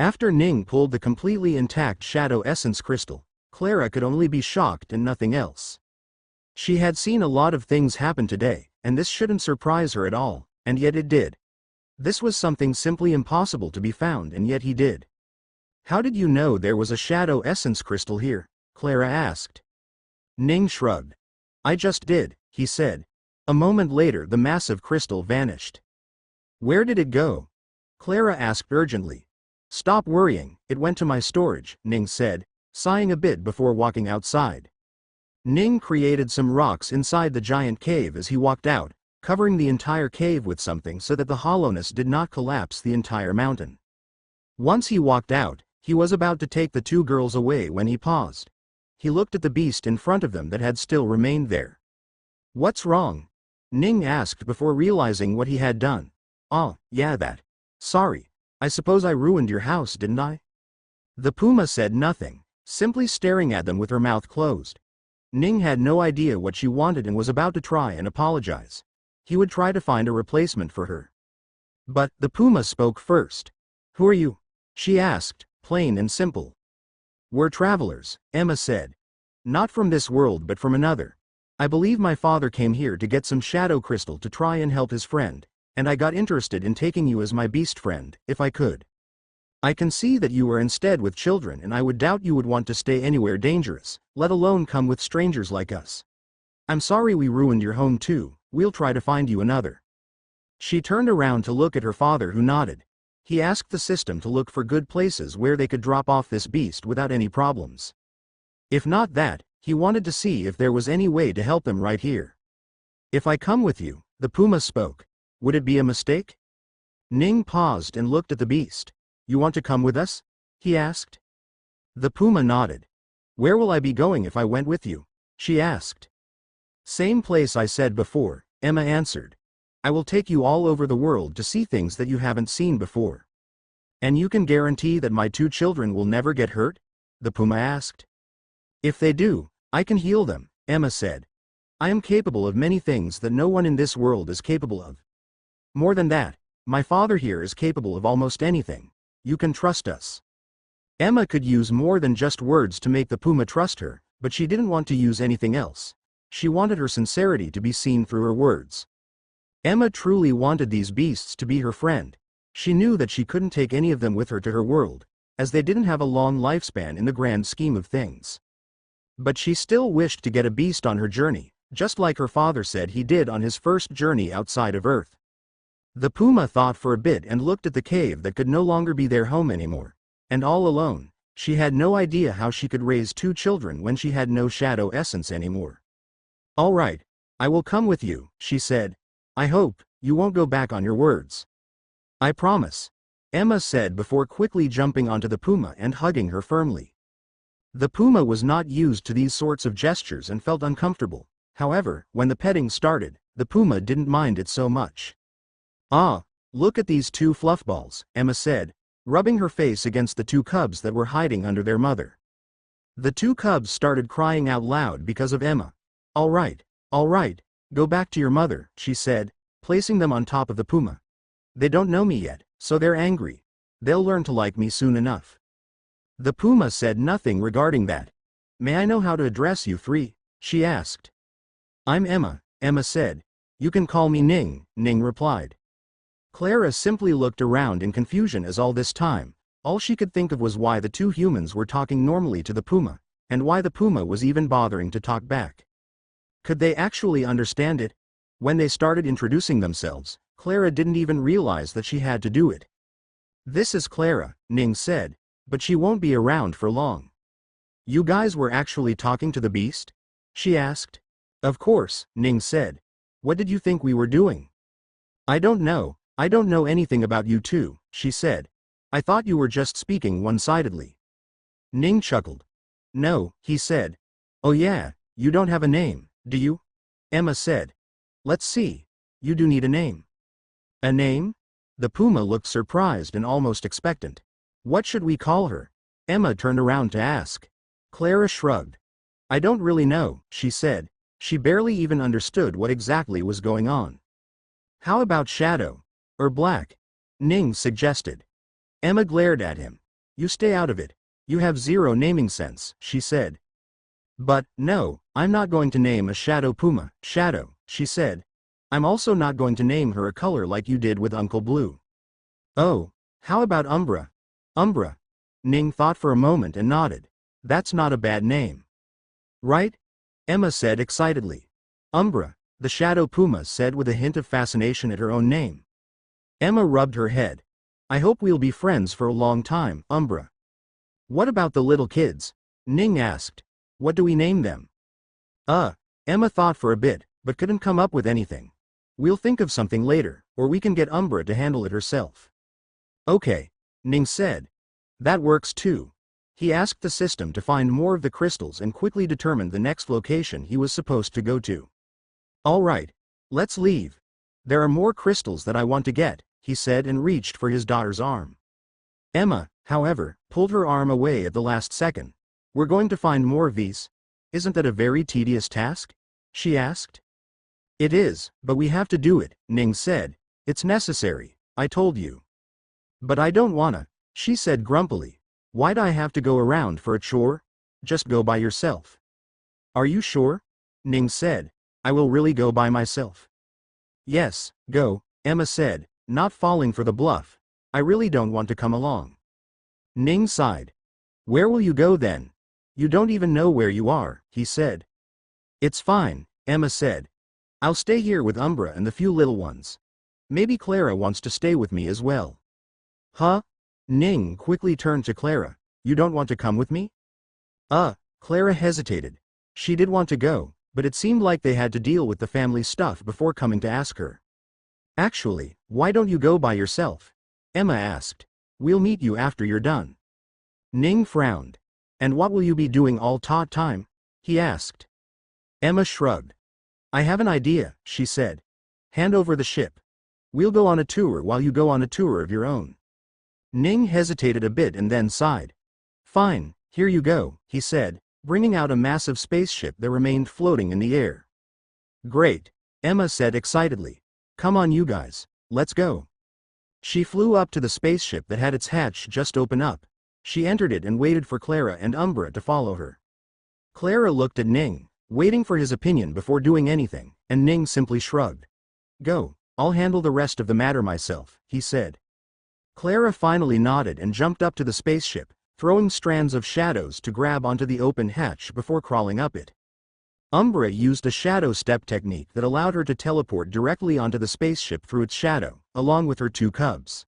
After Ning pulled the completely intact shadow essence crystal, Clara could only be shocked and nothing else. She had seen a lot of things happen today, and this shouldn't surprise her at all, and yet it did. This was something simply impossible to be found, and yet he did. How did you know there was a shadow essence crystal here? Clara asked. Ning shrugged. I just did, he said. A moment later the massive crystal vanished. Where did it go? Clara asked urgently. Stop worrying, it went to my storage, Ning said, sighing a bit before walking outside. Ning created some rocks inside the giant cave as he walked out, covering the entire cave with something so that the hollowness did not collapse the entire mountain. Once he walked out, he was about to take the two girls away when he paused. He looked at the beast in front of them that had still remained there. What's wrong? Ning asked before realizing what he had done. Oh, yeah, that. Sorry. I suppose I ruined your house, didn't I? The puma said nothing, simply staring at them with her mouth closed. Ning had no idea what she wanted and was about to try and apologize. He would try to find a replacement for her. But the puma spoke first. Who are you? She asked, plain and simple. We're travelers, Emma said. Not from this world but from another. I believe my father came here to get some shadow crystal to try and help his friend, and I got interested in taking you as my beast friend, if I could. I can see that you are instead with children, and I would doubt you would want to stay anywhere dangerous, let alone come with strangers like us. I'm sorry we ruined your home too, we'll try to find you another. She turned around to look at her father, who nodded. He asked the system to look for good places where they could drop off this beast without any problems. If not that, he wanted to see if there was any way to help them right here. If I come with you, the puma spoke. Would it be a mistake? Ning paused and looked at the beast. You want to come with us? He asked. The puma nodded. Where will I be going if I went with you? She asked. Same place I said before, Emma answered. I will take you all over the world to see things that you haven't seen before. And you can guarantee that my two children will never get hurt? The puma asked. If they do, I can heal them, Emma said. I am capable of many things that no one in this world is capable of. More than that, my father here is capable of almost anything. You can trust us. Emma could use more than just words to make the puma trust her, but she didn't want to use anything else. She wanted her sincerity to be seen through her words. Emma truly wanted these beasts to be her friend. She knew that she couldn't take any of them with her to her world, as they didn't have a long lifespan in the grand scheme of things. But she still wished to get a beast on her journey, just like her father said he did on his first journey outside of Earth. The puma thought for a bit and looked at the cave that could no longer be their home anymore. And all alone, she had no idea how she could raise two children when she had no shadow essence anymore. All right, I will come with you, she said. I hope you won't go back on your words. I promise, Emma said before quickly jumping onto the puma and hugging her firmly. The puma was not used to these sorts of gestures and felt uncomfortable. However, when the petting started, the puma didn't mind it so much. Ah, look at these two fluffballs, Emma said, rubbing her face against the two cubs that were hiding under their mother. The two cubs started crying out loud because of Emma. All right, go back to your mother, she said, placing them on top of the puma. They don't know me yet, so they're angry. They'll learn to like me soon enough. The puma said nothing regarding that. May I know how to address you three? She asked. I'm Emma, Emma said. You can call me Ning, Ning replied. Clara simply looked around in confusion as all this time, all she could think of was why the two humans were talking normally to the puma, and why the puma was even bothering to talk back. Could they actually understand it? When they started introducing themselves, Clara didn't even realize that she had to do it. This is Clara, Ning said, but she won't be around for long. You guys were actually talking to the beast? She asked. Of course, Ning said. What did you think we were doing? I don't know anything about you two, she said. I thought you were just speaking one-sidedly. Ning chuckled. No, he said. Oh yeah, you don't have a name, do you? Emma said. Let's see. You do need a name. A name? The puma looked surprised and almost expectant. What should we call her? Emma turned around to ask. Clara shrugged. I don't really know, she said. She barely even understood what exactly was going on. How about Shadow? Or Black? Ning suggested. Emma glared at him. You stay out of it. You have zero naming sense, she said. But, no, I'm not going to name a shadow puma, Shadow, she said. I'm also not going to name her a color like you did with Uncle Blue. Oh, how about Umbra? Umbra. Ning thought for a moment and nodded. That's not a bad name. Right? Emma said excitedly. Umbra, the shadow puma said with a hint of fascination at her own name. Emma rubbed her head. I hope we'll be friends for a long time, Umbra. What about the little kids? Ning asked. What do we name them? Emma thought for a bit, but couldn't come up with anything. We'll think of something later, or we can get Umbra to handle it herself. Okay, Ning said. That works too. He asked the system to find more of the crystals and quickly determined the next location he was supposed to go to. All right, let's leave. There are more crystals that I want to get, he said and reached for his daughter's arm. Emma, however, pulled her arm away at the last second. We're going to find more of these. Isn't that a very tedious task? She asked. It is, but we have to do it, Ning said. It's necessary, I told you. But I don't wanna, she said grumpily. Why'd I have to go around for a chore? Just go by yourself. Are you sure? Ning said. I will really go by myself. Yes, go, Emma said, not falling for the bluff. I really don't want to come along. Ning sighed. Where will you go then? You don't even know where you are, he said. It's fine, Emma said. I'll stay here with Umbra and the few little ones. Maybe Clara wants to stay with me as well. Huh? Ning quickly turned to Clara. You don't want to come with me? Clara hesitated. She did want to go, but it seemed like they had to deal with the family stuff before coming to ask her. Actually, why don't you go by yourself? Emma asked. We'll meet you after you're done. Ning frowned. And what will you be doing all time? He asked. Emma shrugged. I have an idea, she said. Hand over the ship. We'll go on a tour while you go on a tour of your own. Ning hesitated a bit and then sighed. Fine, here you go, he said, bringing out a massive spaceship that remained floating in the air. Great, Emma said excitedly. Come on you guys, let's go. She flew up to the spaceship that had its hatch just open up. She entered it and waited for Clara and Umbra to follow her. Clara looked at Ning, waiting for his opinion before doing anything, and Ning simply shrugged. Go, I'll handle the rest of the matter myself, he said. Clara finally nodded and jumped up to the spaceship, throwing strands of shadows to grab onto the open hatch before crawling up it. Umbra used a shadow step technique that allowed her to teleport directly onto the spaceship through its shadow, along with her two cubs.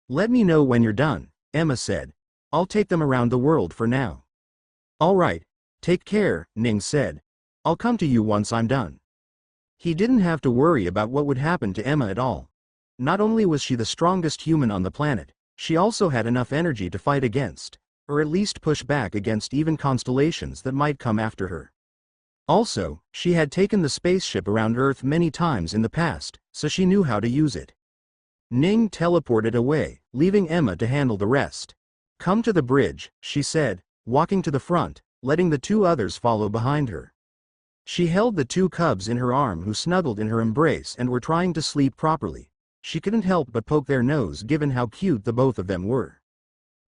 Let me know when you're done, Emma said. I'll take them around the world for now. All right, take care, Ning said. I'll come to you once I'm done. He didn't have to worry about what would happen to Emma at all. Not only was she the strongest human on the planet, she also had enough energy to fight against, or at least push back against even constellations that might come after her. Also, she had taken the spaceship around Earth many times in the past, so she knew how to use it. Ning teleported away, leaving Emma to handle the rest. Come to the bridge, she said, walking to the front, letting the two others follow behind her. She held the two cubs in her arm who snuggled in her embrace and were trying to sleep properly. She couldn't help but poke their nose given how cute the both of them were.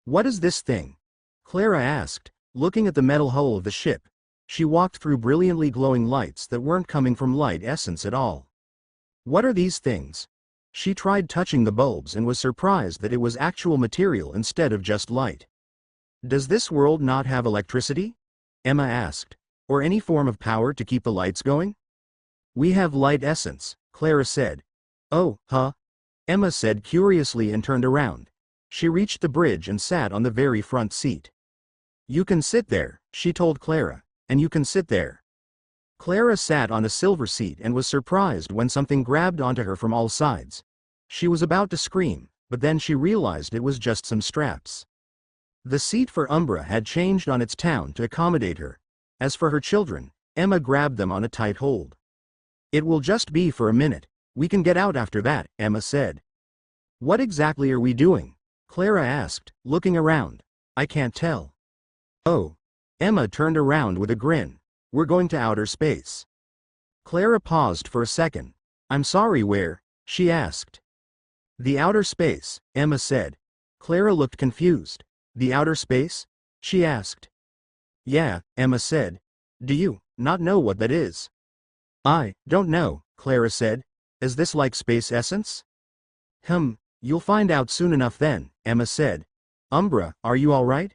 What is this thing? Clara asked, looking at the metal hull of the ship. She walked through brilliantly glowing lights that weren't coming from light essence at all. What are these things? She tried touching the bulbs and was surprised that it was actual material instead of just light. Does this world not have electricity? Emma asked. Or any form of power to keep the lights going? We have light essence, Clara said. Oh, huh? Emma said curiously and turned around. She reached the bridge and sat on the very front seat. You can sit there, she told Clara, and you can sit there. Clara sat on a silver seat and was surprised when something grabbed onto her from all sides. She was about to scream, but then she realized it was just some straps. The seat for Umbra had changed on its town to accommodate her. As for her children, Emma grabbed them on a tight hold. It will just be for a minute. We can get out after that, Emma said. What exactly are we doing? Clara asked, looking around. I can't tell. Oh. Emma turned around with a grin. We're going to outer space. Clara paused for a second. I'm sorry, where? She asked. The outer space, Emma said. Clara looked confused. The outer space? She asked. Yeah, Emma said. Do you not know what that is? I don't know, Clara said. Is this like space essence? You'll find out soon enough then, Emma said. Umbra, are you all right?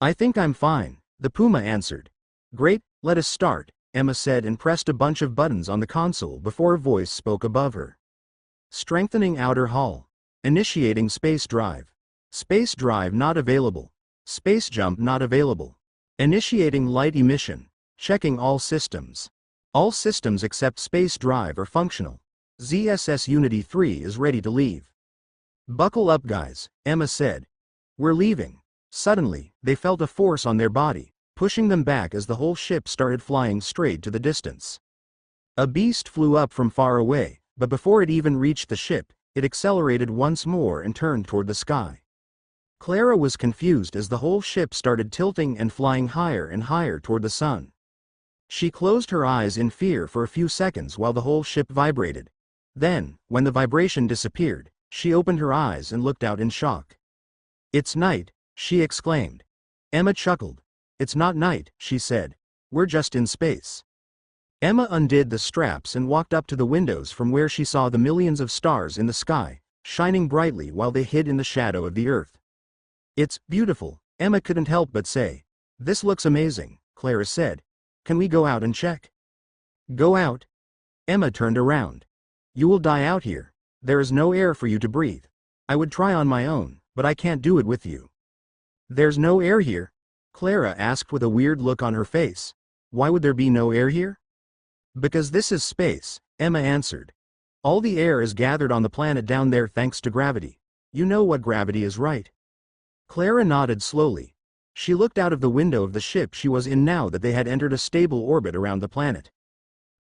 I think I'm fine, the puma answered. Great, let us start, Emma said and pressed a bunch of buttons on the console before a voice spoke above her. Strengthening outer hull. Initiating space drive. Space drive not available. Space jump not available. Initiating light emission. Checking all systems. All systems except space drive are functional. ZSS Unity 3 is ready to leave. Buckle up guys, Emma said. We're leaving. Suddenly, they felt a force on their body, pushing them back as the whole ship started flying straight to the distance. A beast flew up from far away, but before it even reached the ship, it accelerated once more and turned toward the sky. Clara was confused as the whole ship started tilting and flying higher and higher toward the sun. She closed her eyes in fear for a few seconds while the whole ship vibrated. Then, when the vibration disappeared, she opened her eyes and looked out in shock. It's night, she exclaimed. Emma chuckled. It's not night, she said. We're just in space. Emma undid the straps and walked up to the windows from where she saw the millions of stars in the sky, shining brightly while they hid in the shadow of the earth. It's beautiful, Emma couldn't help but say. This looks amazing, Clara said. Can we go out and check? Go out? Emma turned around. You will die out here. There is no air for you to breathe. I would try on my own, but I can't do it with you. There's no air here? Clara asked with a weird look on her face. Why would there be no air here? Because this is space, Emma answered. All the air is gathered on the planet down there thanks to gravity. You know what gravity is, right? Clara nodded slowly. She looked out of the window of the ship she was in now that they had entered a stable orbit around the planet.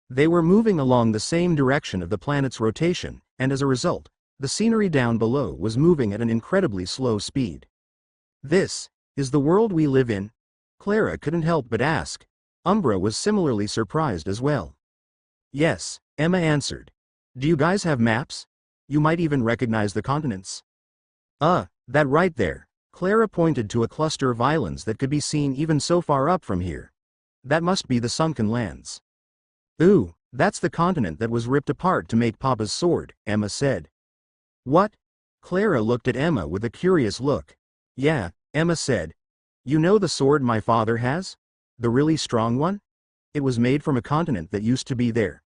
They were moving along the same direction of the planet's rotation, and as a result, the scenery down below was moving at an incredibly slow speed. This is the world we live in? Clara couldn't help but ask. Umbra was similarly surprised as well. Yes, Emma answered. Do you guys have maps? You might even recognize the continents. That right there. Clara pointed to a cluster of islands that could be seen even so far up from here. That must be the sunken lands. Ooh, that's the continent that was ripped apart to make Papa's sword, Emma said. What? Clara looked at Emma with a curious look. Yeah, Emma said. You know the sword my father has? The really strong one? It was made from a continent that used to be there.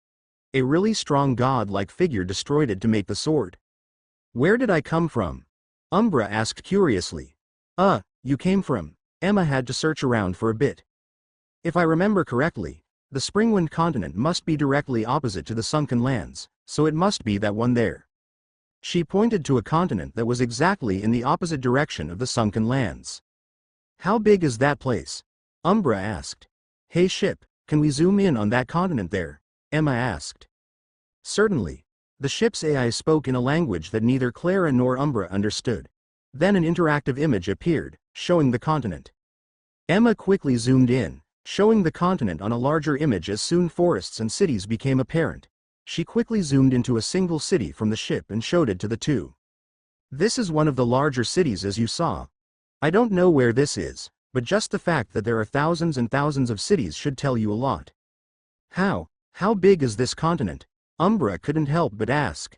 A really strong god-like figure destroyed it to make the sword. Where did I come from? Umbra asked curiously. You came from. Emma had to search around for a bit. If I remember correctly, the Springwind continent must be directly opposite to the sunken lands, so it must be that one there. She pointed to a continent that was exactly in the opposite direction of the sunken lands. How big is that place? Umbra asked. Hey ship, can we zoom in on that continent there? Emma asked. Certainly. The ship's AI spoke in a language that neither Clara nor Umbra understood. Then an interactive image appeared, showing the continent. Emma quickly zoomed in, showing the continent on a larger image as soon forests and cities became apparent. She quickly zoomed into a single city from the ship and showed it to the two. This is one of the larger cities as you saw. I don't know where this is, but just the fact that there are thousands and thousands of cities should tell you a lot. How big is this continent? Umbra couldn't help but ask.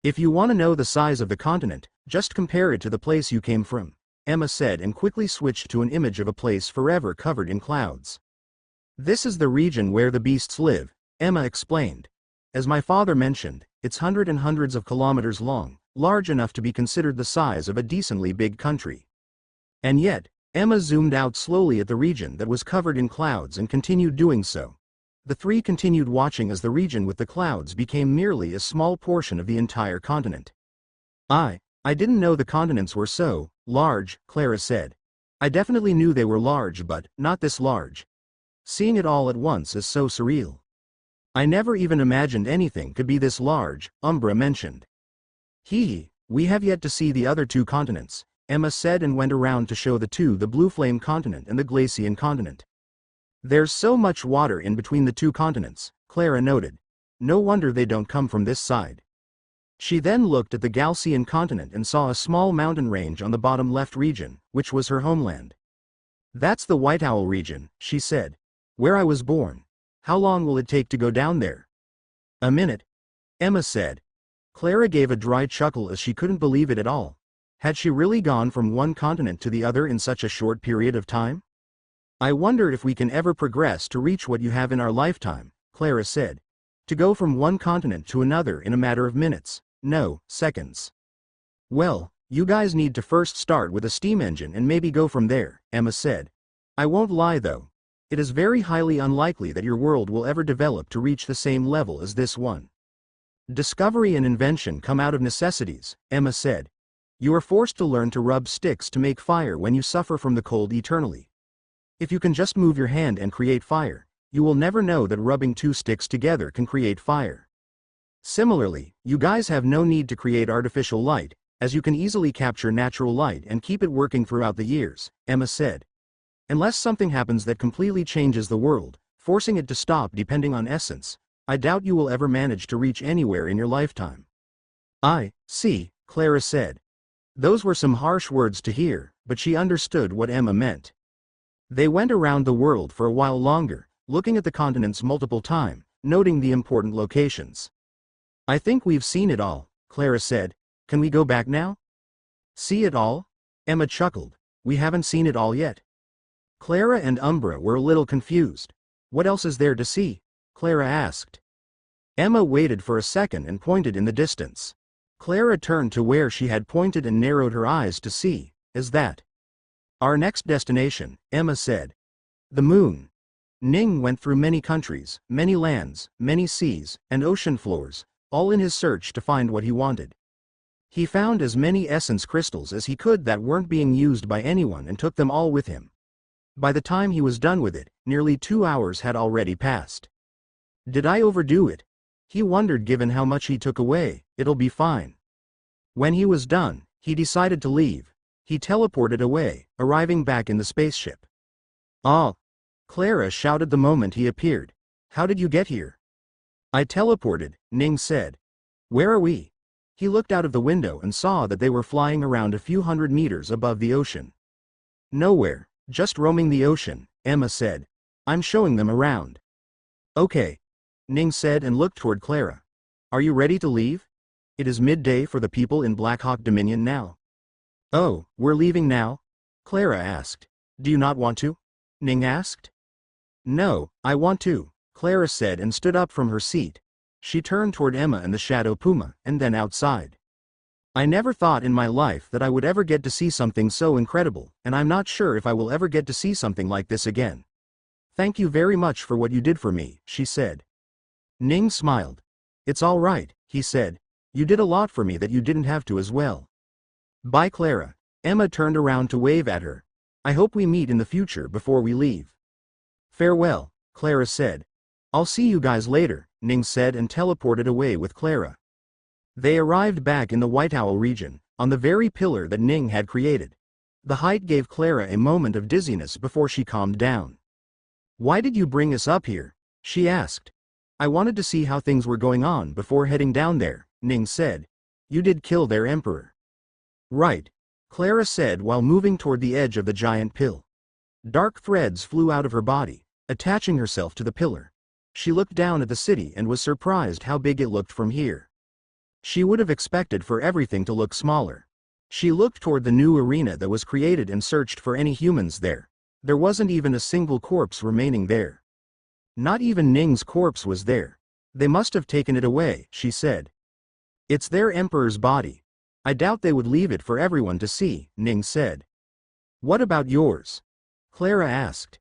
If you want to know the size of the continent, just compare it to the place you came from, Emma said and quickly switched to an image of a place forever covered in clouds. This is the region where the beasts live, Emma explained. As my father mentioned, it's hundreds and hundreds of kilometers long, large enough to be considered the size of a decently big country. And yet, Emma zoomed out slowly at the region that was covered in clouds and continued doing so. The three continued watching as the region with the clouds became merely a small portion of the entire continent. I didn't know the continents were so large, Clara said. I definitely knew they were large but not this large. Seeing it all at once is so surreal. I never even imagined anything could be this large, Umbra mentioned. We have yet to see the other two continents, Emma said and went around to show the two the Blue Flame continent and the Glacian continent. There's so much water in between the two continents, Clara noted. No wonder they don't come from this side. She then looked at the Galcian continent and saw a small mountain range on the bottom left region, which was her homeland. That's the White Owl region, she said. Where I was born. How long will it take to go down there? A minute, Emma said. Clara gave a dry chuckle as she couldn't believe it at all. Had she really gone from one continent to the other in such a short period of time? I wonder if we can ever progress to reach what you have in our lifetime, Clara said. To go from one continent to another in a matter of minutes, no, seconds. Well, you guys need to first start with a steam engine and maybe go from there, Emma said. I won't lie though. It is very highly unlikely that your world will ever develop to reach the same level as this one. Discovery and invention come out of necessities, Emma said. You are forced to learn to rub sticks to make fire when you suffer from the cold eternally. If you can just move your hand and create fire, you will never know that rubbing two sticks together can create fire. Similarly, you guys have no need to create artificial light, as you can easily capture natural light and keep it working throughout the years, Emma said. Unless something happens that completely changes the world, forcing it to stop depending on essence, I doubt you will ever manage to reach anywhere in your lifetime. I see, Clara said. Those were some harsh words to hear, but she understood what Emma meant. They went around the world for a while longer, looking at the continents multiple times, noting the important locations. I think we've seen it all, Clara said. Can we go back now? See it all? Emma chuckled. We haven't seen it all yet. Clara and Umbra were a little confused. What else is there to see? Clara asked. Emma waited for a second and pointed in the distance. Clara turned to where she had pointed and narrowed her eyes to see. Is that our next destination? Emma said. The moon. Ning went through many countries, many lands, many seas, and ocean floors, all in his search to find what he wanted. He found as many essence crystals as he could that weren't being used by anyone and took them all with him. By the time he was done with it, nearly 2 hours had already passed. Did I overdo it? He wondered. Given how much he took away, it'll be fine. When he was done, he decided to leave. He teleported away, arriving back in the spaceship. Ah! Clara shouted the moment he appeared. How did you get here? I teleported, Ning said. Where are we? He looked out of the window and saw that they were flying around a few hundred meters above the ocean. Nowhere, just roaming the ocean, Emma said. I'm showing them around. Okay, Ning said and looked toward Clara. Are you ready to leave? It is midday for the people in Blackhawk Dominion now. Oh, we're leaving now? Clara asked. Do you not want to? Ning asked. No, I want to, Clara said and stood up from her seat. She turned toward Emma and the Shadow Puma, and then outside. I never thought in my life that I would ever get to see something so incredible, and I'm not sure if I will ever get to see something like this again. Thank you very much for what you did for me, she said. Ning smiled. It's all right, he said. You did a lot for me that you didn't have to as well. Bye, Clara. Emma turned around to wave at her. I hope we meet in the future before we leave. Farewell, Clara said. I'll see you guys later, Ning said and teleported away with Clara. They arrived back in the White Owl region, on the very pillar that Ning had created. The height gave Clara a moment of dizziness before she calmed down. Why did you bring us up here? She asked. I wanted to see how things were going on before heading down there, Ning said. You did kill their emperor. Right, Clara said while moving toward the edge of the giant pill. Dark threads flew out of her body, attaching herself to the pillar. She looked down at the city and was surprised how big it looked from here. She would have expected for everything to look smaller. She looked toward the new arena that was created and searched for any humans there. There wasn't even a single corpse remaining there. Not even Ning's corpse was there. They must have taken it away, she said. It's their emperor's body. I doubt they would leave it for everyone to see, Ning said. What about yours? Clara asked.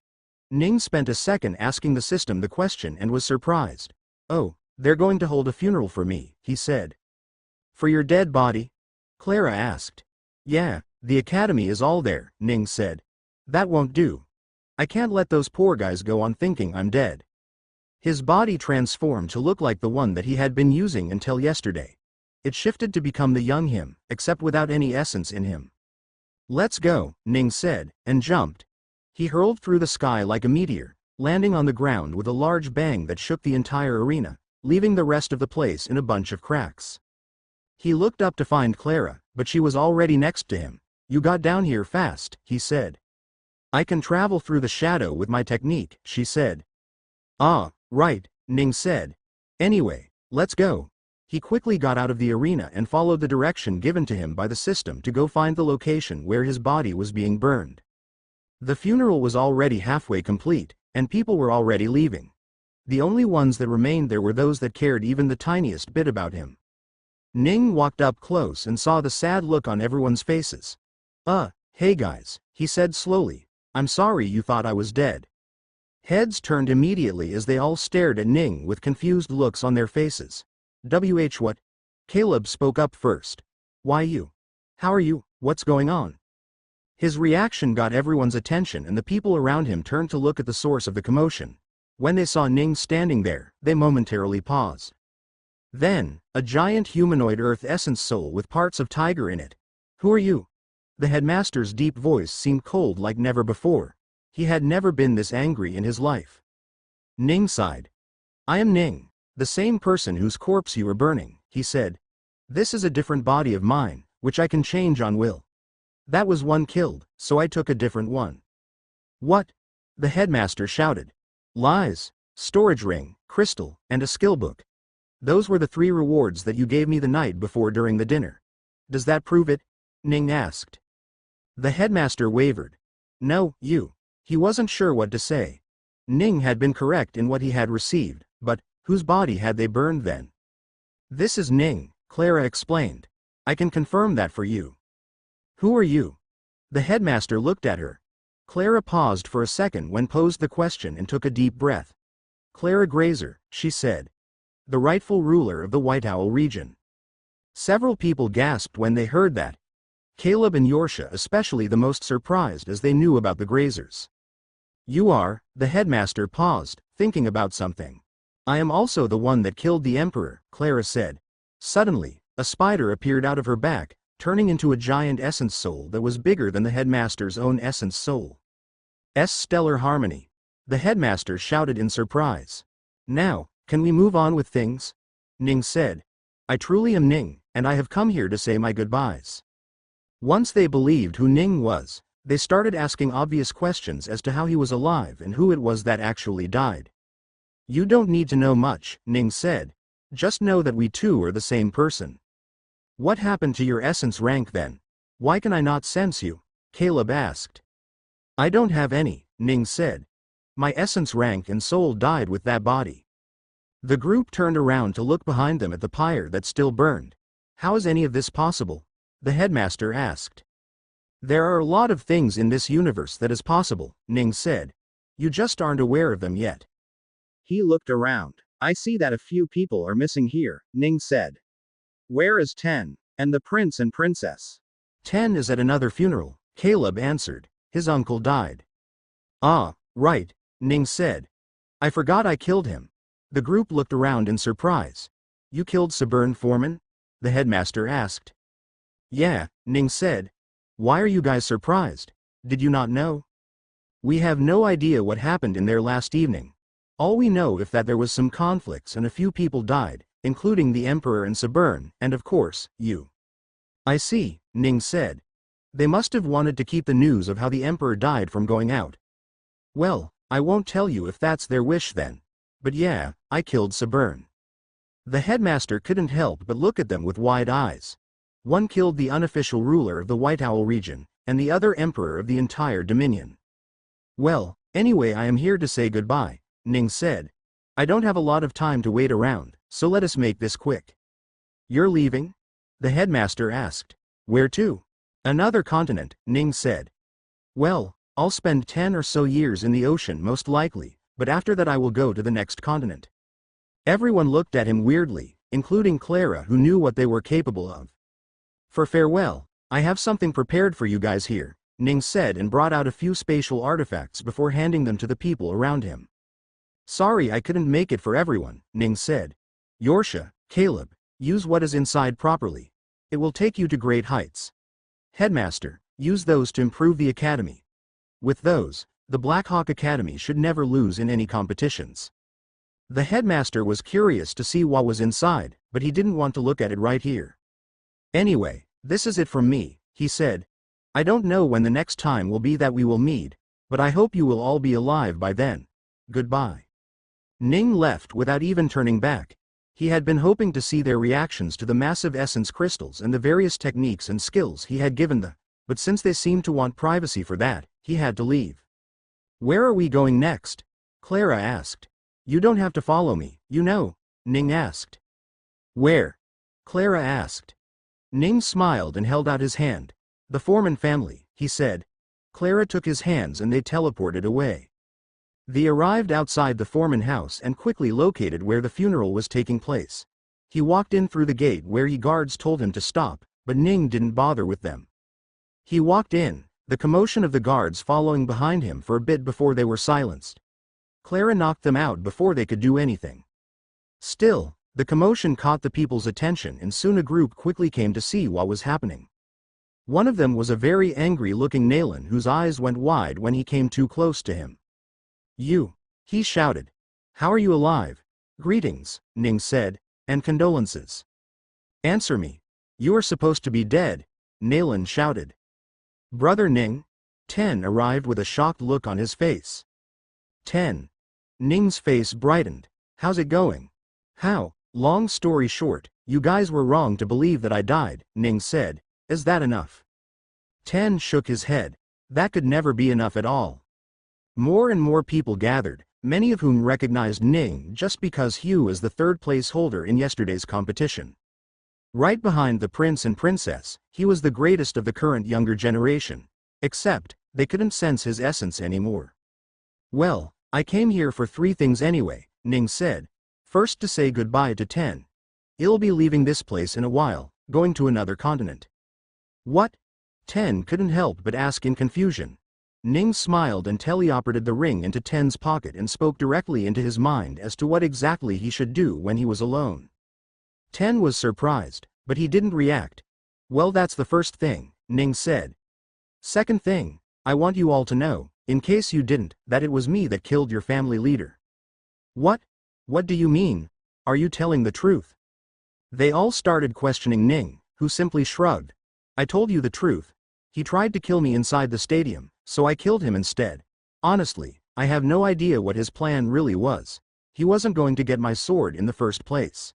Ning spent a second asking the system the question and was surprised. Oh, they're going to hold a funeral for me, he said. For your dead body? Clara asked. Yeah, the academy is all there, Ning said. That won't do. I can't let those poor guys go on thinking I'm dead. His body transformed to look like the one that he had been using until yesterday. It shifted to become the young him, except without any essence in him. Let's go, Ning said, and jumped. He hurled through the sky like a meteor, landing on the ground with a large bang that shook the entire arena, leaving the rest of the place in a bunch of cracks. He looked up to find Clara, but she was already next to him. "You got down here fast," he said. "I can travel through the shadow with my technique," she said. "Ah, right," Ning said. "Anyway, let's go." He quickly got out of the arena and followed the direction given to him by the system to go find the location where his body was being burned. The funeral was already halfway complete, and people were already leaving. The only ones that remained there were those that cared even the tiniest bit about him. Ning walked up close and saw the sad look on everyone's faces. Hey guys," he said slowly. "I'm sorry you thought I was dead." Heads turned immediately as they all stared at Ning with confused looks on their faces. What? Caleb spoke up first. "Why you? How are you? What's going on?" His reaction got everyone's attention and the people around him turned to look at the source of the commotion. When they saw Ning standing there, they momentarily paused. Then, a giant humanoid earth essence soul with parts of tiger in it. "Who are you?" The headmaster's deep voice seemed cold like never before. He had never been this angry in his life. Ning sighed. "I am Ning, the same person whose corpse you are burning," he said. "This is a different body of mine, which I can change on will. That was one killed, so I took a different one." "What?" the headmaster shouted. "Lies, storage ring, crystal, and a skill book. Those were the 3 rewards that you gave me the night before during the dinner. Does that prove it?" Ning asked. The headmaster wavered. "No, you." He wasn't sure what to say. Ning had been correct in what he had received, but whose body had they burned then? "This is Ning," Clara explained. "I can confirm that for you." "Who are you?" The headmaster looked at her. Clara paused for a second when posed the question and took a deep breath. "Clara Grazer," she said. "The rightful ruler of the White Owl region." Several people gasped when they heard that. Caleb and Yorsha especially the most surprised as they knew about the Grazers. "You are," the headmaster paused, thinking about something. "I am also the one that killed the emperor," Clara said. Suddenly, a spider appeared out of her back, turning into a giant essence soul that was bigger than the headmaster's own essence soul. Stellar harmony," the headmaster shouted in surprise. "Now, can we move on with things?" Ning said. "I truly am Ning, and I have come here to say my goodbyes." Once they believed who Ning was, they started asking obvious questions as to how he was alive and who it was that actually died. "You don't need to know much," Ning said. "Just know that we two are the same person." "What happened to your essence rank then? Why can I not sense you?" Caleb asked. "I don't have any," Ning said. "My essence rank and soul died with that body." The group turned around to look behind them at the pyre that still burned. "How is any of this possible?" the headmaster asked. "There are a lot of things in this universe that is possible," Ning said. "You just aren't aware of them yet." He looked around. "I see that a few people are missing here," Ning said. "Where is Ten, and the prince and princess?" "Ten is at another funeral," Caleb answered. "His uncle died." "Ah, right," Ning said. "I forgot I killed him." The group looked around in surprise. "You killed Sabern Foreman?" the headmaster asked. "Yeah," Ning said. "Why are you guys surprised? Did you not know?" "We have no idea what happened in there last evening. All we know is that there was some conflicts and a few people died, including the Emperor and Sabern, and of course, you." "I see," Ning said. "They must have wanted to keep the news of how the Emperor died from going out. Well, I won't tell you if that's their wish then. But yeah, I killed Sabern." The headmaster couldn't help but look at them with wide eyes. One killed the unofficial ruler of the White Owl region, and the other emperor of the entire Dominion. "Well, anyway, I am here to say goodbye," Ning said. "I don't have a lot of time to wait around, so let us make this quick." "You're leaving?" the headmaster asked. "Where to?" "Another continent," Ning said. "Well, I'll spend 10 or so years in the ocean most likely, but after that I will go to the next continent." Everyone looked at him weirdly, including Clara who knew what they were capable of. "For farewell, I have something prepared for you guys here," Ning said and brought out a few spatial artifacts before handing them to the people around him. "Sorry I couldn't make it for everyone," Ning said. "Yorsha, Caleb, use what is inside properly. It will take you to great heights. Headmaster, use those to improve the academy. With those, the Black Hawk Academy should never lose in any competitions." The headmaster was curious to see what was inside, but he didn't want to look at it right here. Anyway, this is it from me, he said. I don't know when the next time will be that we will meet, but I hope you will all be alive by then. Goodbye. Ning left without even turning back. He had been hoping to see their reactions to the massive essence crystals and the various techniques and skills he had given them, but since they seemed to want privacy for that, he had to leave. Where are we going next? Clara asked. You don't have to follow me, you know, Ning asked. Where? Clara asked. Ning smiled and held out his hand. The Foreman family, he said. Clara took his hands and they teleported away. They arrived outside the Foreman house and quickly located where the funeral was taking place. He walked in through the gate where guards told him to stop, but Ning didn't bother with them. He walked in, the commotion of the guards following behind him for a bit before they were silenced. Clara knocked them out before they could do anything. Still, the commotion caught the people's attention and soon a group quickly came to see what was happening. One of them was a very angry-looking Nalan whose eyes went wide when he came too close to him. You! He shouted. How are you alive? Greetings, Ning said, and condolences. Answer me. You are supposed to be dead, Nalan shouted. Brother Ning? Ten arrived with a shocked look on his face. 10. Ning's face brightened. How's it going? How? Long story short, you guys were wrong to believe that I died, Ning said. Is that enough? 10 shook his head. That could never be enough at all. More and more people gathered, many of whom recognized Ning just because he was the third place holder in yesterday's competition. Right behind the prince and princess, he was the greatest of the current younger generation. Except, they couldn't sense his essence anymore. Well, I came here for 3 things anyway, Ning said. First to say goodbye to 10. He'll be leaving this place in a while, going to another continent. What? 10 couldn't help but ask in confusion. Ning smiled and teleported the ring into 10's pocket and spoke directly into his mind as to what exactly he should do when he was alone. 10 was surprised, but he didn't react. Well, that's the first thing, Ning said. Second thing, I want you all to know, in case you didn't, that it was me that killed your family leader. What? What do you mean? Are you telling the truth? They all started questioning Ning, who simply shrugged. I told you the truth. He tried to kill me inside the stadium, so I killed him instead. Honestly, I have no idea what his plan really was. He wasn't going to get my sword in the first place.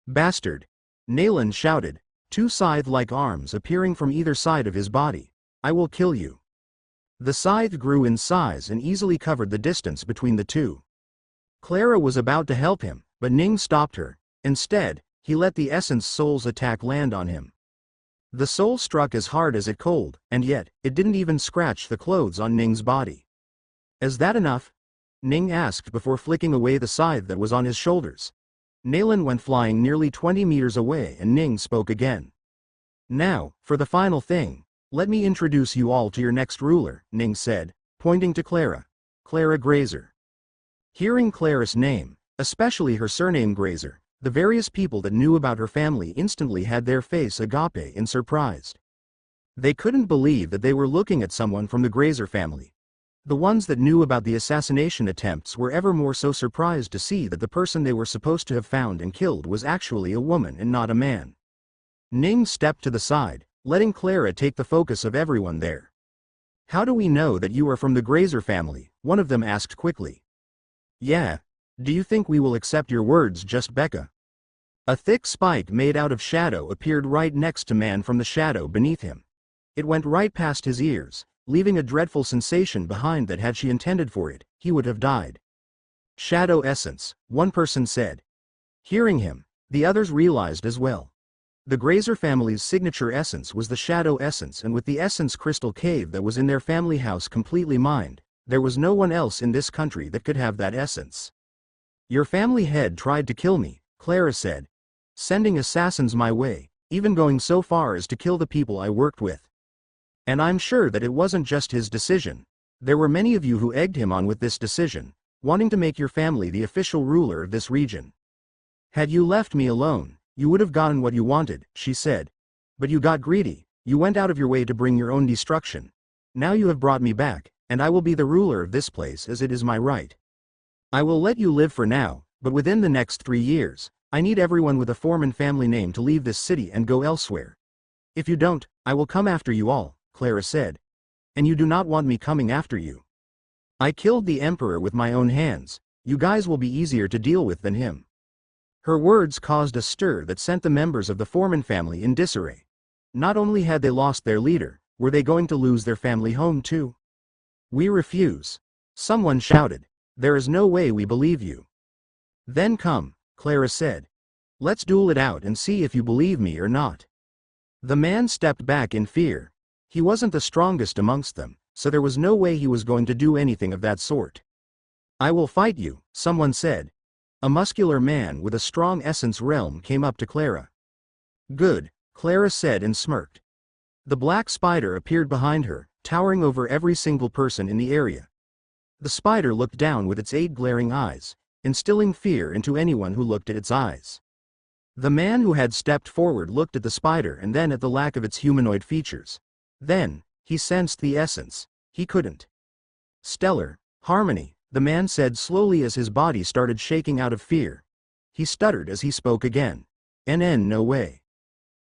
Bastard! Nalan shouted, 2 scythe-like arms appearing from either side of his body. I will kill you. The scythe grew in size and easily covered the distance between the two. Clara was about to help him, but Ning stopped her. Instead, he let the Essence Soul's attack land on him. The soul struck as hard as it could, and yet, it didn't even scratch the clothes on Ning's body. Is that enough? Ning asked before flicking away the scythe that was on his shoulders. Nalan went flying nearly 20 meters away and Ning spoke again. Now, for the final thing, let me introduce you all to your next ruler, Ning said, pointing to Clara. Clara Grazer. Hearing Clara's name, especially her surname Grazer, the various people that knew about her family instantly had their face agape in surprise. They couldn't believe that they were looking at someone from the Grazer family. The ones that knew about the assassination attempts were ever more so surprised to see that the person they were supposed to have found and killed was actually a woman and not a man. Ning stepped to the side, letting Clara take the focus of everyone there. How do we know that you are from the Grazer family? One of them asked quickly. Yeah. Do you think we will accept your words, just Becca? A thick spike made out of shadow appeared right next to man from the shadow beneath him. It went right past his ears, leaving a dreadful sensation behind that had she intended for it, he would have died. Shadow essence, one person said. Hearing him, the others realized as well. The Grazer family's signature essence was the shadow essence, and with the essence crystal cave that was in their family house completely mined, there was no one else in this country that could have that essence. Your family head tried to kill me, Clara said. Sending assassins my way, even going so far as to kill the people I worked with. And I'm sure that it wasn't just his decision. There were many of you who egged him on with this decision, wanting to make your family the official ruler of this region. Had you left me alone, you would have gotten what you wanted, she said. But you got greedy, you went out of your way to bring your own destruction. Now you have brought me back, and I will be the ruler of this place as it is my right. I will let you live for now, but within the next 3 years, I need everyone with a Foreman family name to leave this city and go elsewhere. If you don't, I will come after you all, Clara said. And you do not want me coming after you. I killed the Emperor with my own hands. You guys will be easier to deal with than him. Her words caused a stir that sent the members of the Foreman family in disarray. Not only had they lost their leader, were they going to lose their family home too? We refuse. Someone shouted. There is no way we believe you. Then come, Clara said. Let's duel it out and see if you believe me or not. The man stepped back in fear. He wasn't the strongest amongst them, so there was no way he was going to do anything of that sort. I will fight you, someone said. A muscular man with a strong essence realm came up to Clara. Good, Clara said and smirked. The black spider appeared behind her, towering over every single person in the area. The spider looked down with its 8 glaring eyes, instilling fear into anyone who looked at its eyes. The man who had stepped forward looked at the spider and then at the lack of its humanoid features. Then, he sensed the essence. He couldn't. Stellar harmony, the man said slowly as his body started shaking out of fear. He stuttered as he spoke again. No way.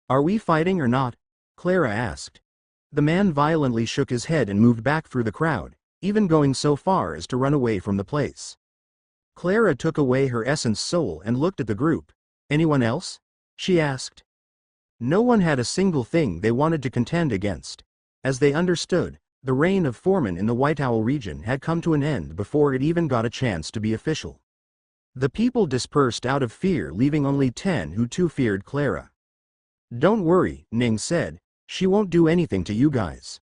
Are we fighting or not? Clara asked. The man violently shook his head and moved back through the crowd, even going so far as to run away from the place. Clara took away her essence soul and looked at the group. Anyone else? She asked. No one had a single thing they wanted to contend against. As they understood, the reign of Foreman in the White Owl region had come to an end before it even got a chance to be official. The people dispersed out of fear, leaving only 10 who too feared Clara. Don't worry, Ning said. She won't do anything to you guys.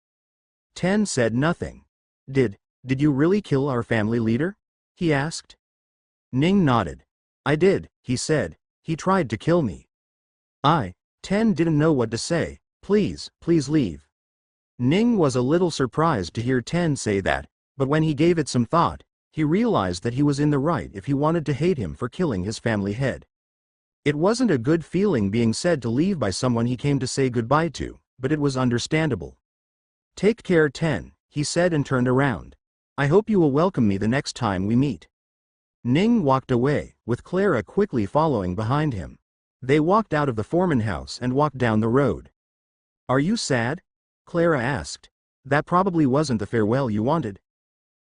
10 said nothing. Did you really kill our family leader? He asked. Ning nodded. I did, he said. He tried to kill me. 10 didn't know what to say. Please leave. Ning was a little surprised to hear 10 say that, but when he gave it some thought, he realized that he was in the right if he wanted to hate him for killing his family head. It wasn't a good feeling being said to leave by someone he came to say goodbye to, but it was understandable. Take care, 10, he said and turned around. I hope you will welcome me the next time we meet. Ning walked away, with Clara quickly following behind him. They walked out of the Foreman house and walked down the road. Are you sad? Clara asked. That probably wasn't the farewell you wanted.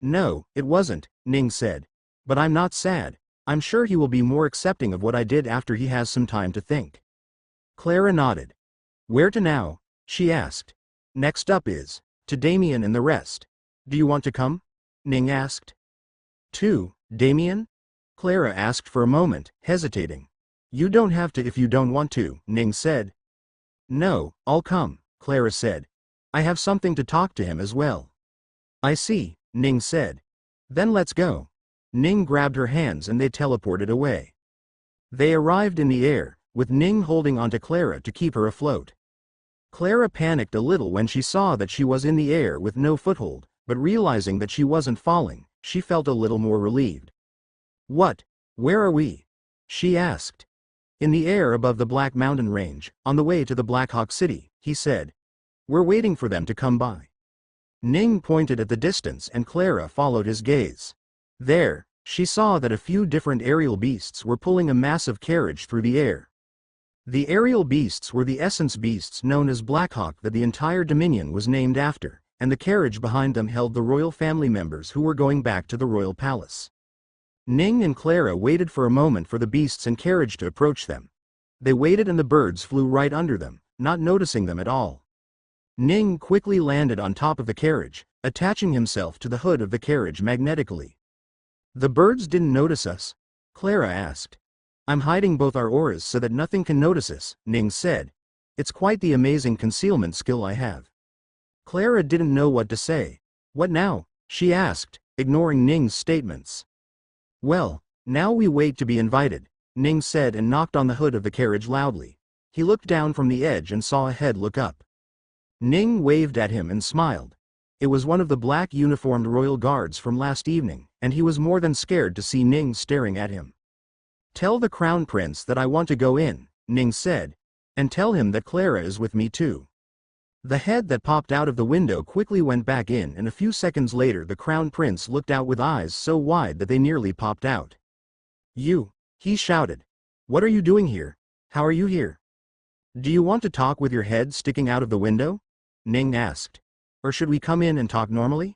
No, it wasn't, Ning said. But I'm not sad. I'm sure he will be more accepting of what I did after he has some time to think. Clara nodded. Where to now? She asked. Next up is to Damien and the rest. Do you want to come? Ning asked. To Damien? Clara asked for a moment, hesitating. You don't have to if you don't want to, Ning said. No, I'll come, Clara said. I have something to talk to him as well. I see, Ning said. Then let's go. Ning grabbed her hands and they teleported away. They arrived in the air, with Ning holding onto Clara to keep her afloat. Clara panicked a little when she saw that she was in the air with no foothold, but realizing that she wasn't falling, she felt a little more relieved. What? Where are we? She asked. In the air above the Black Mountain Range, on the way to the Black Hawk City, he said. We're waiting for them to come by. Ning pointed at the distance and Clara followed his gaze. There, she saw that a few different aerial beasts were pulling a massive carriage through the air. The aerial beasts were the essence beasts known as Blackhawk that the entire Dominion was named after, and the carriage behind them held the royal family members who were going back to the royal palace. Ning and Clara waited for a moment for the beasts and carriage to approach them. They waited and the birds flew right under them, not noticing them at all. Ning quickly landed on top of the carriage, attaching himself to the hood of the carriage magnetically. The birds didn't notice us? Clara asked. I'm hiding both our auras so that nothing can notice us, Ning said. It's quite the amazing concealment skill I have. Clara didn't know what to say. What now? She asked, ignoring Ning's statements. Well, now we wait to be invited, Ning said and knocked on the hood of the carriage loudly. He looked down from the edge and saw a head look up. Ning waved at him and smiled. It was one of the black uniformed royal guards from last evening, and he was more than scared to see Ning staring at him. Tell the crown prince that I want to go in, Ning said, and tell him that Clara is with me too. The head that popped out of the window quickly went back in and a few seconds later the crown prince looked out with eyes so wide that they nearly popped out. You, he shouted. What are you doing here? How are you here? Do you want to talk with your head sticking out of the window? Ning asked. Or should we come in and talk normally?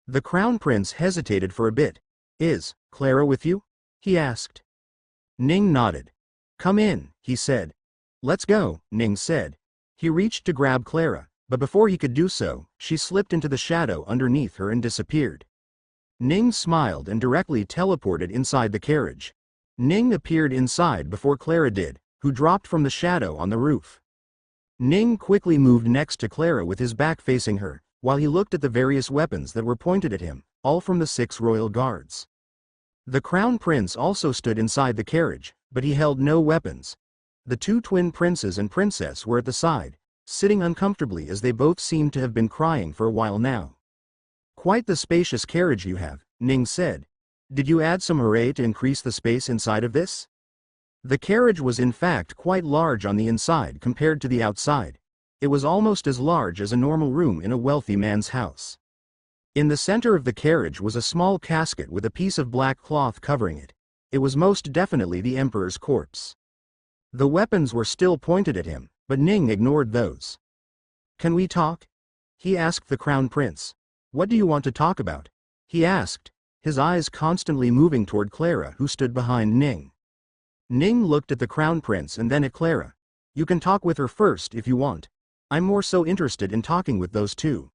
The Crown Prince hesitated for a bit. Is Clara with you? He asked. Ning nodded. Come in, he said. Let's go, Ning said. He reached to grab Clara, but before he could do so, she slipped into the shadow underneath her and disappeared. Ning smiled and directly teleported inside the carriage. Ning appeared inside before Clara did, who dropped from the shadow on the roof. Ning quickly moved next to Clara with his back facing her, while he looked at the various weapons that were pointed at him, all from the 6 royal guards. The Crown Prince also stood inside the carriage, but he held no weapons. The 2 twin princes and princess were at the side, sitting uncomfortably as they both seemed to have been crying for a while now. Quite the spacious carriage you have, Ning said. Did you add some array to increase the space inside of this? The carriage was in fact quite large on the inside compared to the outside. It was almost as large as a normal room in a wealthy man's house. In the center of the carriage was a small casket with a piece of black cloth covering it. It was most definitely the Emperor's corpse. The weapons were still pointed at him, but Ning ignored those. Can we talk? He asked the Crown Prince. What do you want to talk about? He asked, his eyes constantly moving toward Clara, who stood behind Ning. Ning looked at the Crown Prince and then at Clara. You can talk with her first if you want. I'm more so interested in talking with those 2.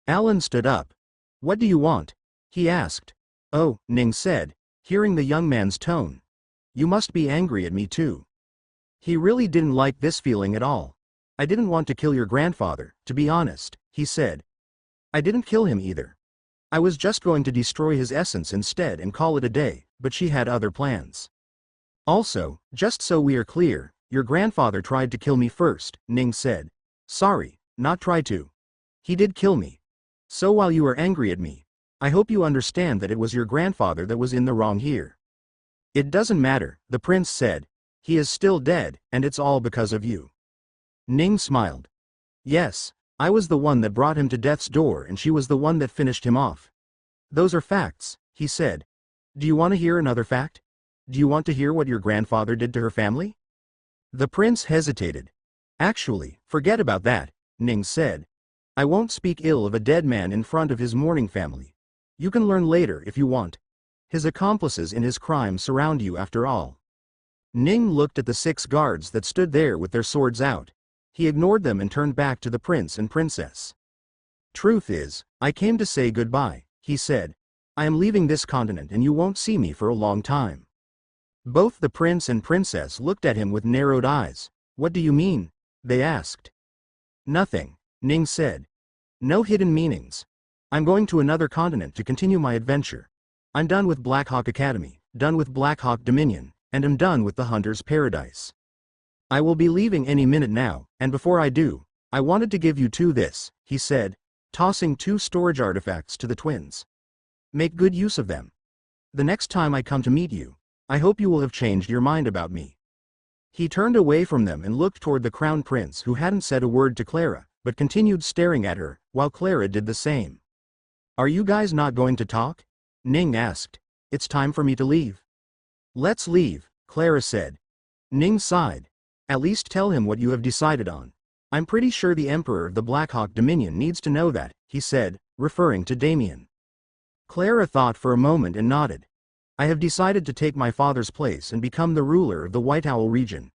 Alan stood up. What do you want? He asked. Oh, Ning said, hearing the young man's tone. You must be angry at me too. He really didn't like this feeling at all. I didn't want to kill your grandfather, to be honest, he said. I didn't kill him either. I was just going to destroy his essence instead and call it a day, but she had other plans. Also, just so we are clear, your grandfather tried to kill me first, Ning said. Sorry, not try to. He did kill me. So while you are angry at me, I hope you understand that it was your grandfather that was in the wrong here. It doesn't matter, the prince said. He is still dead, and it's all because of you. Ning smiled. Yes, I was the one that brought him to death's door and she was the one that finished him off. Those are facts, he said. Do you want to hear another fact? Do you want to hear what your grandfather did to her family? The prince hesitated. Actually, forget about that, Ning said. I won't speak ill of a dead man in front of his mourning family. You can learn later if you want. His accomplices in his crime surround you after all. Ning looked at the 6 guards that stood there with their swords out. He ignored them and turned back to the prince and princess. Truth is, I came to say goodbye, he said. I am leaving this continent and you won't see me for a long time. Both the prince and princess looked at him with narrowed eyes. What do you mean? They asked. Nothing, Ning said. No hidden meanings. I'm going to another continent to continue my adventure. I'm done with Blackhawk Academy, done with Blackhawk Dominion, and am done with the Hunter's Paradise. I will be leaving any minute now, and before I do, I wanted to give you 2 this, he said, tossing 2 storage artifacts to the twins. Make good use of them. The next time I come to meet you, I hope you will have changed your mind about me. He turned away from them and looked toward the Crown Prince, who hadn't said a word to Clara, but continued staring at her, while Clara did the same. Are you guys not going to talk? Ning asked. It's time for me to leave. Let's leave, Clara said. Ning sighed. At least tell him what you have decided on. I'm pretty sure the Emperor of the Blackhawk Dominion needs to know that, he said, referring to Damien. Clara thought for a moment and nodded. I have decided to take my father's place and become the ruler of the White Owl region.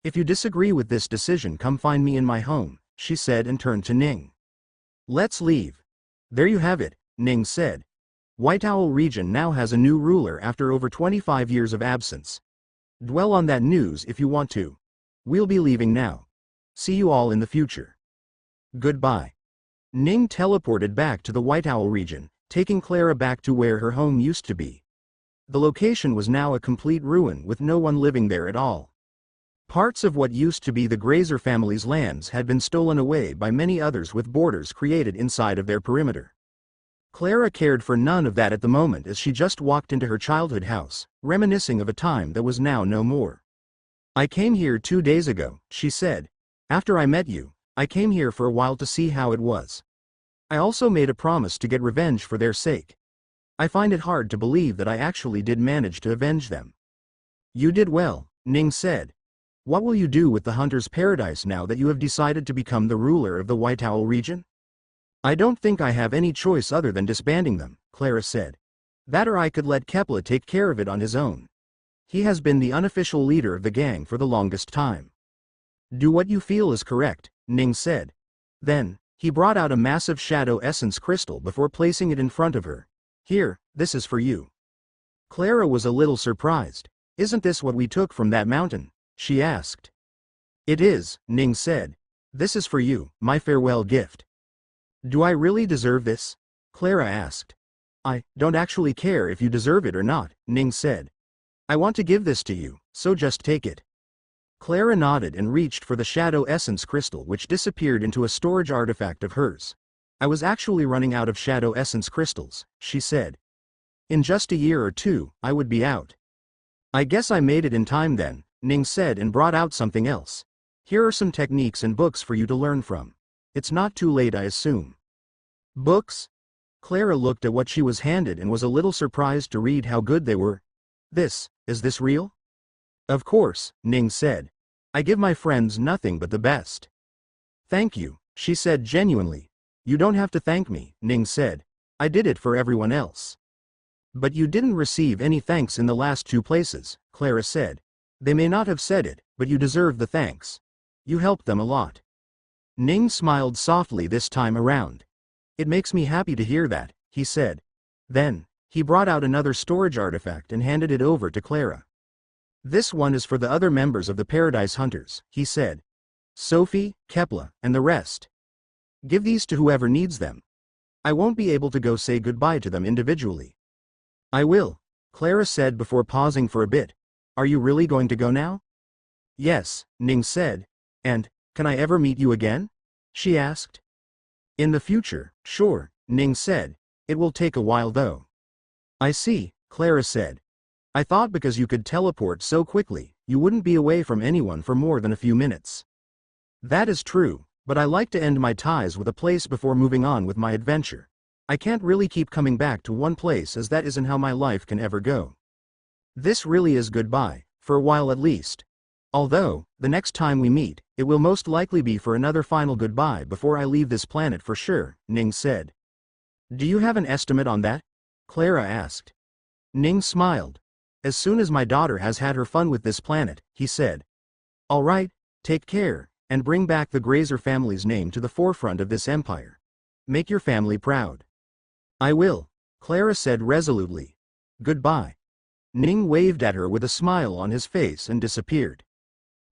If you disagree with this decision, come find me in my home, she said and turned to Ning. Let's leave. There you have it, Ning said. White Owl region now has a new ruler after over 25 years of absence. Dwell on that news if you want to. We'll be leaving now. See you all in the future. Goodbye. Ning teleported back to the White Owl region, taking Clara back to where her home used to be. The location was now a complete ruin with no one living there at all. Parts of what used to be the Grazer family's lands had been stolen away by many others with borders created inside of their perimeter. Clara cared for none of that at the moment as she just walked into her childhood house, reminiscing of a time that was now no more. I came here 2 days ago, she said. After I met you, I came here for a while to see how it was. I also made a promise to get revenge for their sake. I find it hard to believe that I actually did manage to avenge them. You did well, Ning said. What will you do with the Hunter's Paradise now that you have decided to become the ruler of the White Owl region? I don't think I have any choice other than disbanding them, Clara said. That or I could let Kepler take care of it on his own. He has been the unofficial leader of the gang for the longest time. Do what you feel is correct, Ning said. Then, he brought out a massive shadow essence crystal before placing it in front of her. Here, this is for you. Clara was a little surprised. Isn't this what we took from that mountain? She asked. It is, Ning said. This is for you, my farewell gift. Do I really deserve this? Clara asked. I don't actually care if you deserve it or not, Ning said. I want to give this to you, so just take it. Clara nodded and reached for the shadow essence crystal, which disappeared into a storage artifact of hers. I was actually running out of shadow essence crystals, she said. In just a year or two, I would be out. I guess I made it in time then, Ning said and brought out something else. Here are some techniques and books for you to learn from. It's not too late, I assume. Books? Clara looked at what she was handed and was a little surprised to read how good they were. Is this real? Of course, Ning said. I give my friends nothing but the best. Thank you, she said genuinely. You don't have to thank me, Ning said. I did it for everyone else. But you didn't receive any thanks in the last two places, Clara said. They may not have said it, but you deserve the thanks. You helped them a lot. Ning smiled softly this time around. It makes me happy to hear that, he said. Then, he brought out another storage artifact and handed it over to Clara. This one is for the other members of the Paradise Hunters, he said. Sophie, Kepler, and the rest. Give these to whoever needs them. I won't be able to go say goodbye to them individually. I will, Clara said before pausing for a bit. Are you really going to go now? Yes, Ning said. And, can I ever meet you again? She asked. In the future, sure, Ning said. It will take a while though. I see, Clara said. I thought because you could teleport so quickly, you wouldn't be away from anyone for more than a few minutes. That is true, but I like to end my ties with a place before moving on with my adventure. I can't really keep coming back to one place as that isn't how my life can ever go. This really is goodbye, for a while at least. Although, the next time we meet, it will most likely be for another final goodbye before I leave this planet for sure, Ning said. Do you have an estimate on that? Clara asked. Ning smiled. As soon as my daughter has had her fun with this planet, he said. All right, take care, and bring back the Grazer family's name to the forefront of this empire. Make your family proud. I will, Clara said resolutely. Goodbye. Ning waved at her with a smile on his face and disappeared.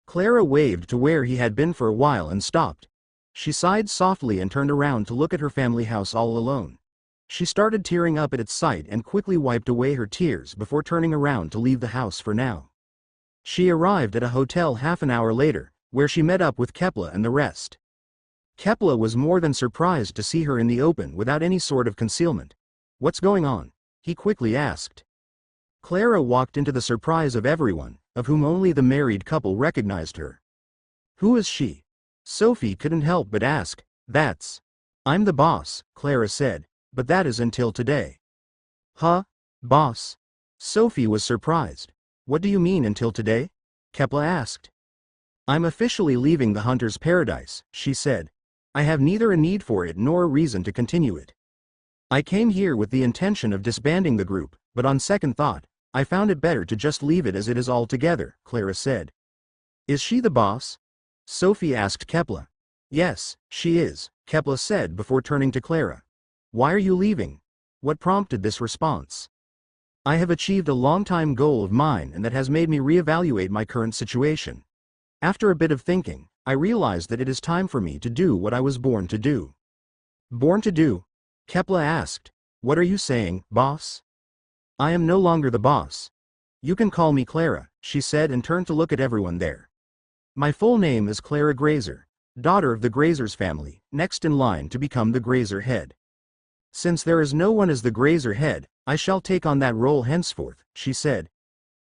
Clara waved to where he had been for a while and stopped. She sighed softly and turned around to look at her family house all alone. She started tearing up at its sight and quickly wiped away her tears before turning around to leave the house for now. She arrived at a hotel half an hour later, where she met up with Kepler and the rest. Kepler was more than surprised to see her in the open without any sort of concealment. What's going on? He quickly asked. Clara walked into the surprise of everyone, of whom only the married couple recognized her. Who is she? Sophie couldn't help but ask. I'm the boss, Clara said, but that is until today. Huh? Boss? Sophie was surprised. What do you mean until today? Kepler asked. I'm officially leaving the Hunter's Paradise, she said. I have neither a need for it nor a reason to continue it. I came here with the intention of disbanding the group, but on second thought, I found it better to just leave it as it is altogether, Clara said. Is she the boss? Sophie asked Kepler. Yes, she is, Kepler said before turning to Clara. Why are you leaving? What prompted this response? I have achieved a long-time goal of mine and that has made me reevaluate my current situation. After a bit of thinking, I realized that it is time for me to do what I was born to do. Born to do? Kepler asked. What are you saying, boss? I am no longer the boss. You can call me Clara, she said and turned to look at everyone there. My full name is Clara Grazer, daughter of the Grazer's family, next in line to become the Grazer head. Since there is no one as the Grazer head, I shall take on that role henceforth, she said.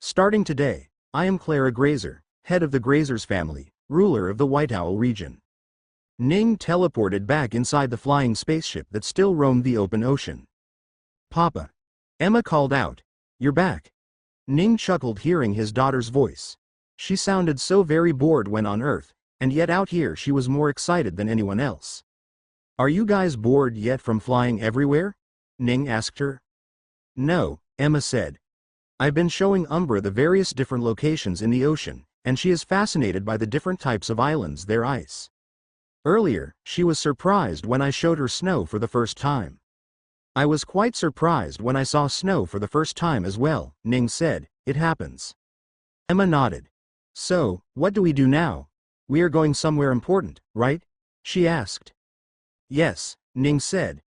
Starting today, I am Clara Grazer, head of the Grazer's family, ruler of the White Owl region. Ning teleported back inside the flying spaceship that still roamed the open ocean. Papa. Emma called out. You're back. Ning chuckled hearing his daughter's voice. She sounded so very bored when on Earth, and yet out here she was more excited than anyone else. Are you guys bored yet from flying everywhere? Ning asked her. No, Emma said. I've been showing Umbra the various different locations in the ocean, and she is fascinated by the different types of islands their ice. Earlier, she was surprised when I showed her snow for the first time. I was quite surprised when I saw snow for the first time as well, Ning said. It happens. Emma nodded. So, what do we do now? We are going somewhere important, right? She asked. Yes, Ning said.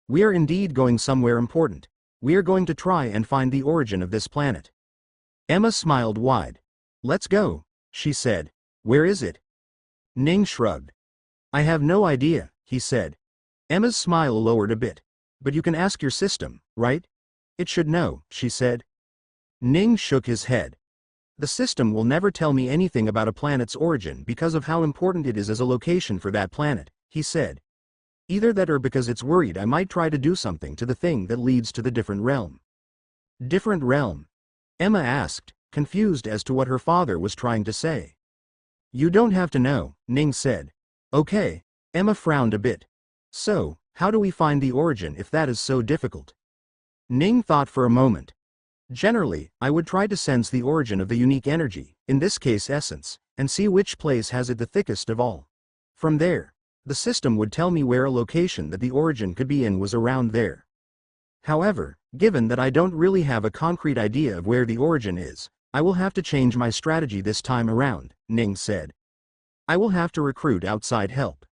We are indeed going somewhere important. We are going to try and find the origin of this planet. Emma smiled wide. Let's go, she said. Where is it? Ning shrugged. I have no idea, he said. Emma's smile lowered a bit. But you can ask your system, right? It should know, she said. Ning shook his head. The system will never tell me anything about a planet's origin because of how important it is as a location for that planet, he said. Either that or because it's worried I might try to do something to the thing that leads to the different realm. Different realm? Emma asked, confused as to what her father was trying to say. You don't have to know, Ning said. Okay. Emma frowned a bit. So, how do we find the origin if that is so difficult? Ning thought for a moment. Generally, I would try to sense the origin of the unique energy, in this case essence, and see which place has it the thickest of all. From there, the system would tell me where a location that the origin could be in was around there. However, given that I don't really have a concrete idea of where the origin is, I will have to change my strategy this time around, Ning said. I will have to recruit outside help.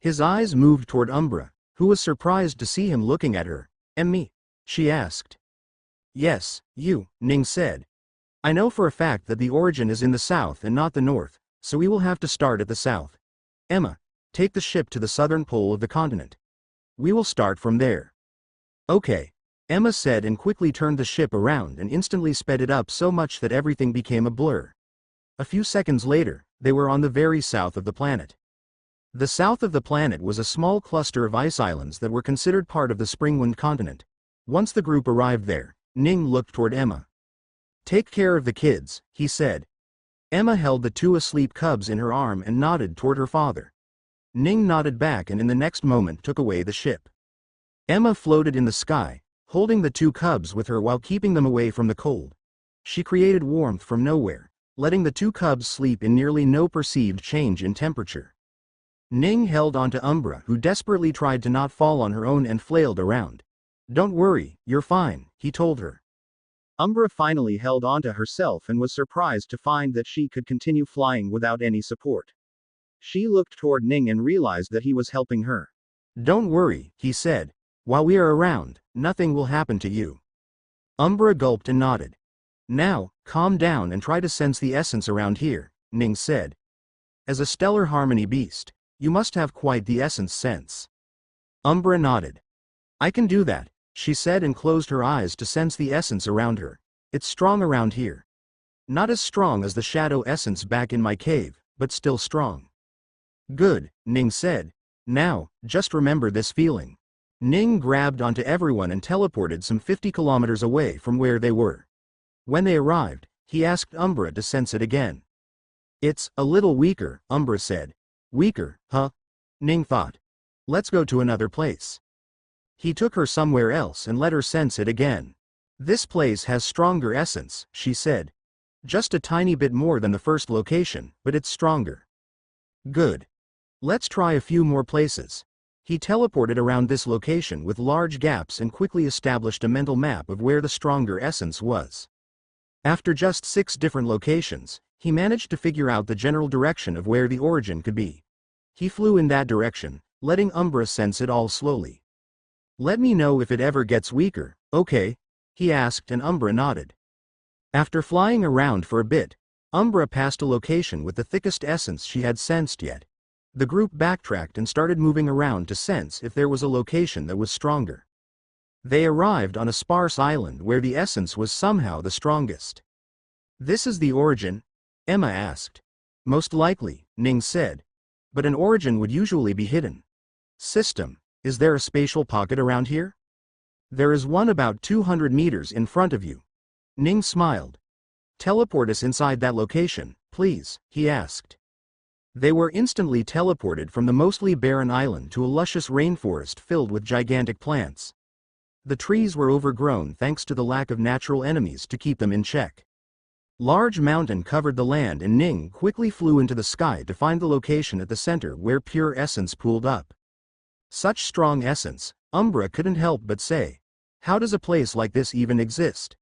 His eyes moved toward Umbra, who was surprised to see him looking at her. And me? She asked. Yes, you, Ning said. I know for a fact that the origin is in the south and not the north, so we will have to start at the south. Emma, take the ship to the southern pole of the continent. We will start from there. Okay, Emma said and quickly turned the ship around and instantly sped it up so much that everything became a blur. A few seconds later, they were on the very south of the planet. The south of the planet was a small cluster of ice islands that were considered part of the Springwind continent. Once the group arrived there, Ning looked toward Emma. Take care of the kids, he said. Emma held the two asleep cubs in her arm and nodded toward her father. Ning nodded back and in the next moment took away the ship. Emma floated in the sky, holding the two cubs with her while keeping them away from the cold. She created warmth from nowhere, letting the two cubs sleep in nearly no perceived change in temperature. Ning held onto Umbra, who desperately tried to not fall on her own and flailed around. Don't worry, you're fine, he told her. Umbra finally held onto herself and was surprised to find that she could continue flying without any support. She looked toward Ning and realized that he was helping her. Don't worry, he said. While we are around, nothing will happen to you. Umbra gulped and nodded. Now, calm down and try to sense the essence around here, Ning said. As a stellar harmony beast, you must have quite the essence sense. Umbra nodded. I can do that, she said and closed her eyes to sense the essence around her. It's strong around here. Not as strong as the shadow essence back in my cave, but still strong. Good, Ning said. Now, just remember this feeling. Ning grabbed onto everyone and teleported some 50 kilometers away from where they were. When they arrived, he asked Umbra to sense it again. It's a little weaker, Umbra said. Weaker, huh? Ning thought. Let's go to another place. He took her somewhere else and let her sense it again. This place has stronger essence, she said. Just a tiny bit more than the first location, but it's stronger. Good. Let's try a few more places. He teleported around this location with large gaps and quickly established a mental map of where the stronger essence was. After just 6 different locations, he managed to figure out the general direction of where the origin could be. He flew in that direction, letting Umbra sense it all slowly. Let me know if it ever gets weaker, okay? He asked and Umbra nodded. After flying around for a bit, Umbra passed a location with the thickest essence she had sensed yet. The group backtracked and started moving around to sense if there was a location that was stronger. They arrived on a sparse island where the essence was somehow the strongest. This is the origin? Emma asked. Most likely, Ning said. But an origin would usually be hidden. System, is there a spatial pocket around here? There is one about 200 meters in front of you. Ning smiled. Teleport us inside that location, please?" he asked. They were instantly teleported from the mostly barren island to a luscious rainforest filled with gigantic plants. The trees were overgrown thanks to the lack of natural enemies to keep them in check. Large mountain covered the land and Ning quickly flew into the sky to find the location at the center where pure essence pooled up. Such strong essence, Umbra couldn't help but say. How does a place like this even exist?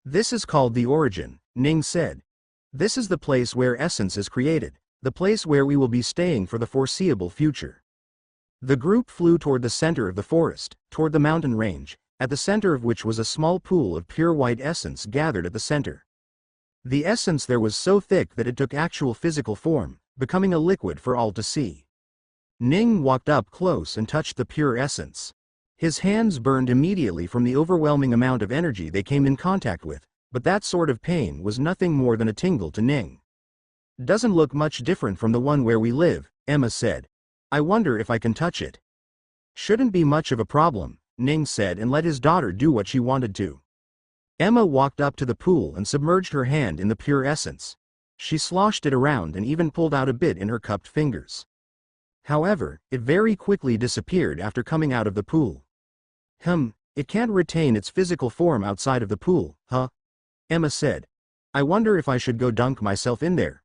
This is called the origin, Ning said. This is the place where essence is created, the place where we will be staying for the foreseeable future. The group flew toward the center of the forest, toward the mountain range, at the center of which was a small pool of pure white essence gathered at the center. The essence there was so thick that it took actual physical form, becoming a liquid for all to see. Ning walked up close and touched the pure essence. His hands burned immediately from the overwhelming amount of energy they came in contact with, but that sort of pain was nothing more than a tingle to Ning. "Doesn't look much different from the one where we live," Emma said. "I wonder if I can touch it." "Shouldn't be much of a problem," Ning said and let his daughter do what she wanted to. Emma walked up to the pool and submerged her hand in the pure essence. She sloshed it around and even pulled out a bit in her cupped fingers. However, it very quickly disappeared after coming out of the pool. It can't retain its physical form outside of the pool, huh?" Emma said. "I wonder if I should go dunk myself in there."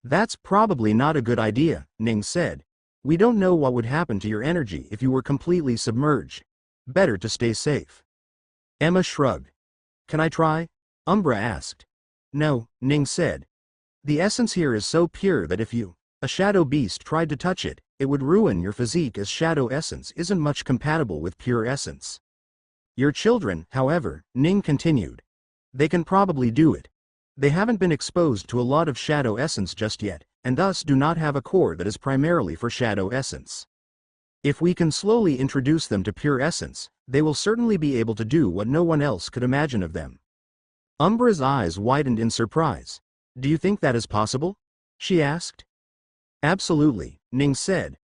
"That's probably not a good idea," Ning said. "We don't know what would happen to your energy if you were completely submerged. Better to stay safe." Emma shrugged. "Can I try?" Umbra asked. "No," Ning said. "The essence here is so pure that if you, a shadow beast, tried to touch it, it would ruin your physique, as shadow essence isn't much compatible with pure essence. Your children, however," Ning continued. "They can probably do it. They haven't been exposed to a lot of shadow essence just yet, and thus do not have a core that is primarily for shadow essence. If we can slowly introduce them to pure essence, they will certainly be able to do what no one else could imagine of them." Umbra's eyes widened in surprise. "Do you think that is possible?" she asked. "Absolutely," Ning said.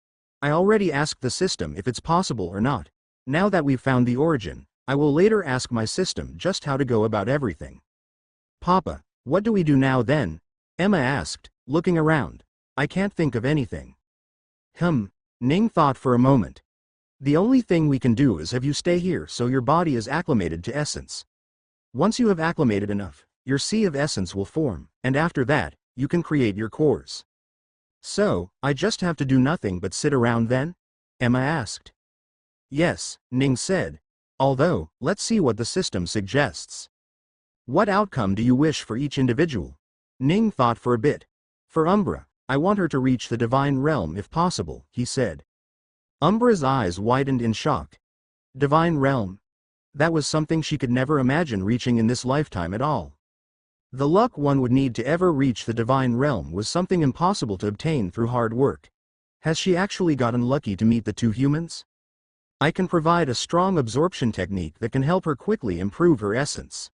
"I already asked the system if it's possible or not. Now that we've found the origin, I will later ask my system just how to go about everything." "Papa, what do we do now then?" Emma asked, looking around. "I can't think of anything." Ning thought for a moment. "The only thing we can do is have you stay here so your body is acclimated to essence. Once you have acclimated enough, your sea of essence will form, and after that, you can create your cores." "So, I just have to do nothing but sit around then?" Emma asked. "Yes," Ning said. "Although, let's see what the system suggests." "What outcome do you wish for each individual?" Ning thought for a bit. "For Umbra, I want her to reach the divine realm if possible," he said. Umbra's eyes widened in shock. Divine realm? That was something she could never imagine reaching in this lifetime at all. The luck one would need to ever reach the divine realm was something impossible to obtain through hard work. Has she actually gotten lucky to meet the two humans? I can provide a strong absorption technique that can help her quickly improve her essence.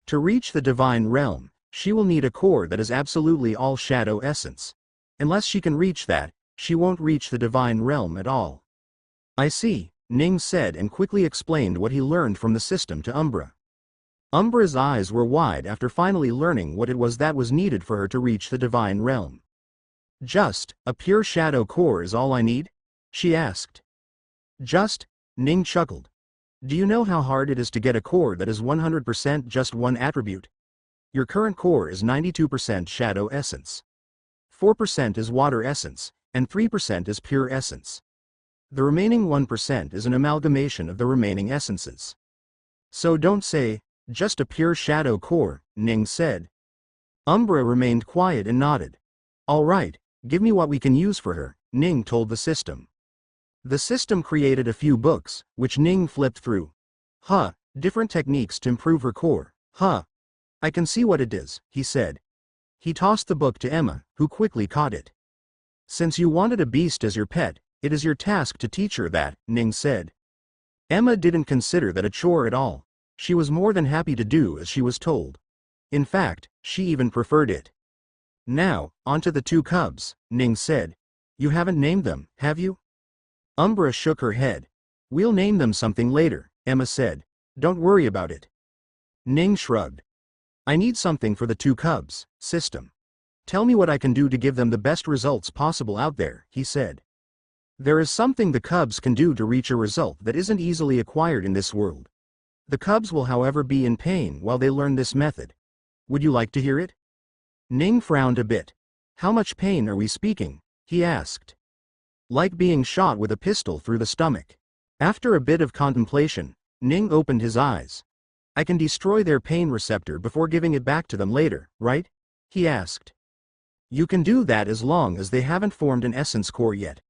To reach the divine realm, she will need a core that is absolutely all shadow essence. Unless she can reach that, she won't reach the divine realm at all. "I see," Ning said and quickly explained what he learned from the system to Umbra. Umbra's eyes were wide after finally learning what it was that was needed for her to reach the divine realm. "Just a pure shadow core is all I need?" she asked. "Just?" Ning chuckled. "Do you know how hard it is to get a core that is 100% just one attribute? Your current core is 92% shadow essence. 4% is water essence, and 3% is pure essence. The remaining 1% is an amalgamation of the remaining essences. So don't say, just a pure shadow core," Ning said. Umbra remained quiet and nodded. "All right, give me what we can use for her," Ning told the system. The system created a few books, which Ning flipped through. Different techniques to improve her core. I can see what it is," he said. He tossed the book to Emma, who quickly caught it. "Since you wanted a beast as your pet, it is your task to teach her that," Ning said. Emma didn't consider that a chore at all. She was more than happy to do as she was told. In fact, she even preferred it. "Now, onto the two cubs," Ning said. "You haven't named them, have you?" Umbra shook her head. "We'll name them something later," Emma said. "Don't worry about it." Ning shrugged. "I need something for the two cubs, system." Tell me what I can do to give them the best results possible out there, he said. There is something the cubs can do to reach a result that isn't easily acquired in this world. The cubs will however be in pain while they learn this method. Would you like to hear it? Ning frowned a bit. How much pain are we speaking? He asked. Like being shot with a pistol through the stomach. After a bit of contemplation, Ning opened his eyes. I can destroy their pain receptor before giving it back to them later, right? He asked. You can do that as long as they haven't formed an essence core yet.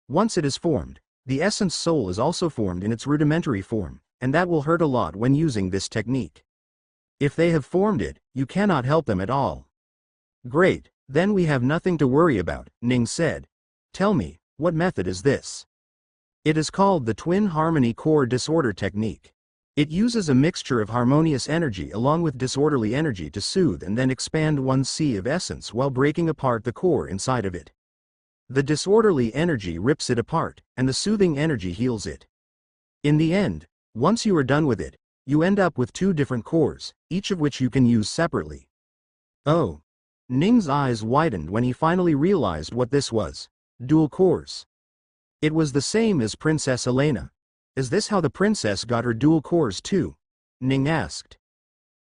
Once it is formed, the essence soul is also formed in its rudimentary form, and that will hurt a lot when using this technique. If they have formed it, you cannot help them at all. Great, then we have nothing to worry about, Ning said. Tell me, what method is this? It is called the Twin Harmony Core Disorder Technique. It uses a mixture of harmonious energy along with disorderly energy to soothe and then expand one's sea of essence while breaking apart the core inside of it. The disorderly energy rips it apart, and the soothing energy heals it. In the end, once you are done with it, you end up with two different cores, each of which you can use separately. Oh. Ning's eyes widened when he finally realized what this was. Dual cores. It was the same as Princess Elena. Is this how the princess got her dual cores too? Ning asked.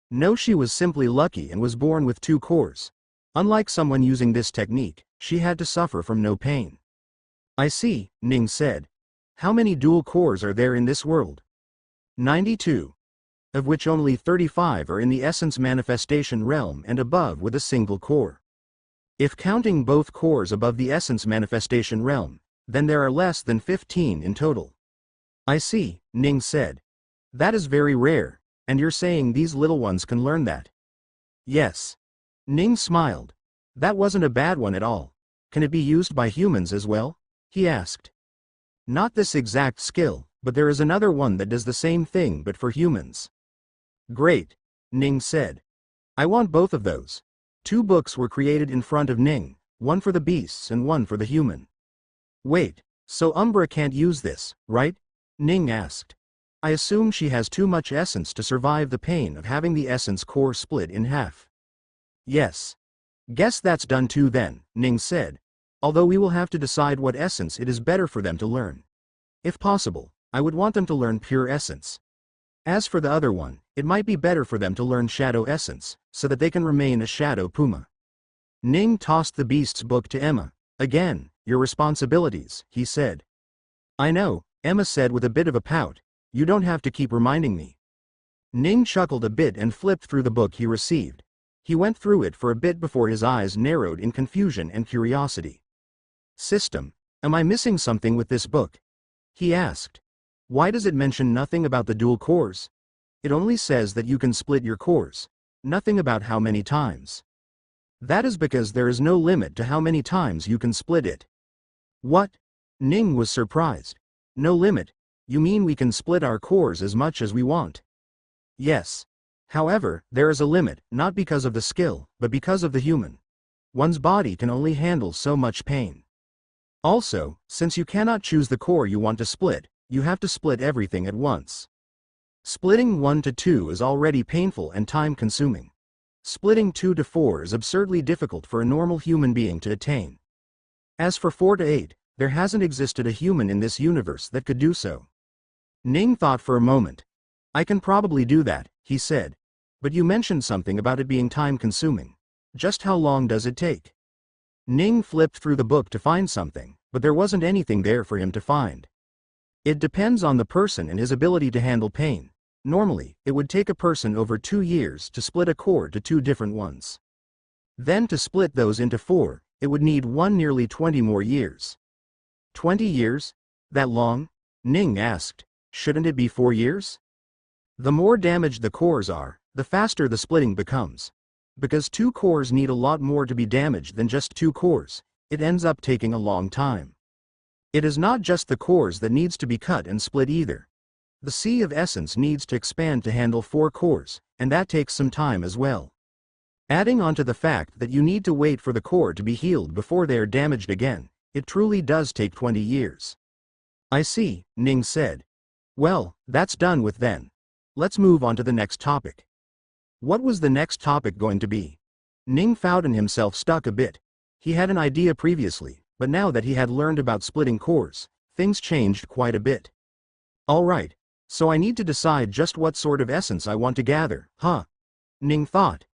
No, she was simply lucky and was born with two cores. Unlike someone using this technique, she had to suffer from no pain. I see, Ning said. How many dual cores are there in this world? 92. Of which only 35 are in the essence manifestation realm and above with a single core. If counting both cores above the essence manifestation realm, then there are less than 15 in total. I see, Ning said. That is very rare, and you're saying these little ones can learn that? Yes. Ning smiled. That wasn't a bad one at all. Can it be used by humans as well? He asked. Not this exact skill, but there is another one that does the same thing but for humans. Great, Ning said. I want both of those. 2 books were created in front of Ning, one for the beasts and one for the human. Wait, so Umbra can't use this, right? Ning asked. I assume she has too much essence to survive the pain of having the essence core split in half. Yes. Guess that's done too then, Ning said. Although we will have to decide what essence it is better for them to learn. If possible, I would want them to learn pure essence. As for the other one, it might be better for them to learn shadow essence, so that they can remain a shadow puma. Ning tossed the beast's book to Emma. Again, your responsibilities, he said. I know, Emma said with a bit of a pout. You don't have to keep reminding me. Ning chuckled a bit and flipped through the book he received. He went through it for a bit before his eyes narrowed in confusion and curiosity. System, am I missing something with this book? He asked. Why does it mention nothing about the dual cores? It only says that you can split your cores. Nothing about how many times. That is because there is no limit to how many times you can split it. What? Ning was surprised. No limit? You mean we can split our cores as much as we want? Yes. However, there is a limit, not because of the skill, but because of the human. One's body can only handle so much pain. Also, since you cannot choose the core you want to split, you have to split everything at once. Splitting 1 to 2 is already painful and time-consuming. Splitting 2 to 4 is absurdly difficult for a normal human being to attain. As for 4 to 8, there hasn't existed a human in this universe that could do so. Ning thought for a moment. I can probably do that, he said. But you mentioned something about it being time-consuming. Just how long does it take? Ning flipped through the book to find something, but there wasn't anything there for him to find. It depends on the person and his ability to handle pain. Normally, it would take a person over 2 years to split a cord to 2 different ones. Then to split those into 4, it would need nearly 20 more years. 20 years? That long? Ning asked. Shouldn't it be 4 years? The more damaged the cores are, the faster the splitting becomes. Because 2 cores need a lot more to be damaged than just 2 cores, it ends up taking a long time. It is not just the cores that needs to be cut and split either. The sea of essence needs to expand to handle 4 cores, and that takes some time as well. Adding on to the fact that you need to wait for the core to be healed before they are damaged again, it truly does take 20 years. I see, Ning said. Well, that's done with then. Let's move on to the next topic. What was the next topic going to be? Ning found himself stuck a bit. He had an idea previously, but now that he had learned about splitting cores, things changed quite a bit. Alright, so I need to decide just what sort of essence I want to gather, huh? Ning thought.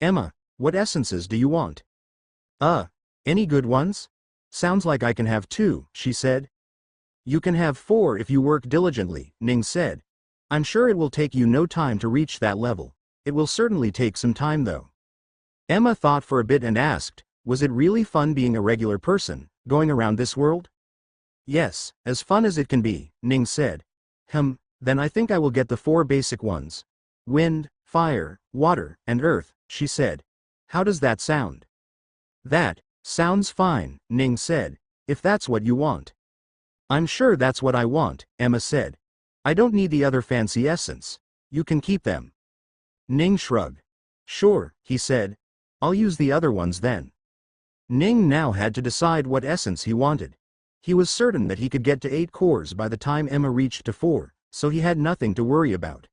Emma, what essences do you want? Any good ones? Sounds like I can have 2, she said. You can have 4 if you work diligently, Ning said. I'm sure it will take you no time to reach that level. It will certainly take some time though. Emma thought for a bit and asked, was it really fun being a regular person, going around this world? Yes, as fun as it can be, Ning said. Then I think I will get the 4 basic ones. Wind, fire, water, and earth, she said. How does that sound? That sounds fine, Ning said, if that's what you want. I'm sure that's what I want, Emma said. I don't need the other fancy essence. You can keep them. Ning shrugged. Sure, he said. I'll use the other ones then. Ning now had to decide what essence he wanted. He was certain that he could get to 8 cores by the time Emma reached to 4, so he had nothing to worry about.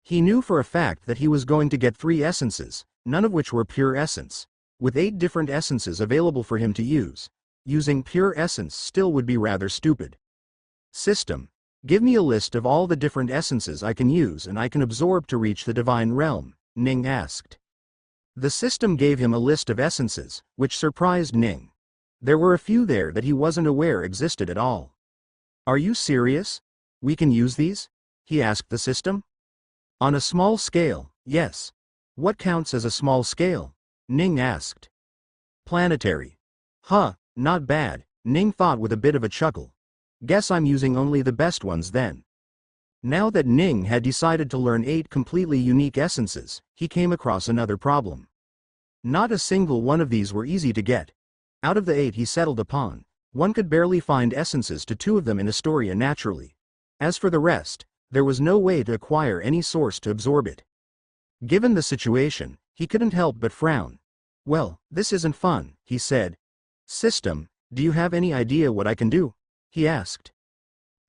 He knew for a fact that he was going to get 3 essences, none of which were pure essence. With 8 different essences available for him to use, using pure essence still would be rather stupid. System, give me a list of all the different essences I can use and I can absorb to reach the divine realm, Ning asked. The system gave him a list of essences, which surprised Ning. There were a few there that he wasn't aware existed at all. Are you serious? We can use these? He asked the system. On a small scale, yes. What counts as a small scale? Ning asked. Planetary. Huh, not bad, Ning thought with a bit of a chuckle. Guess I'm using only the best ones then. Now that Ning had decided to learn 8 completely unique essences, he came across another problem. Not a single one of these were easy to get. Out of the 8 he settled upon, one could barely find essences to 2 of them in Astoria naturally. As for the rest, there was no way to acquire any source to absorb it. Given the situation, he couldn't help but frown. Well, this isn't fun, he said. System, do you have any idea what I can do? He asked.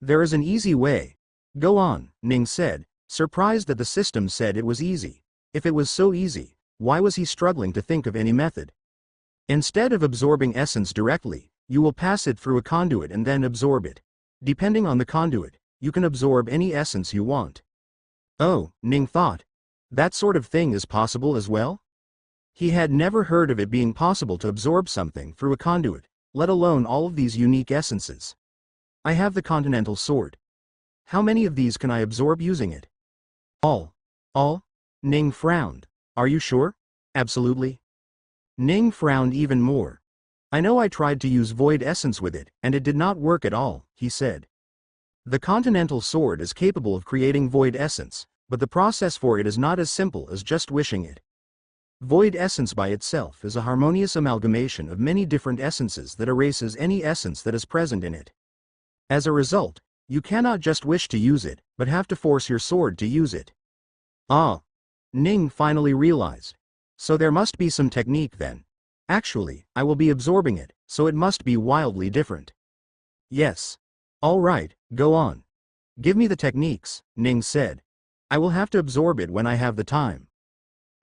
There is an easy way. Go on, Ning said, surprised that the system said it was easy. If it was so easy, why was he struggling to think of any method? Instead of absorbing essence directly, you will pass it through a conduit and then absorb it. Depending on the conduit, you can absorb any essence you want. Oh, Ning thought. That sort of thing is possible as well? He had never heard of it being possible to absorb something through a conduit, let alone all of these unique essences. I have the Continental Sword. How many of these can I absorb using it? All? Ning frowned. Are you sure? Absolutely. Ning frowned even more. I know I tried to use void essence with it, and it did not work at all, he said. The Continental Sword is capable of creating void essence, but the process for it is not as simple as just wishing it. Void essence by itself is a harmonious amalgamation of many different essences that erases any essence that is present in it. As a result, you cannot just wish to use it, but have to force your sword to use it. Ning finally realized. So there must be some technique then. Actually, I will be absorbing it, so it must be wildly different. Yes. All right, go on. Give me the techniques, Ning said. I will have to absorb it when I have the time.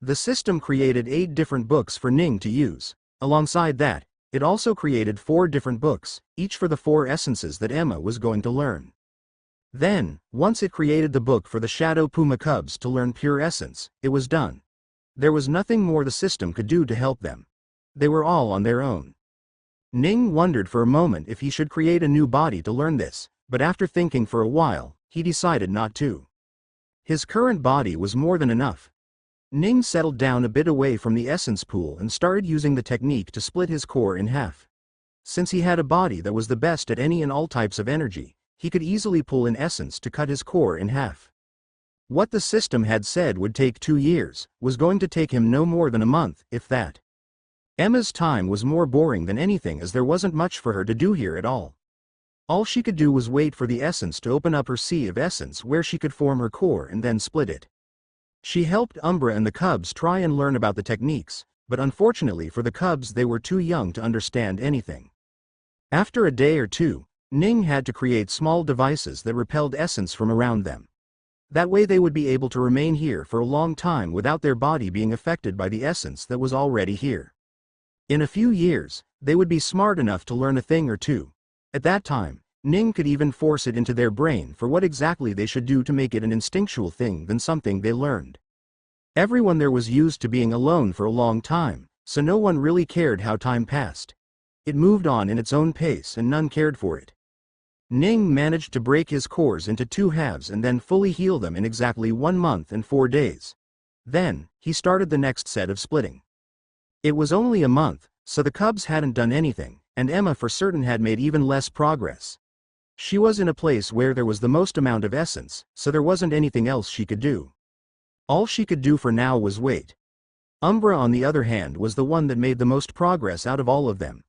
The system created 8 different books for Ning to use. Alongside that, it also created 4 different books, each for the 4 essences that Emma was going to learn. Then, once it created the book for the Shadow Puma Cubs to learn pure essence, it was done. There was nothing more the system could do to help them. They were all on their own. Ning wondered for a moment if he should create a new body to learn this, but after thinking for a while, he decided not to. His current body was more than enough. Ning settled down a bit away from the essence pool and started using the technique to split his core in half. Since he had a body that was the best at any and all types of energy, he could easily pull in essence to cut his core in half. What the system had said would take 2 years, was going to take him no more than a month, if that. Emma's time was more boring than anything as there wasn't much for her to do here at all. All she could do was wait for the essence to open up her sea of essence where she could form her core and then split it. She helped Umbra and the cubs try and learn about the techniques, but unfortunately for the cubs they were too young to understand anything. After a day or two, Ning had to create small devices that repelled essence from around them. That way they would be able to remain here for a long time without their body being affected by the essence that was already here. In a few years, they would be smart enough to learn a thing or two. At that time, Ning could even force it into their brain for what exactly they should do to make it an instinctual thing than something they learned. Everyone there was used to being alone for a long time, so no one really cared how time passed. It moved on in its own pace and none cared for it. Ning managed to break his cores into 2 halves and then fully heal them in exactly 1 month and 4 days. Then, he started the next set of splitting. It was only a month, so the cubs hadn't done anything, and Emma for certain had made even less progress. She was in a place where there was the most amount of essence, so there wasn't anything else she could do. All she could do for now was wait. Umbra on the other hand was the one that made the most progress out of all of them.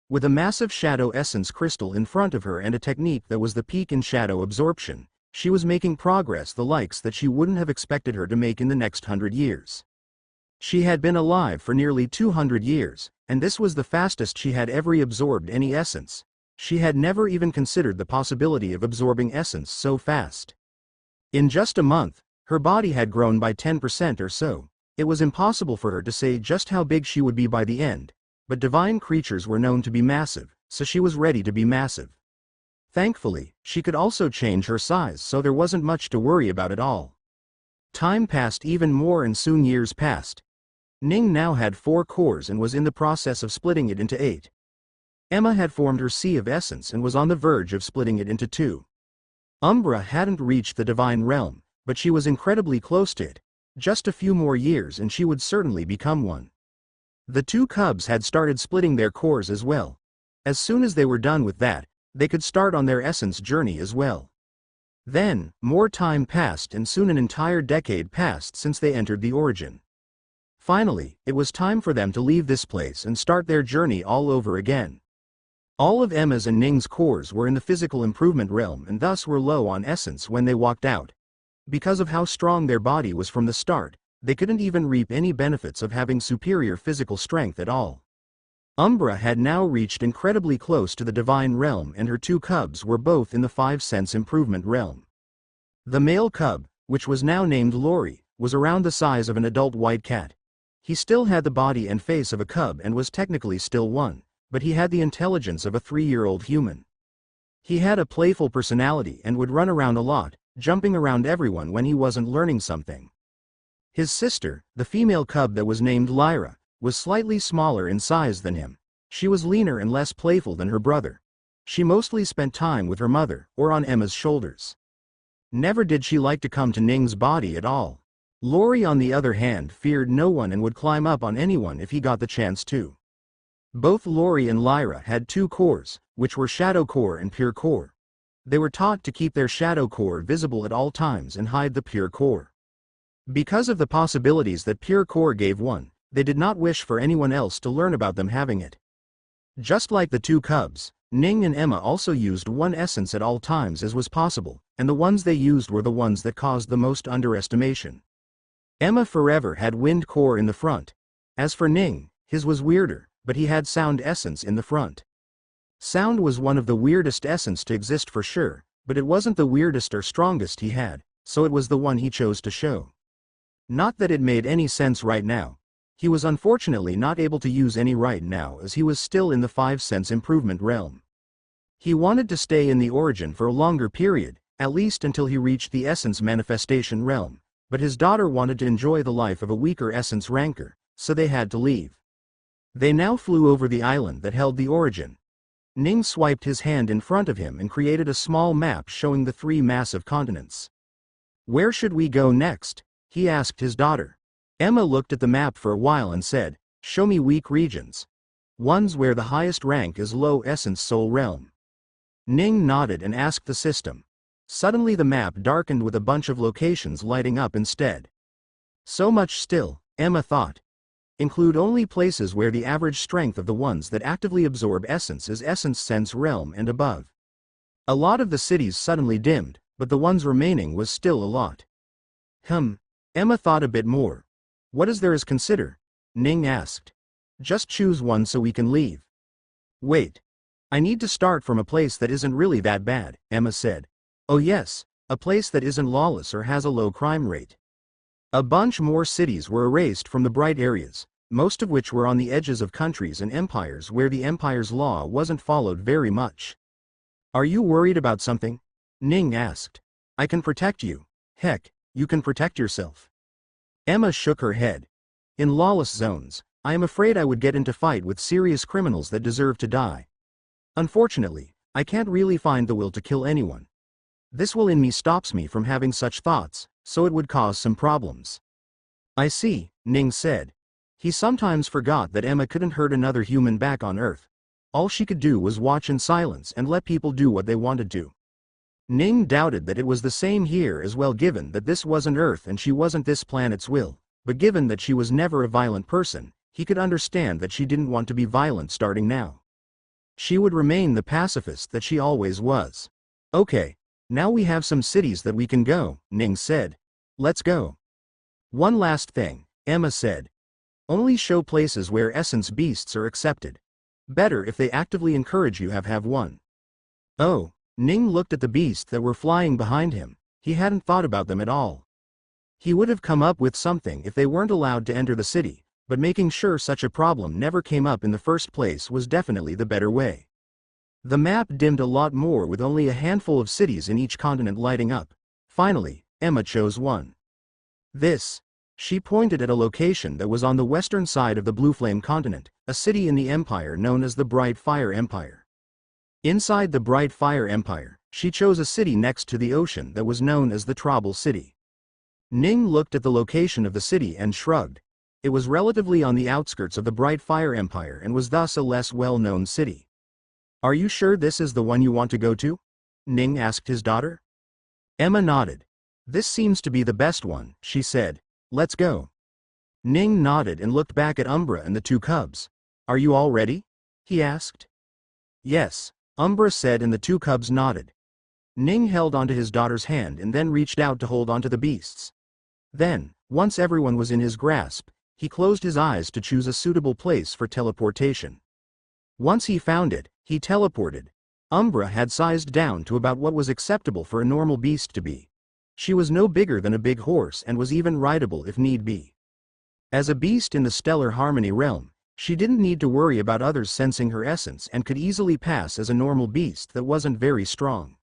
With a massive shadow essence crystal in front of her and a technique that was the peak in shadow absorption, she was making progress the likes that she wouldn't have expected her to make in the next 100 years. She had been alive for nearly 200 years, and this was the fastest she had ever absorbed any essence. She had never even considered the possibility of absorbing essence so fast. In just a month, her body had grown by 10% or so. It was impossible for her to say just how big she would be by the end, but divine creatures were known to be massive, so she was ready to be massive. Thankfully, she could also change her size, so there wasn't much to worry about at all. Time passed even more and soon years passed. Ning now had 4 cores and was in the process of splitting it into 8. Emma had formed her sea of essence and was on the verge of splitting it into 2. Umbra hadn't reached the divine realm, but she was incredibly close to it. Just a few more years and she would certainly become one. The 2 cubs had started splitting their cores as well. As soon as they were done with that, they could start on their essence journey as well. Then, more time passed and soon an entire decade passed since they entered the origin. Finally, it was time for them to leave this place and start their journey all over again. All of Emma's and Ning's cores were in the physical improvement realm and thus were low on essence when they walked out. Because of how strong their body was from the start, they couldn't even reap any benefits of having superior physical strength at all. Umbra had now reached incredibly close to the divine realm and her 2 cubs were both in the 5-sense improvement realm. The male cub, which was now named Lori, was around the size of an adult white cat. He still had the body and face of a cub and was technically still one, but he had the intelligence of a 3-year-old human. He had a playful personality and would run around a lot, jumping around everyone when he wasn't learning something. His sister, the female cub that was named Lyra, was slightly smaller in size than him. She was leaner and less playful than her brother. She mostly spent time with her mother, or on Emma's shoulders. Never did she like to come to Ning's body at all. Lori on the other hand feared no one and would climb up on anyone if he got the chance to. Both Lori and Lyra had 2 cores, which were Shadow Core and Pure Core. They were taught to keep their Shadow Core visible at all times and hide the Pure Core. Because of the possibilities that Pure Core gave one, they did not wish for anyone else to learn about them having it. Just like the 2 cubs, Ning and Emma also used one essence at all times as was possible, and the ones they used were the ones that caused the most underestimation. Emma forever had Wind Core in the front. As for Ning, his was weirder, but he had Sound Essence in the front. Sound was one of the weirdest essence to exist for sure, but it wasn't the weirdest or strongest he had, so it was the one he chose to show. Not that it made any sense right now. He was unfortunately not able to use any right now as he was still in the 5-sense improvement realm. He wanted to stay in the origin for a longer period, at least until he reached the essence manifestation realm, but his daughter wanted to enjoy the life of a weaker essence ranker, so they had to leave. They now flew over the island that held the origin. Ning swiped his hand in front of him and created a small map showing the 3 massive continents. "Where should we go next?" he asked his daughter. Emma looked at the map for a while and said, "Show me weak regions. Ones where the highest rank is low essence soul realm." Ning nodded and asked the system. Suddenly the map darkened with a bunch of locations lighting up instead. So much still, Emma thought. Include only places where the average strength of the ones that actively absorb essence is essence sense realm and above. A lot of the cities suddenly dimmed, but the ones remaining was still a lot. Emma thought a bit more. "What is there as consider?" Ning asked. "Just choose one so we can leave." "Wait. I need to start from a place that isn't really that bad," Emma said. "Oh yes, a place that isn't lawless or has a low crime rate. A bunch more cities were erased from the bright areas, most of which were on the edges of countries and empires where the empire's law wasn't followed very much. Are you worried about something? Ning asked. I can protect you. Heck, you can protect yourself. Emma shook her head. In lawless zones, I am afraid I would get into fight with serious criminals that deserve to die. Unfortunately, I can't really find the will to kill anyone. This will in me stops me from having such thoughts, so it would cause some problems. I see, Ning said. He sometimes forgot that Emma couldn't hurt another human back on Earth. All she could do was watch in silence and let people do what they wanted to. Ning doubted that it was the same here as well, given that this wasn't Earth and she wasn't this planet's will, but given that she was never a violent person, he could understand that she didn't want to be violent starting now. She would remain the pacifist that she always was. Okay, now we have some cities that we can go, Ning said. Let's go. One last thing, Emma said. Only show places where essence beasts are accepted. Better if they actively encourage you have one. Oh, Ning looked at the beasts that were flying behind him. He hadn't thought about them at all. He would have come up with something if they weren't allowed to enter the city, but making sure such a problem never came up in the first place was definitely the better way. The map dimmed a lot more with only a handful of cities in each continent lighting up. Finally, Emma chose one. This. She pointed at a location that was on the western side of the Blue Flame continent, a city in the empire known as the Bright Fire Empire. Inside the Bright Fire Empire, she chose a city next to the ocean that was known as the Trouble City. Ning looked at the location of the city and shrugged. It was relatively on the outskirts of the Bright Fire Empire and was thus a less well-known city. Are you sure this is the one you want to go to? Ning asked his daughter. Emma nodded. This seems to be the best one, she said. Let's go. Ning nodded and looked back at Umbra and the two cubs. Are you all ready? He asked. Yes, Umbra said, and the two cubs nodded. Ning held onto his daughter's hand and then reached out to hold onto the beasts. Then, once everyone was in his grasp, he closed his eyes to choose a suitable place for teleportation. Once he found it, he teleported. Umbra had sized down to about what was acceptable for a normal beast to be. She was no bigger than a big horse and was even rideable if need be. As a beast in the Stellar Harmony realm, she didn't need to worry about others sensing her essence and could easily pass as a normal beast that wasn't very strong.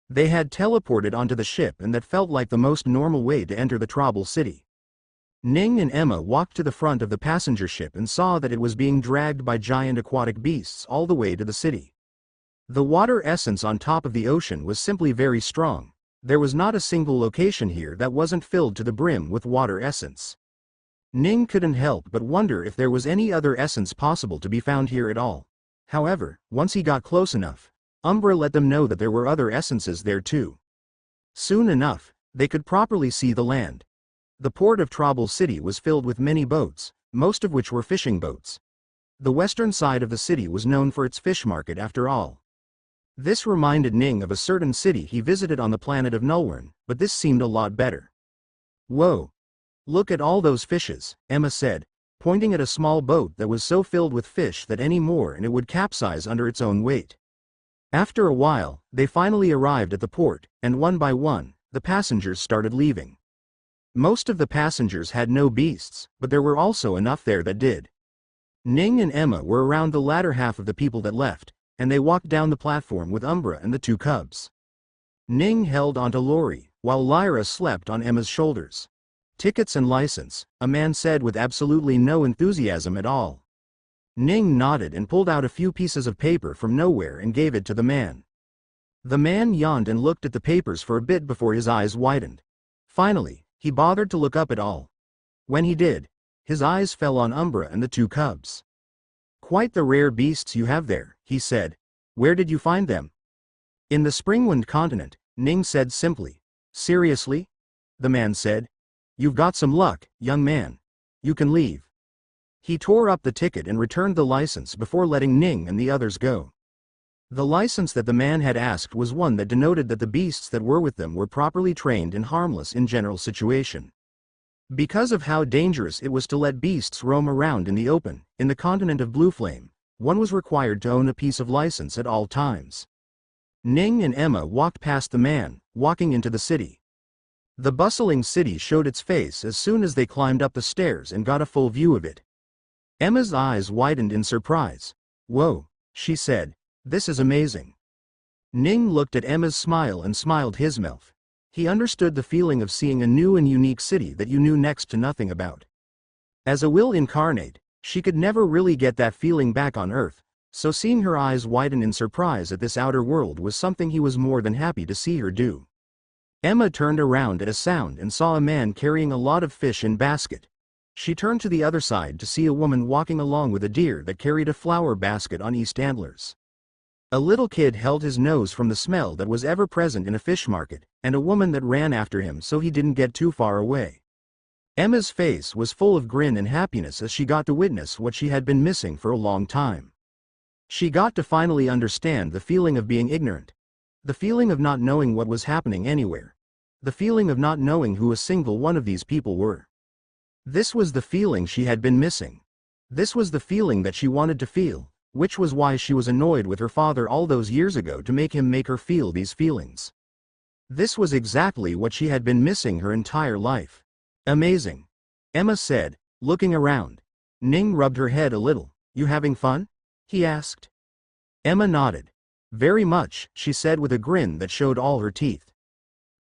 They had teleported onto the ship, and that felt like the most normal way to enter the Trouble City. Ning and Emma walked to the front of the passenger ship and saw that it was being dragged by giant aquatic beasts all the way to the city. The water essence on top of the ocean was simply very strong. There was not a single location here that wasn't filled to the brim with water essence. Ning couldn't help but wonder if there was any other essence possible to be found here at all. However, once he got close enough, Umbra let them know that there were other essences there too. Soon enough, they could properly see the land. The port of Trouble City was filled with many boats, most of which were fishing boats. The western side of the city was known for its fish market after all. This reminded Ning of a certain city he visited on the planet of Nulwern, but this seemed a lot better. Whoa! Look at all those fishes, Emma said, pointing at a small boat that was so filled with fish that any more and it would capsize under its own weight. After a while, they finally arrived at the port, and one by one, the passengers started leaving. Most of the passengers had no beasts, but there were also enough there that did. Ning and Emma were around the latter half of the people that left, and they walked down the platform with Umbra and the two cubs. Ning held onto Lori, while Lyra slept on Emma's shoulders. Tickets and license, a man said with absolutely no enthusiasm at all. Ning nodded and pulled out a few pieces of paper from nowhere and gave it to the man. The man yawned and looked at the papers for a bit before his eyes widened. Finally, he bothered to look up at all. When he did, his eyes fell on Umbra and the two cubs. Quite the rare beasts you have there, he said. Where did you find them? In the Springwind continent, Ning said simply. Seriously? The man said. You've got some luck, young man. You can leave. He tore up the ticket and returned the license before letting Ning and the others go. The license that the man had asked was one that denoted that the beasts that were with them were properly trained and harmless in general situation. Because of how dangerous it was to let beasts roam around in the open, in the continent of Blue Flame, one was required to own a piece of license at all times. Ning and Emma walked past the man, walking into the city. The bustling city showed its face as soon as they climbed up the stairs and got a full view of it. Emma's eyes widened in surprise. "Whoa," she said. "This is amazing." Ning looked at Emma's smile and smiled his mouth. He understood the feeling of seeing a new and unique city that you knew next to nothing about. As a will incarnate, she could never really get that feeling back on Earth, so seeing her eyes widen in surprise at this outer world was something he was more than happy to see her do. Emma turned around at a sound and saw a man carrying a lot of fish in basket. She turned to the other side to see a woman walking along with a deer that carried a flower basket on east antlers. A little kid held his nose from the smell that was ever present in a fish market, and a woman that ran after him so he didn't get too far away. Emma's face was full of grin and happiness as she got to witness what she had been missing for a long time. She got to finally understand the feeling of being ignorant. The feeling of not knowing what was happening anywhere. The feeling of not knowing who a single one of these people were. This was the feeling she had been missing. This was the feeling that she wanted to feel, which was why she was annoyed with her father all those years ago to make him make her feel these feelings. This was exactly what she had been missing her entire life. "Amazing," Emma said, looking around. Ning rubbed her head a little. "You having fun?" he asked. Emma nodded. "Very much," she said with a grin that showed all her teeth.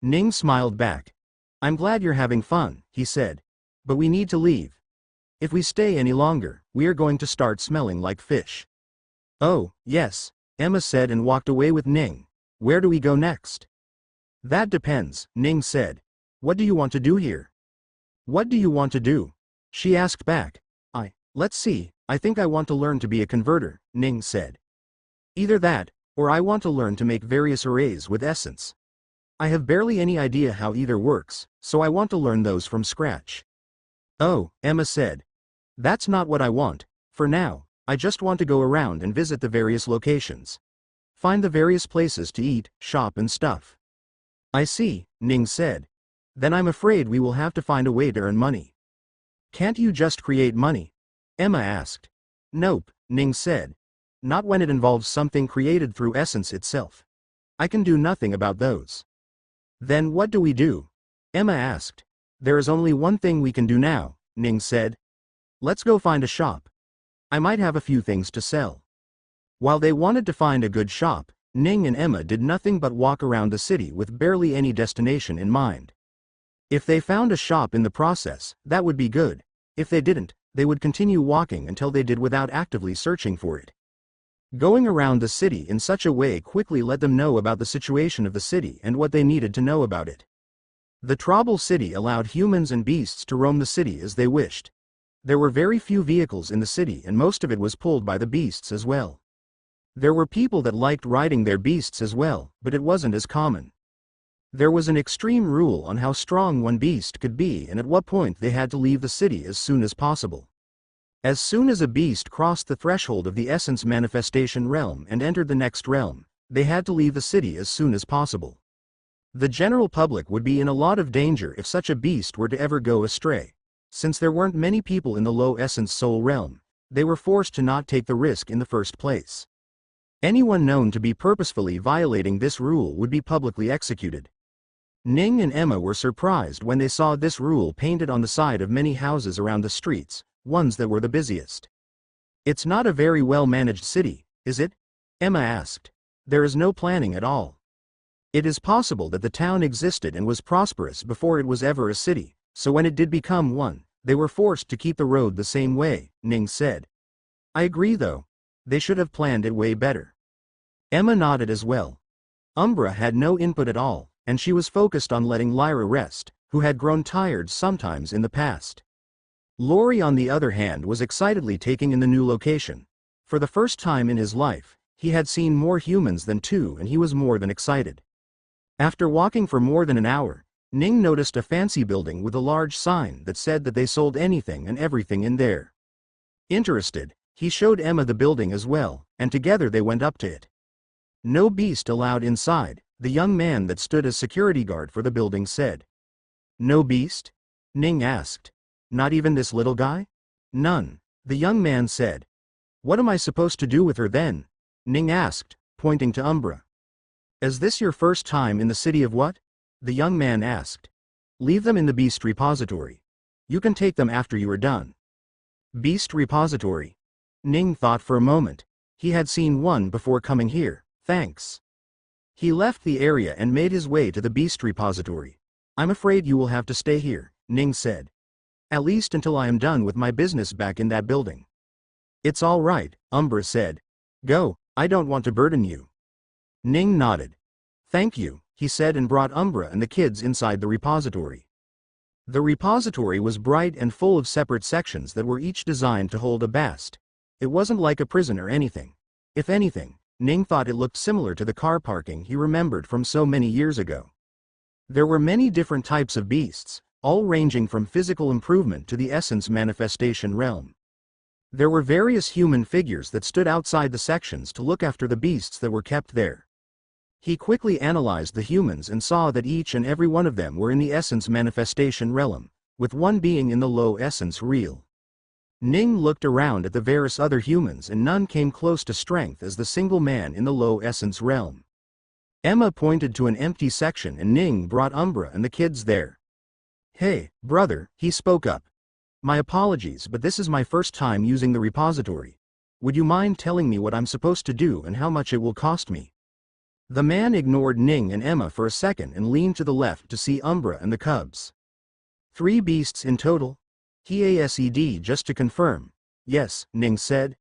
Ning smiled back. "I'm glad you're having fun," he said. "But we need to leave. If we stay any longer, we are going to start smelling like fish." "Oh, yes," Emma said and walked away with Ning. "Where do we go next?" "That depends," Ning said. "What do you want to do here?" "What do you want to do?" she asked back. Let's see, I think I want to learn to be a converter," Ning said. "Either that, or I want to learn to make various arrays with essence. I have barely any idea how either works, so I want to learn those from scratch." "Oh," Emma said. "That's not what I want. For now, I just want to go around and visit the various locations. Find the various places to eat, shop and stuff." "I see," Ning said. "Then I'm afraid we will have to find a way to earn money." "Can't you just create money?" Emma asked. "Nope," Ning said. "Not when it involves something created through essence itself. I can do nothing about those." "Then what do we do?" Emma asked. "There is only one thing we can do now," Ning said. "Let's go find a shop. I might have a few things to sell." While they wanted to find a good shop, Ning and Emma did nothing but walk around the city with barely any destination in mind. If they found a shop in the process, that would be good. If they didn't, they would continue walking until they did without actively searching for it. Going around the city in such a way quickly let them know about the situation of the city and what they needed to know about it. The Tribal City allowed humans and beasts to roam the city as they wished. There were very few vehicles in the city and most of it was pulled by the beasts as well. There were people that liked riding their beasts as well, but it wasn't as common. There was an extreme rule on how strong one beast could be and at what point they had to leave the city as soon as possible. As soon as a beast crossed the threshold of the essence manifestation realm and entered the next realm, they had to leave the city as soon as possible. The general public would be in a lot of danger if such a beast were to ever go astray. Since there weren't many people in the low essence soul realm, they were forced to not take the risk in the first place. Anyone known to be purposefully violating this rule would be publicly executed. Ning and Emma were surprised when they saw this rule painted on the side of many houses around the streets, ones that were the busiest. "It's not a very well-managed city, is it?" Emma asked. "There is no planning at all." "It is possible that the town existed and was prosperous before it was ever a city, so when it did become one, they were forced to keep the road the same way," Ning said. "I agree though. They should have planned it way better." Emma nodded as well. Umbra had no input at all, and she was focused on letting Lyra rest, who had grown tired sometimes in the past. Lori on the other hand was excitedly taking in the new location. For the first time in his life, he had seen more humans than two and he was more than excited. After walking for more than an hour, Ning noticed a fancy building with a large sign that said that they sold anything and everything in there. Interested, he showed Emma the building as well, and together they went up to it. "No beast allowed inside," the young man that stood as security guard for the building said. "No beast?" Ning asked. "Not even this little guy?" "None," the young man said. "What am I supposed to do with her then?" Ning asked, pointing to Umbra. Is this your first time in the city of what? The young man asked. Leave them in the beast repository. You can take them after you are done. Beast repository? Ning thought for a moment. He had seen one before coming here, thanks. He left the area and made his way to the beast repository. I'm afraid you will have to stay here, Ning said. At least until I am done with my business back in that building. It's all right, Umbra said. Go, I don't want to burden you. Ning nodded. Thank you, he said and brought Umbra and the kids inside the repository. The repository was bright and full of separate sections that were each designed to hold a bast. It wasn't like a prison or anything. If anything, Ning thought it looked similar to the car parking he remembered from so many years ago. There were many different types of beasts, all ranging from physical improvement to the essence manifestation realm. There were various human figures that stood outside the sections to look after the beasts that were kept there. He quickly analyzed the humans and saw that each and every one of them were in the essence manifestation realm, with one being in the low essence real. Ning looked around at the various other humans and none came close to strength as the single man in the low essence realm. Emma pointed to an empty section and Ning brought Umbra and the kids there. Hey, brother, he spoke up. My apologies, but this is my first time using the repository. Would you mind telling me what I'm supposed to do and how much it will cost me? The man ignored Ning and Emma for a second and leaned to the left to see Umbra and the cubs. 3 beasts in total? He asked just to confirm. Yes, Ning said.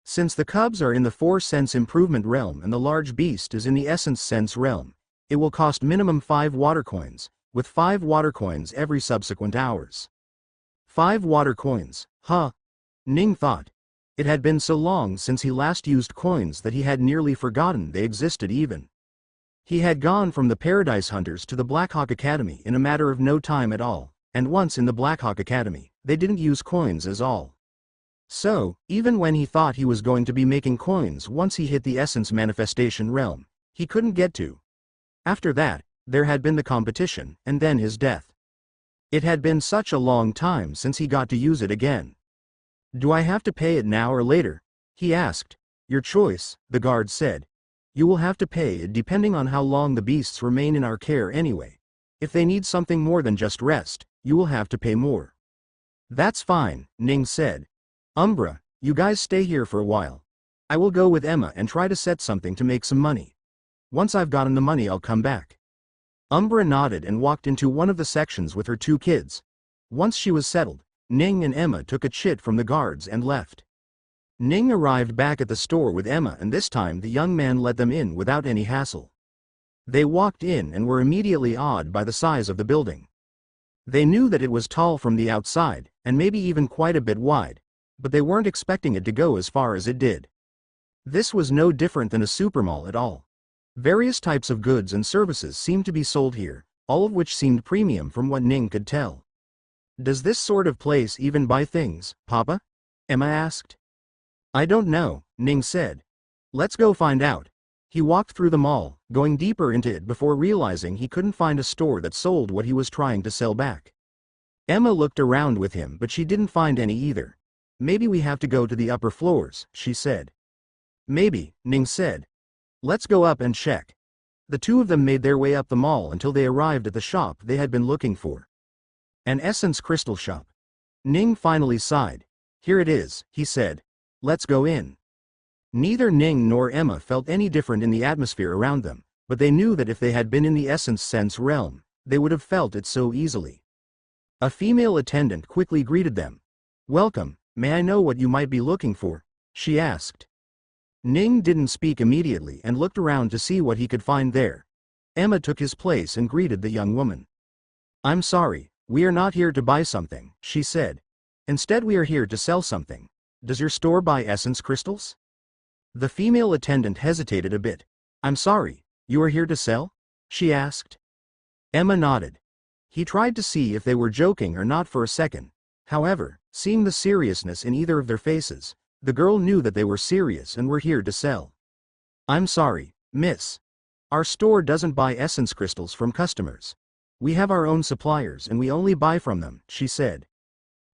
Since the cubs are in the 4-sense improvement realm and the large beast is in the essence sense realm, it will cost minimum 5 water coins, with 5 water coins every subsequent hours. 5 water coins, huh? Ning thought. It had been so long since he last used coins that he had nearly forgotten they existed even. He had gone from the Paradise Hunters to the Blackhawk Academy in a matter of no time at all, and once in the Blackhawk Academy, they didn't use coins as all. So, even when he thought he was going to be making coins once he hit the essence manifestation realm, he couldn't get to. After that, there had been the competition, and then his death. It had been such a long time since he got to use it again. Do I have to pay it now or later? He asked. Your choice, the guard said. You will have to pay it depending on how long the beasts remain in our care anyway. If they need something more than just rest, you will have to pay more. That's fine, Ning said. Umbra, you guys stay here for a while. I will go with Emma and try to set something to make some money. Once I've gotten the money I'll come back. Umbra nodded and walked into one of the sections with her 2 kids. Once she was settled, Ning and Emma took a chit from the guards and left. Ning arrived back at the store with Emma and this time the young man let them in without any hassle. They walked in and were immediately awed by the size of the building. They knew that it was tall from the outside, and maybe even quite a bit wide, but they weren't expecting it to go as far as it did. This was no different than a supermall at all. Various types of goods and services seemed to be sold here, all of which seemed premium from what Ning could tell. Does this sort of place even buy things, Papa? Emma asked. I don't know, Ning said. Let's go find out. He walked through the mall, going deeper into it before realizing he couldn't find a store that sold what he was trying to sell back. Emma looked around with him but she didn't find any either. Maybe we have to go to the upper floors, she said. Maybe, Ning said. Let's go up and check. The 2 of them made their way up the mall until they arrived at the shop they had been looking for. An essence crystal shop. Ning finally sighed. Here it is, he said. Let's go in. Neither Ning nor Emma felt any different in the atmosphere around them, but they knew that if they had been in the essence sense realm, they would have felt it so easily. A female attendant quickly greeted them. Welcome, may I know what you might be looking for? She asked. Ning didn't speak immediately and looked around to see what he could find there. Emma took his place and greeted the young woman. I'm sorry, we are not here to buy something, she said. Instead we are here to sell something. Does your store buy essence crystals? The female attendant hesitated a bit. I'm sorry, you are here to sell? She asked. Emma nodded. He tried to see if they were joking or not for a second. However, seeing the seriousness in either of their faces, the girl knew that they were serious and were here to sell. I'm sorry, miss. Our store doesn't buy essence crystals from customers. We have our own suppliers and we only buy from them, she said.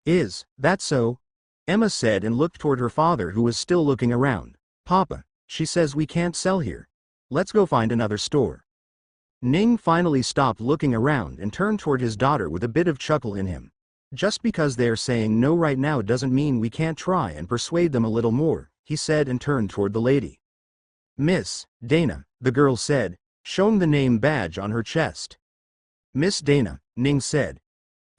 Is that so? Emma said and looked toward her father who was still looking around. Papa, she says we can't sell here. Let's go find another store. Ning finally stopped looking around and turned toward his daughter with a bit of chuckle in him. Just because they're saying no right now doesn't mean we can't try and persuade them a little more, he said and turned toward the lady. Miss Dana, the girl said, showing the name badge on her chest. Miss Dana, Ning said.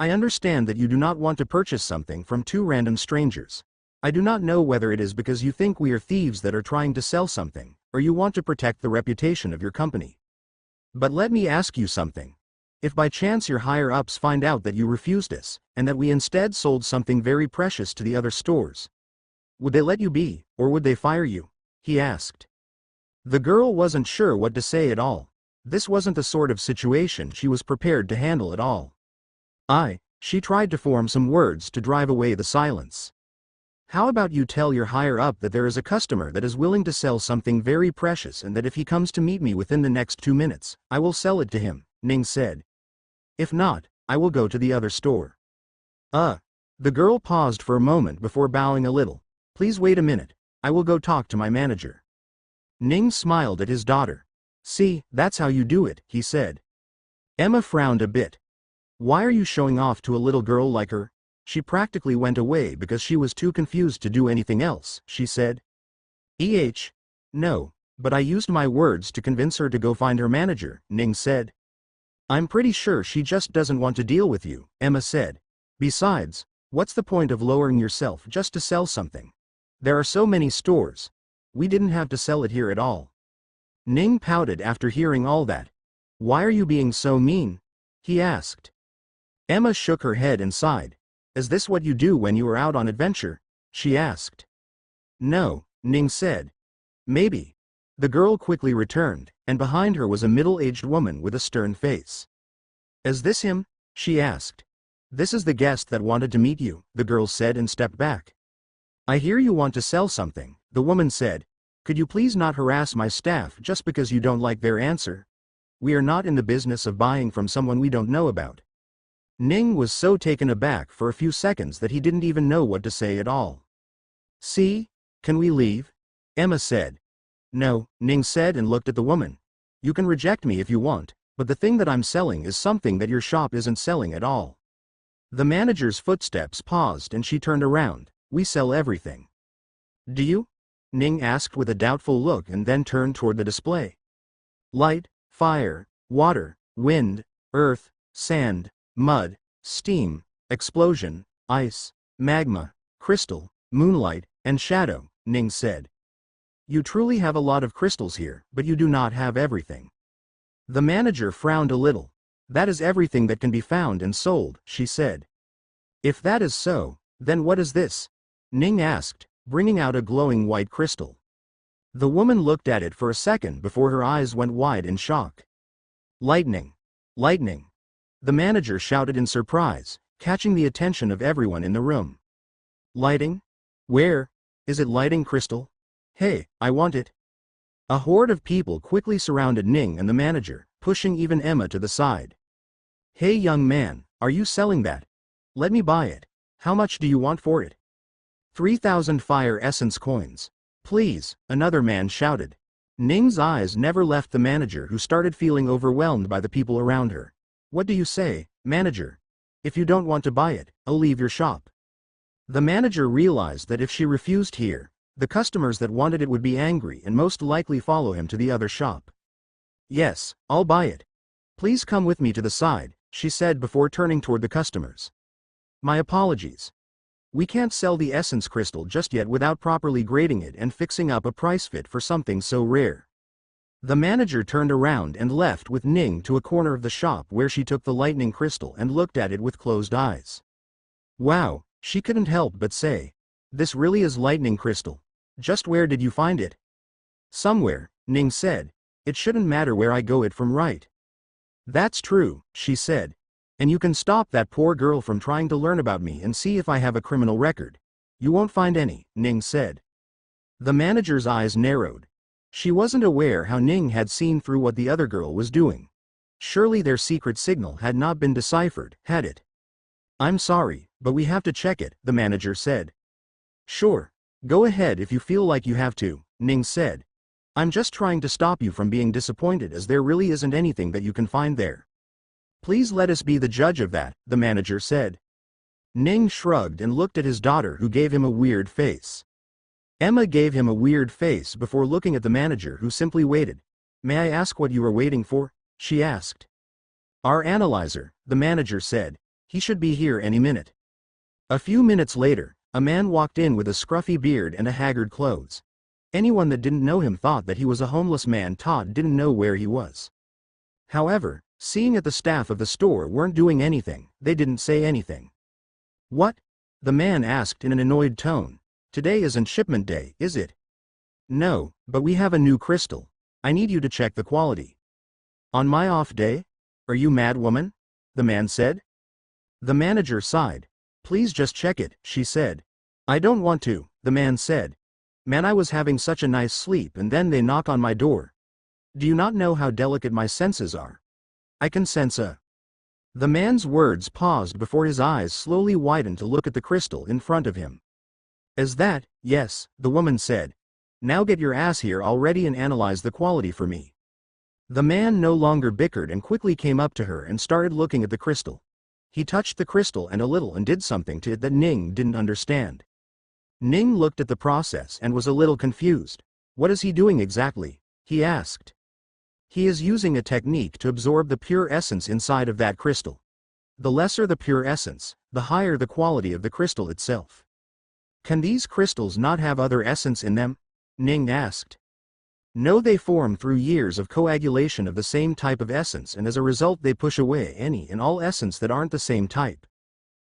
I understand that you do not want to purchase something from two random strangers. I do not know whether it is because you think we are thieves that are trying to sell something, or you want to protect the reputation of your company. But let me ask you something. If by chance your higher-ups find out that you refused us, and that we instead sold something very precious to the other stores, would they let you be, or would they fire you? He asked. The girl wasn't sure what to say at all. This wasn't the sort of situation she was prepared to handle at all. She tried to form some words to drive away the silence. How about you tell your higher-up that there is a customer that is willing to sell something very precious and that if he comes to meet me within the next 2 minutes, I will sell it to him, Ning said. If not, I will go to the other store. The girl paused for a moment before bowing a little. Please wait a minute, I will go talk to my manager. Ning smiled at his daughter. See, that's how you do it, he said. Emma frowned a bit. Why are you showing off to a little girl like her? She practically went away because she was too confused to do anything else, she said. No, but I used my words to convince her to go find her manager, Ning said. I'm pretty sure she just doesn't want to deal with you, Emma said. Besides, what's the point of lowering yourself just to sell something? There are so many stores. We didn't have to sell it here at all. Ning pouted after hearing all that. Why are you being so mean? He asked. Emma shook her head and sighed. Is this what you do when you are out on adventure? She asked. No, Ning said. Maybe. The girl quickly returned, and behind her was a middle-aged woman with a stern face. Is this him? She asked. This is the guest that wanted to meet you, the girl said and stepped back. I hear you want to sell something, the woman said. Could you please not harass my staff just because you don't like their answer? We are not in the business of buying from someone we don't know about. Ning was so taken aback for a few seconds that he didn't even know what to say at all. See? Can we leave? Emma said. No, Ning said and looked at the woman. You can reject me if you want, but the thing that I'm selling is something that your shop isn't selling at all. The manager's footsteps paused and she turned around. We sell everything. Do you? Ning asked with a doubtful look and then turned toward the display. Light, fire, water, wind, earth, sand, mud, steam, explosion, ice, magma, crystal, moonlight, and shadow, Ning said. You truly have a lot of crystals here, but you do not have everything. The manager frowned a little. That is everything that can be found and sold, she said. If that is so, then what is this? Ning asked, bringing out a glowing white crystal. The woman looked at it for a second before her eyes went wide in shock. Lightning! Lightning! The manager shouted in surprise, catching the attention of everyone in the room. Lighting? Where? Is it lighting crystal? Hey, I want it. A horde of people quickly surrounded Ning and the manager, pushing even Emma to the side. Hey young man, are you selling that? Let me buy it. How much do you want for it? 3,000 fire essence coins. Please, another man shouted. Ning's eyes never left the manager who started feeling overwhelmed by the people around her. What do you say, manager? If you don't want to buy it, I'll leave your shop. The manager realized that if she refused here, the customers that wanted it would be angry and most likely follow him to the other shop. Yes, I'll buy it. Please come with me to the side, she said before turning toward the customers. My apologies. We can't sell the essence crystal just yet without properly grading it and fixing up a price fit for something so rare. The manager turned around and left with Ning to a corner of the shop where she took the lightning crystal and looked at it with closed eyes. Wow, she couldn't help but say. This really is lightning crystal. Just where did you find it? Somewhere, Ning said. It shouldn't matter where I go it from, right? That's true, she said. And you can stop that poor girl from trying to learn about me and see if I have a criminal record. You won't find any, Ning said. The manager's eyes narrowed. She wasn't aware how Ning had seen through what the other girl was doing. Surely their secret signal had not been deciphered, had it? I'm sorry, but we have to check it, the manager said. Sure. Go ahead if you feel like you have to, Ning said. I'm just trying to stop you from being disappointed, as there really isn't anything that you can find there. Please let us be the judge of that, the manager said. Ning shrugged and looked at his daughter, who gave him a weird face. Emma gave him a weird face before looking at the manager, who simply waited. May I ask what you are waiting for? She asked. Our analyzer, the manager said. He should be here any minute. A few minutes later, a man walked in with a scruffy beard and a haggard clothes. Anyone that didn't know him thought that he was a homeless man. Todd didn't know where he was. However, seeing that the staff of the store weren't doing anything, they didn't say anything. What? The man asked in an annoyed tone. Today isn't shipment day, is it? No, but we have a new crystal. I need you to check the quality. On my off day? Are you mad, woman? The man said. The manager sighed. Please just check it, she said. I don't want to, the man said. Man, I was having such a nice sleep and then they knock on my door. Do you not know how delicate my senses are? I can sense a... The man's words paused before his eyes slowly widened to look at the crystal in front of him. Is that? Yes, the woman said. Now get your ass here already and analyze the quality for me. The man no longer bickered and quickly came up to her and started looking at the crystal. He touched the crystal and a little and did something to it that Ning didn't understand. Ning looked at the process and was a little confused. What is he doing exactly? He asked. He is using a technique to absorb the pure essence inside of that crystal. The lesser the pure essence, the higher the quality of the crystal itself. Can these crystals not have other essence in them? Ning asked. No, they form through years of coagulation of the same type of essence, and as a result they push away any and all essence that aren't the same type.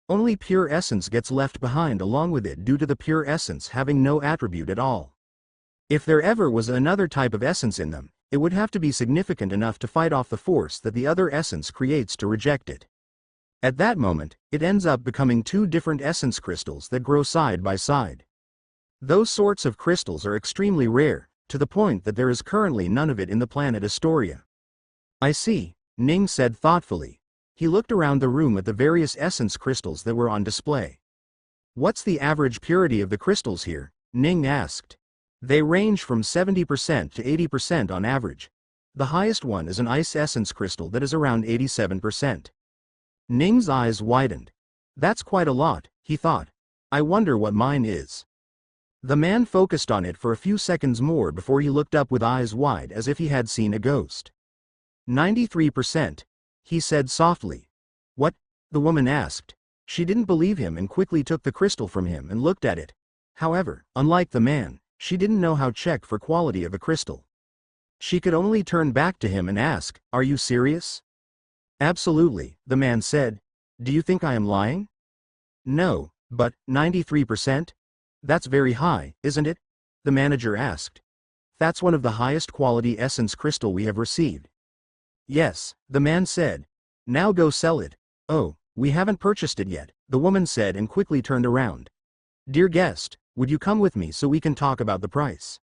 Only pure essence gets left behind along with it due to the pure essence having no attribute at all. If there ever was another type of essence in them, it would have to be significant enough to fight off the force that the other essence creates to reject it. At that moment, it ends up becoming two different essence crystals that grow side by side. Those sorts of crystals are extremely rare, to the point that there is currently none of it in the planet Astoria. I see, Ning said thoughtfully. He looked around the room at the various essence crystals that were on display. What's the average purity of the crystals here? Ning asked. They range from 70% to 80% on average. The highest one is an ice essence crystal that is around 87%. Ning's eyes widened. That's quite a lot, he thought. I wonder what mine is. The man focused on it for a few seconds more before he looked up with eyes wide as if he had seen a ghost. 93%, he said softly. What? The woman asked. She didn't believe him and quickly took the crystal from him and looked at it. However, unlike the man, she didn't know how to check for quality of a crystal. She could only turn back to him and ask, Are you serious? Absolutely, the man said. Do you think I am lying? No, but 93%? That's very high, isn't it? The manager asked. That's one of the highest quality essence crystal we have received. Yes, the man said. Now go sell it. Oh, we haven't purchased it yet, the woman said and quickly turned around. Dear guest, would you come with me so we can talk about the price?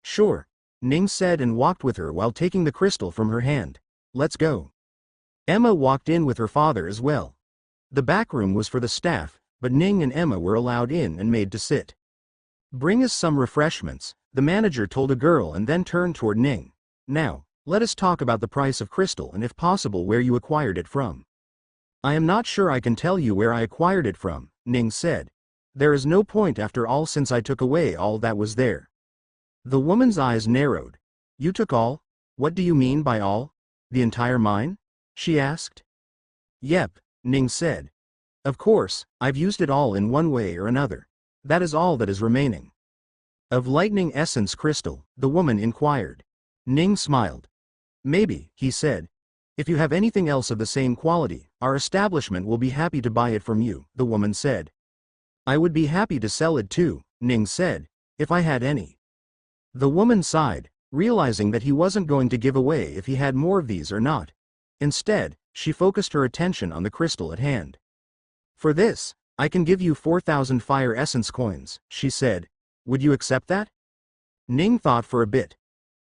Sure, Ning said and walked with her while taking the crystal from her hand. Let's go. Emma walked in with her father as well. The back room was for the staff, but Ning and Emma were allowed in and made to sit. Bring us some refreshments, the manager told a girl and then turned toward Ning. Now, let us talk about the price of crystal and if possible where you acquired it from. I am not sure I can tell you where I acquired it from, Ning said. There is no point after all since I took away all that was there. The woman's eyes narrowed. You took all? What do you mean by all? The entire mine? She asked. Yep, Ning said. Of course, I've used it all in one way or another. That is all that is remaining. Of lightning essence crystal, the woman inquired. Ning smiled. Maybe, he said. If you have anything else of the same quality, our establishment will be happy to buy it from you, the woman said. I would be happy to sell it too, Ning said, if I had any. The woman sighed, realizing that he wasn't going to give away if he had more of these or not. Instead, she focused her attention on the crystal at hand. For this, I can give you 4,000 fire essence coins, she said. Would you accept that? Ning thought for a bit.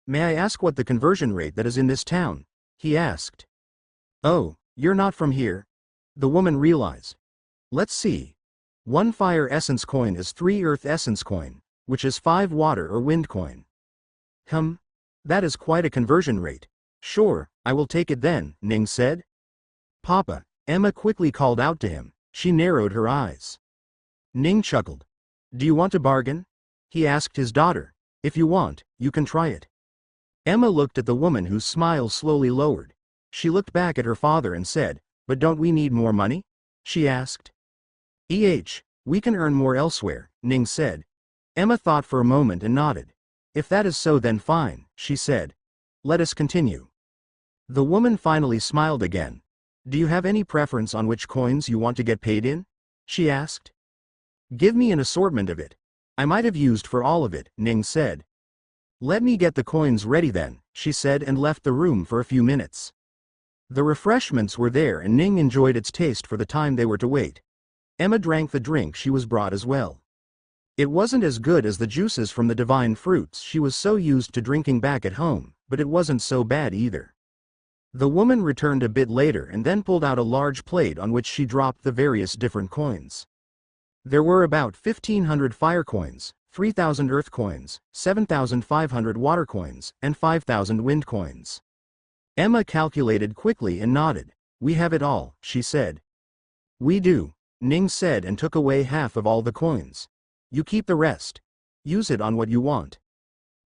May I ask what the conversion rate that is in this town? He asked. Oh, you're not from here? The woman realized. Let's see. 1 fire essence coin is 3 earth essence coin, which is 5 water or wind coin. That is quite a conversion rate. Sure, I will take it then, Ning said. Papa, Emma quickly called out to him. She narrowed her eyes. Ning chuckled. Do you want to bargain? He asked his daughter. If you want, you can try it. Emma looked at the woman whose smile slowly lowered. She looked back at her father and said, But don't we need more money? She asked. We can earn more elsewhere, Ning said. Emma thought for a moment and nodded. If that is so then fine, she said. Let us continue. The woman finally smiled again. Do you have any preference on which coins you want to get paid in? She asked. Give me an assortment of it. I might have used for all of it, Ning said. Let me get the coins ready then, she said and left the room for a few minutes. The refreshments were there and Ning enjoyed its taste for the time they were to wait. Emma drank the drink she was brought as well. It wasn't as good as the juices from the divine fruits she was so used to drinking back at home, but it wasn't so bad either. The woman returned a bit later and then pulled out a large plate on which she dropped the various different coins. There were about 1,500 fire coins, 3,000 earth coins, 7,500 water coins, and 5,000 wind coins. Emma calculated quickly and nodded. We have it all, she said. We do, Ning said and took away half of all the coins. You keep the rest. Use it on what you want.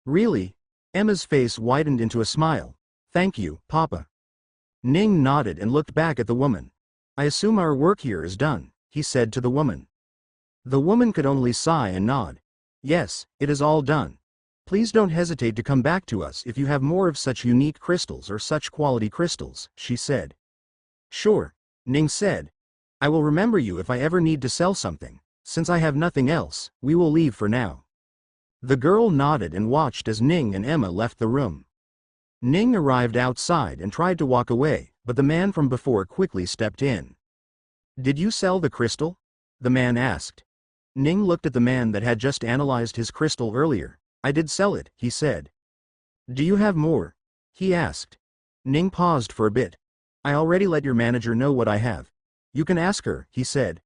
Really? Emma's face widened into a smile. Thank you, Papa. Ning nodded and looked back at the woman. I assume our work here is done, he said to the woman. The woman could only sigh and nod. Yes, it is all done. Please don't hesitate to come back to us if you have more of such unique crystals or such quality crystals, she said. Sure, Ning said. I will remember you if I ever need to sell something. Since I have nothing else, we will leave for now. The girl nodded and watched as Ning and Emma left the room. Ning arrived outside and tried to walk away, but the man from before quickly stepped in. Did you sell the crystal? The man asked. Ning looked at the man that had just analyzed his crystal earlier. I did sell it, he said. Do you have more? He asked. Ning paused for a bit. I already let your manager know what I have. You can ask her, he said.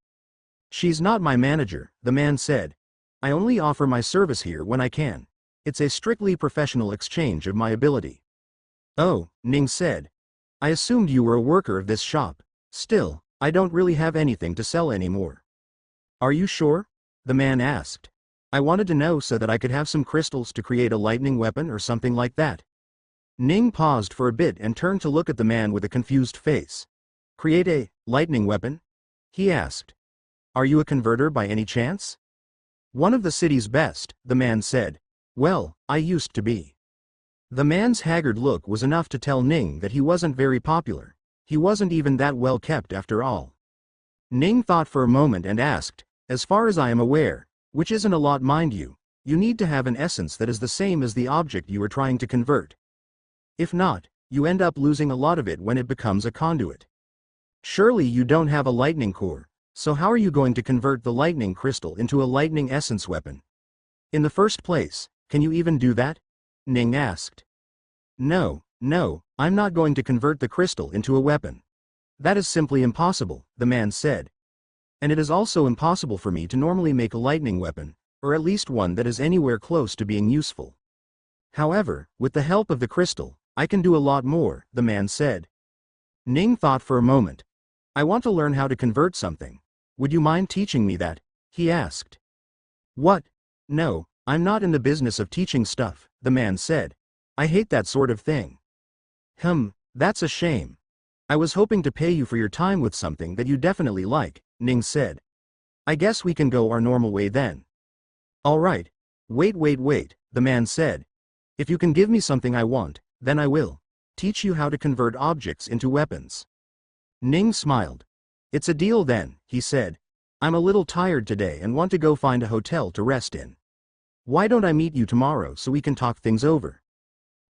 She's not my manager, the man said. I only offer my service here when I can. It's a strictly professional exchange of my ability. Oh, Ning said. I assumed you were a worker of this shop. Still, I don't really have anything to sell anymore. Are you sure? The man asked. I wanted to know so that I could have some crystals to create a lightning weapon or something like that. Ning paused for a bit and turned to look at the man with a confused face. Create a lightning weapon? He asked. Are you a converter by any chance? One of the city's best, the man said. Well, I used to be. The man's haggard look was enough to tell Ning that he wasn't very popular. He wasn't even that well kept after all. Ning thought for a moment and asked, as far as I am aware, which isn't a lot mind you, you need to have an essence that is the same as the object you are trying to convert. If not, you end up losing a lot of it when it becomes a conduit. Surely you don't have a lightning core, so how are you going to convert the lightning crystal into a lightning essence weapon? In the first place, can you even do that? Ning asked. No, I'm not going to convert the crystal into a weapon. That is simply impossible, the man said. And it is also impossible for me to normally make a lightning weapon, or at least one that is anywhere close to being useful. However, with the help of the crystal, I can do a lot more, the man said. Ning thought for a moment. I want to learn how to convert something. Would you mind teaching me that? He asked. What? No, I'm not in the business of teaching stuff, the man said. I hate that sort of thing. That's a shame. I was hoping to pay you for your time with something that you definitely like, Ning said. I guess we can go our normal way then. All right. Wait, the man said. If you can give me something I want, then I will teach you how to convert objects into weapons. Ning smiled. It's a deal then, he said. I'm a little tired today and want to go find a hotel to rest in. Why don't I meet you tomorrow so we can talk things over?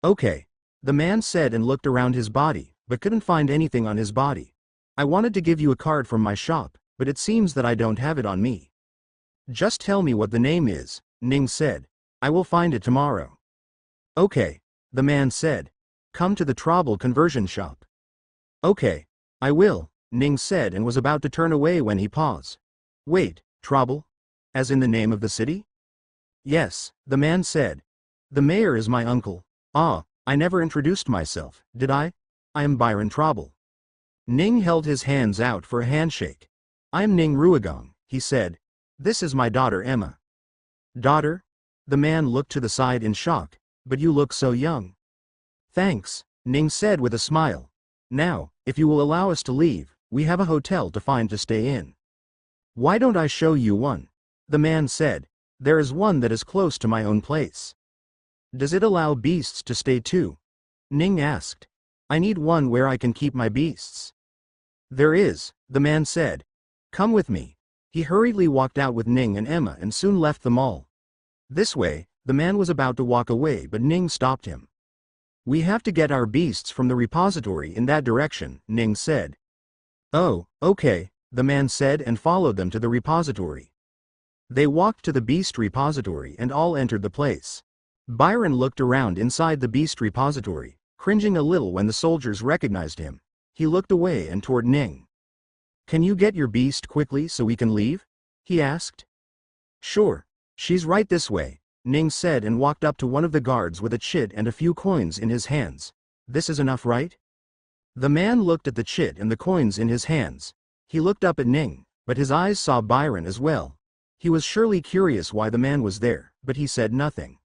Okay, the man said and looked around his body, but couldn't find anything on his body. I wanted to give you a card from my shop, but it seems that I don't have it on me. Just tell me what the name is, Ning said. I will find it tomorrow. Okay, the man said. Come to the tribal conversion shop. Okay, I will, Ning said and was about to turn away when he paused. Wait, tribal? As in the name of the city? Yes, the man said. The mayor is my uncle. Ah, I never introduced myself, did I? I am Byron Trouble. Ning held his hands out for a handshake. I am Ning Ruigong, he said. This is my daughter Emma. Daughter? The man looked to the side in shock. But you look so young. Thanks, Ning said with a smile. Now, if you will allow us to leave, we have a hotel to find to stay in. Why don't I show you one? The man said. There is one that is close to my own place. Does it allow beasts to stay too? Ning asked. I need one where I can keep my beasts. There is, the man said. Come with me. He hurriedly walked out with Ning and Emma and soon left the mall. This way, the man was about to walk away but Ning stopped him. We have to get our beasts from the repository in that direction, Ning said. Oh, okay, the man said and followed them to the repository. They walked to the beast repository and all entered the place. Byron looked around inside the beast repository, cringing a little when the soldiers recognized him. He looked away and toward Ning. Can you get your beast quickly so we can leave? He asked. Sure. She's right this way, Ning said and walked up to one of the guards with a chit and a few coins in his hands. This is enough, right? The man looked at the chit and the coins in his hands. He looked up at Ning, but his eyes saw Byron as well. He was surely curious why the man was there, but he said nothing.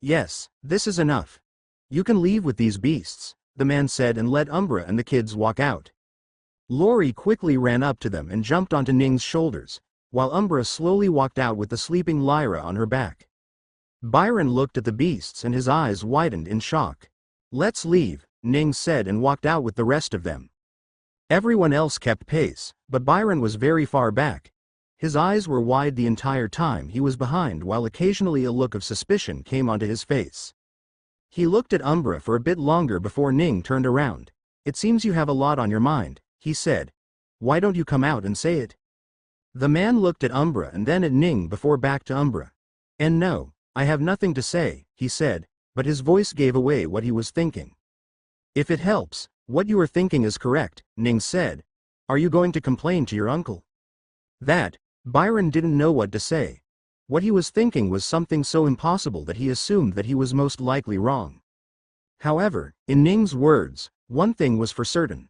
Yes, this is enough. You can leave with these beasts, the man said and let Umbra and the kids walk out. Lori quickly ran up to them and jumped onto Ning's shoulders, while Umbra slowly walked out with the sleeping Lyra on her back. Byron looked at the beasts and his eyes widened in shock. Let's leave, Ning said and walked out with the rest of them. Everyone else kept pace, but Byron was very far back. His eyes were wide the entire time he was behind while occasionally a look of suspicion came onto his face. He looked at Umbra for a bit longer before Ning turned around. It seems you have a lot on your mind, he said. Why don't you come out and say it? The man looked at Umbra and then at Ning before back to Umbra. And no, I have nothing to say, he said, but his voice gave away what he was thinking. If it helps, what you are thinking is correct, Ning said. Are you going to complain to your uncle? That, Byron didn't know what to say. What he was thinking was something so impossible that he assumed that he was most likely wrong. However, in Ning's words, one thing was for certain.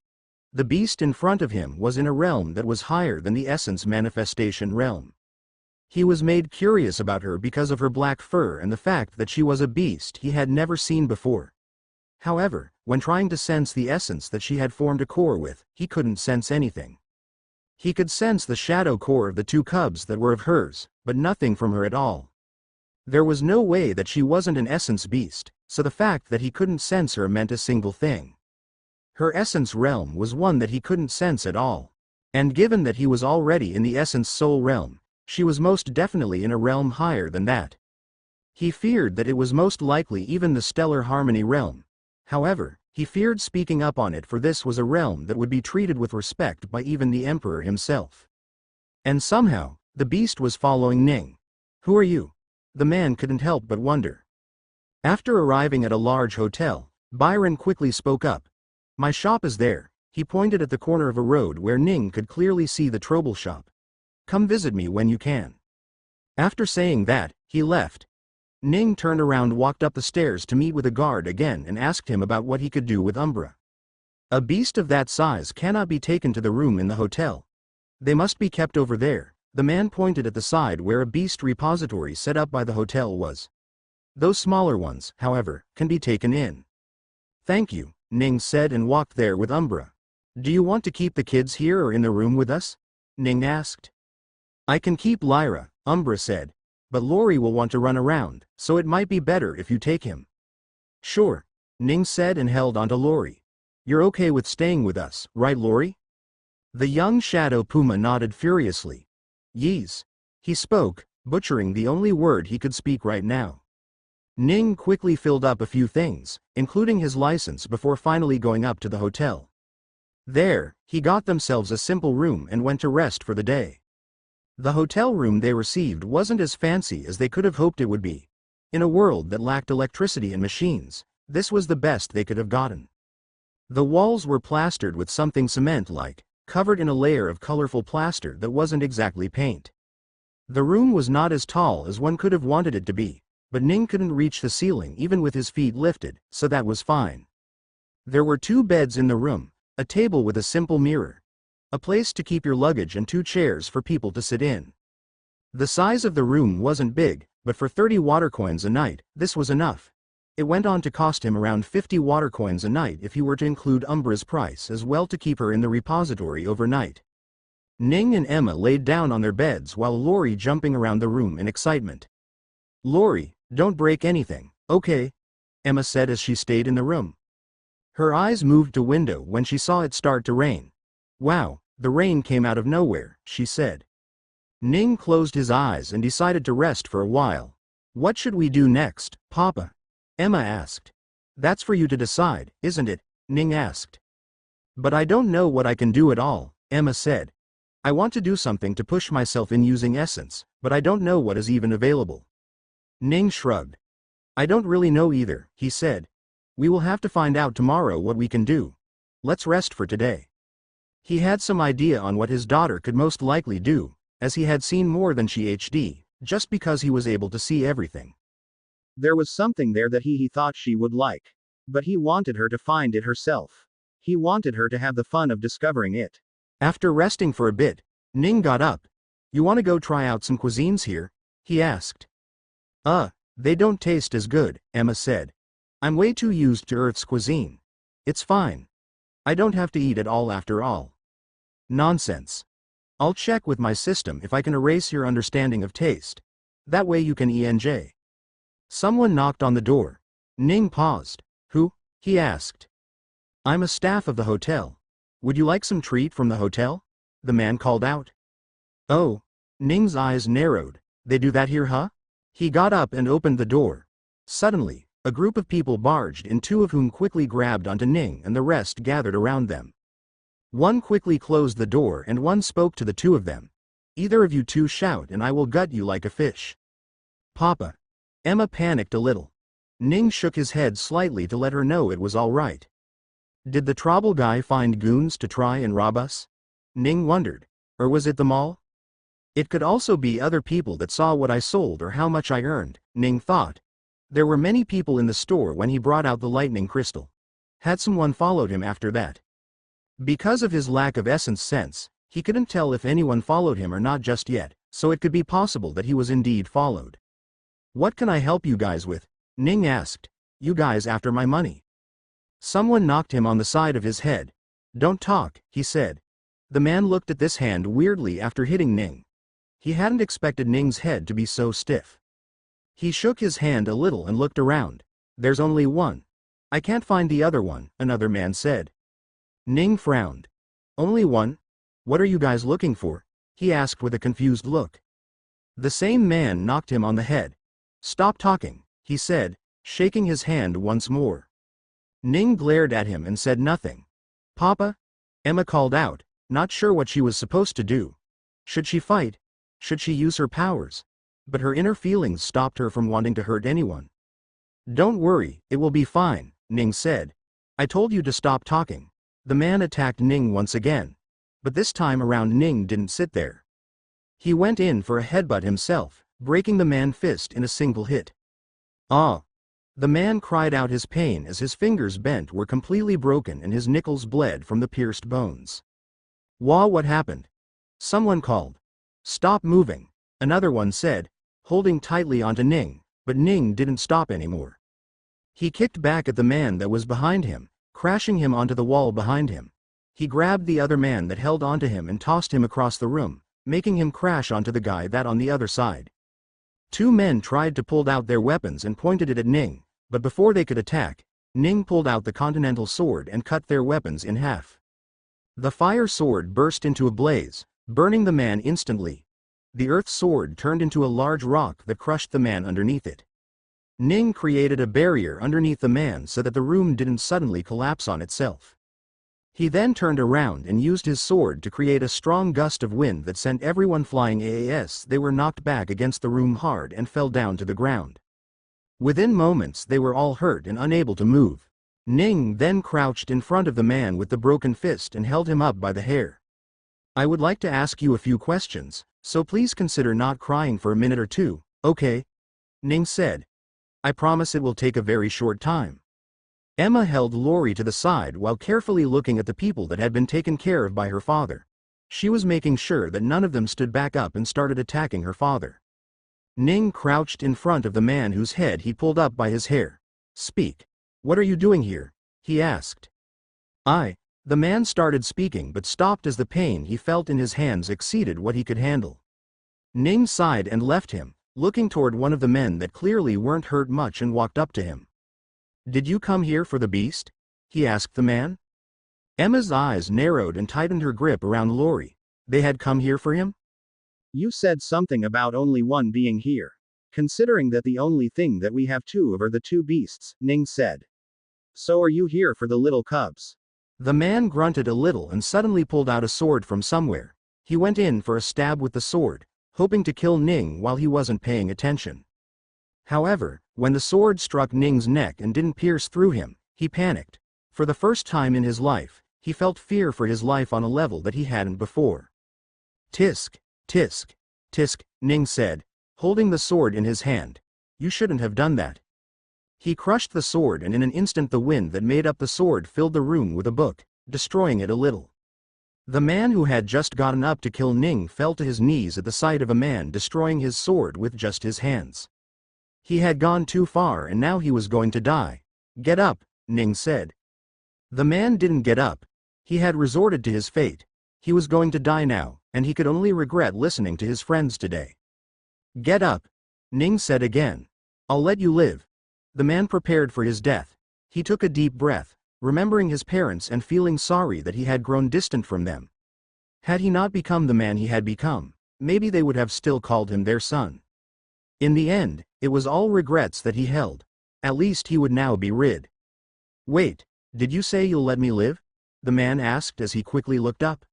The beast in front of him was in a realm that was higher than the essence manifestation realm. He was made curious about her because of her black fur and the fact that she was a beast he had never seen before. However, when trying to sense the essence that she had formed a core with, he couldn't sense anything. He could sense the shadow core of the two cubs that were of hers, but nothing from her at all. There was no way that she wasn't an essence beast, so the fact that he couldn't sense her meant a single thing. Her essence realm was one that he couldn't sense at all. And given that he was already in the essence soul realm, she was most definitely in a realm higher than that. He feared that it was most likely even the stellar harmony realm. However, he feared speaking up on it, for this was a realm that would be treated with respect by even the emperor himself. And somehow, the beast was following Ning. Who are you? The man couldn't help but wonder. After arriving at a large hotel, Byron quickly spoke up. My shop is there. He pointed at the corner of a road where Ning could clearly see the trouble shop. Come visit me when you can. After saying that, he left. Ning turned around, walked up the stairs to meet with a guard again and asked him about what he could do with Umbra. A beast of that size cannot be taken to the room in the hotel. They must be kept over there. The man pointed at the side where a beast repository set up by the hotel was. Those smaller ones, however, can be taken in. Thank you, Ning said and walked there with Umbra. Do you want to keep the kids here or in the room with us? Ning asked. I can keep Lyra, Umbra said. But Lori will want to run around, so it might be better if you take him. Sure, Ning said and held onto Lori. You're okay with staying with us, right Lori? The young shadow puma nodded furiously. Yees. He spoke, butchering the only word he could speak right now. Ning quickly filled up a few things, including his license, before finally going up to the hotel. There, he got themselves a simple room and went to rest for the day. The hotel room they received wasn't as fancy as they could have hoped it would be. In a world that lacked electricity and machines, this was the best they could have gotten. The walls were plastered with something cement-like, covered in a layer of colorful plaster that wasn't exactly paint. The room was not as tall as one could have wanted it to be, but Ning couldn't reach the ceiling even with his feet lifted, so that was fine. There were 2 beds in the room, a table with a simple mirror, a place to keep your luggage and 2 chairs for people to sit in. The size of the room wasn't big, but for 30 water coins a night, this was enough. It went on to cost him around 50 water coins a night if he were to include Umbra's price as well to keep her in the repository overnight. Ning and Emma laid down on their beds while Lori jumping around the room in excitement. "Lori, don't break anything, okay?" Emma said as she stayed in the room. Her eyes moved to window when she saw it start to rain. "Wow, the rain came out of nowhere," she said. Ning closed his eyes and decided to rest for a while. "What should we do next, Papa?" Emma asked. "That's for you to decide, isn't it?" Ning asked. "But I don't know what I can do at all," Emma said. "I want to do something to push myself in using essence, but I don't know what is even available." Ning shrugged. "I don't really know either," he said. "We will have to find out tomorrow what we can do. Let's rest for today." He had some idea on what his daughter could most likely do, as he had seen more than she had, just because he was able to see everything. There was something there that he thought she would like. But he wanted her to find it herself. He wanted her to have the fun of discovering it. After resting for a bit, Ning got up. "You want to go try out some cuisines here?" he asked. They don't taste as good," Emma said. "I'm way too used to Earth's cuisine. It's fine. I don't have to eat it all after all." "Nonsense. I'll check with my system if I can erase your understanding of taste. That way you can enjoy." Someone knocked on the door. Ning paused. "Who?" he asked. "I'm a staff of the hotel. Would you like some treat from the hotel?" the man called out. "Oh." Ning's eyes narrowed. "They do that here, huh?" He got up and opened the door. Suddenly, a group of people barged in, 2 of whom quickly grabbed onto Ning and the rest gathered around them. One quickly closed the door and one spoke to the 2 of them. "Either of you 2 shout and I will gut you like a fish." "Papa." Emma panicked a little. Ning shook his head slightly to let her know it was all right. "Did the trouble guy find goons to try and rob us?" Ning wondered. "Or was it the mall? It could also be other people that saw what I sold or how much I earned," Ning thought. There were many people in the store when he brought out the lightning crystal. Had someone followed him after that? Because of his lack of essence sense, he couldn't tell if anyone followed him or not just yet, so it could be possible that he was indeed followed. "What can I help you guys with?" Ning asked. "You guys after my money?" Someone knocked him on the side of his head. "Don't talk," he said. The man looked at this hand weirdly after hitting Ning. He hadn't expected Ning's head to be so stiff. He shook his hand a little and looked around. "There's only one. I can't find the other one," another man said. Ning frowned. "Only one? What are you guys looking for?" he asked with a confused look. The same man knocked him on the head. "Stop talking," he said, shaking his hand once more. Ning glared at him and said nothing. "Papa?" Emma called out, not sure what she was supposed to do. Should she fight? Should she use her powers? But her inner feelings stopped her from wanting to hurt anyone. "Don't worry, it will be fine," Ning said. "I told you to stop talking." The man attacked Ning once again. But this time around Ning didn't sit there. He went in for a headbutt himself, breaking the man's fist in a single hit. "Ah!" The man cried out his pain as his fingers bent were completely broken and his nickels bled from the pierced bones. "Wah, what happened?" Someone called. "Stop moving," another one said, holding tightly onto Ning, but Ning didn't stop anymore. He kicked back at the man that was behind him, crashing him onto the wall behind him. He grabbed the other man that held onto him and tossed him across the room, making him crash onto the guy that on the other side. 2 men tried to pull out their weapons and pointed it at Ning, but before they could attack, Ning pulled out the Continental Sword and cut their weapons in half. The fire sword burst into a blaze, burning the man instantly. The earth sword turned into a large rock that crushed the man underneath it. Ning created a barrier underneath the man so that the room didn't suddenly collapse on itself. He then turned around and used his sword to create a strong gust of wind that sent everyone flying as they were knocked back against the room hard and fell down to the ground. Within moments they were all hurt and unable to move. Ning then crouched in front of the man with the broken fist and held him up by the hair. "I would like to ask you a few questions, so please consider not crying for a minute or 2, okay?" Ning said. I promise it will take a very short time. Emma held Lori to the side while carefully looking at the people that had been taken care of by her father. She was making sure that none of them stood back up and started attacking her father. Ning crouched in front of the man whose head he pulled up by his hair. Speak. What are you doing here? He asked. The man started speaking but stopped as the pain he felt in his hands exceeded what he could handle. Ning sighed and left him, looking toward one of the men that clearly weren't hurt much and walked up to him. Did you come here for the beast? He asked the man. Emma's eyes narrowed and tightened her grip around Lori. They had come here for him? You said something about only one being here. Considering that the only thing that we have two of are the two beasts, Ning said. So are you here for the little cubs? The man grunted a little and suddenly pulled out a sword from somewhere. He went in for a stab with the sword, hoping to kill Ning while he wasn't paying attention. However, when the sword struck Ning's neck and didn't pierce through him, he panicked. For the first time in his life, he felt fear for his life on a level that he hadn't before. Tisk, tisk, tisk, Ning said, holding the sword in his hand. You shouldn't have done that. He crushed the sword and in an instant the wind that made up the sword filled the room with a book, destroying it a little. The man who had just gotten up to kill Ning fell to his knees at the sight of a man destroying his sword with just his hands. He had gone too far and now he was going to die. Get up, Ning said. The man didn't get up. He had resorted to his fate. He was going to die now, and he could only regret listening to his friends today. Get up, Ning said again. I'll let you live. The man prepared for his death. He took a deep breath, remembering his parents and feeling sorry that he had grown distant from them. Had he not become the man he had become, maybe they would have still called him their son. In the end, it was all regrets that he held. At least he would now be rid. Wait, did you say you'll let me live? The man asked as he quickly looked up.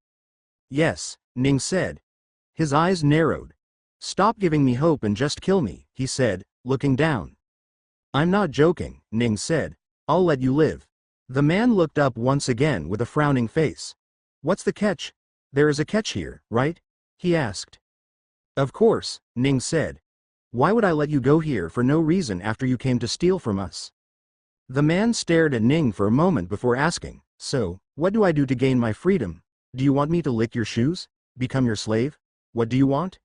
Yes, Ning said. His eyes narrowed. Stop giving me hope and just kill me, he said, looking down. I'm not joking, Ning said. I'll let you live. The man looked up once again with a frowning face. What's the catch? There is a catch here, right? He asked. Of course, Ning said. Why would I let you go here for no reason after you came to steal from us? The man stared at Ning for a moment before asking, so, what do I do to gain my freedom? Do you want me to lick your shoes? Become your slave? What do you want?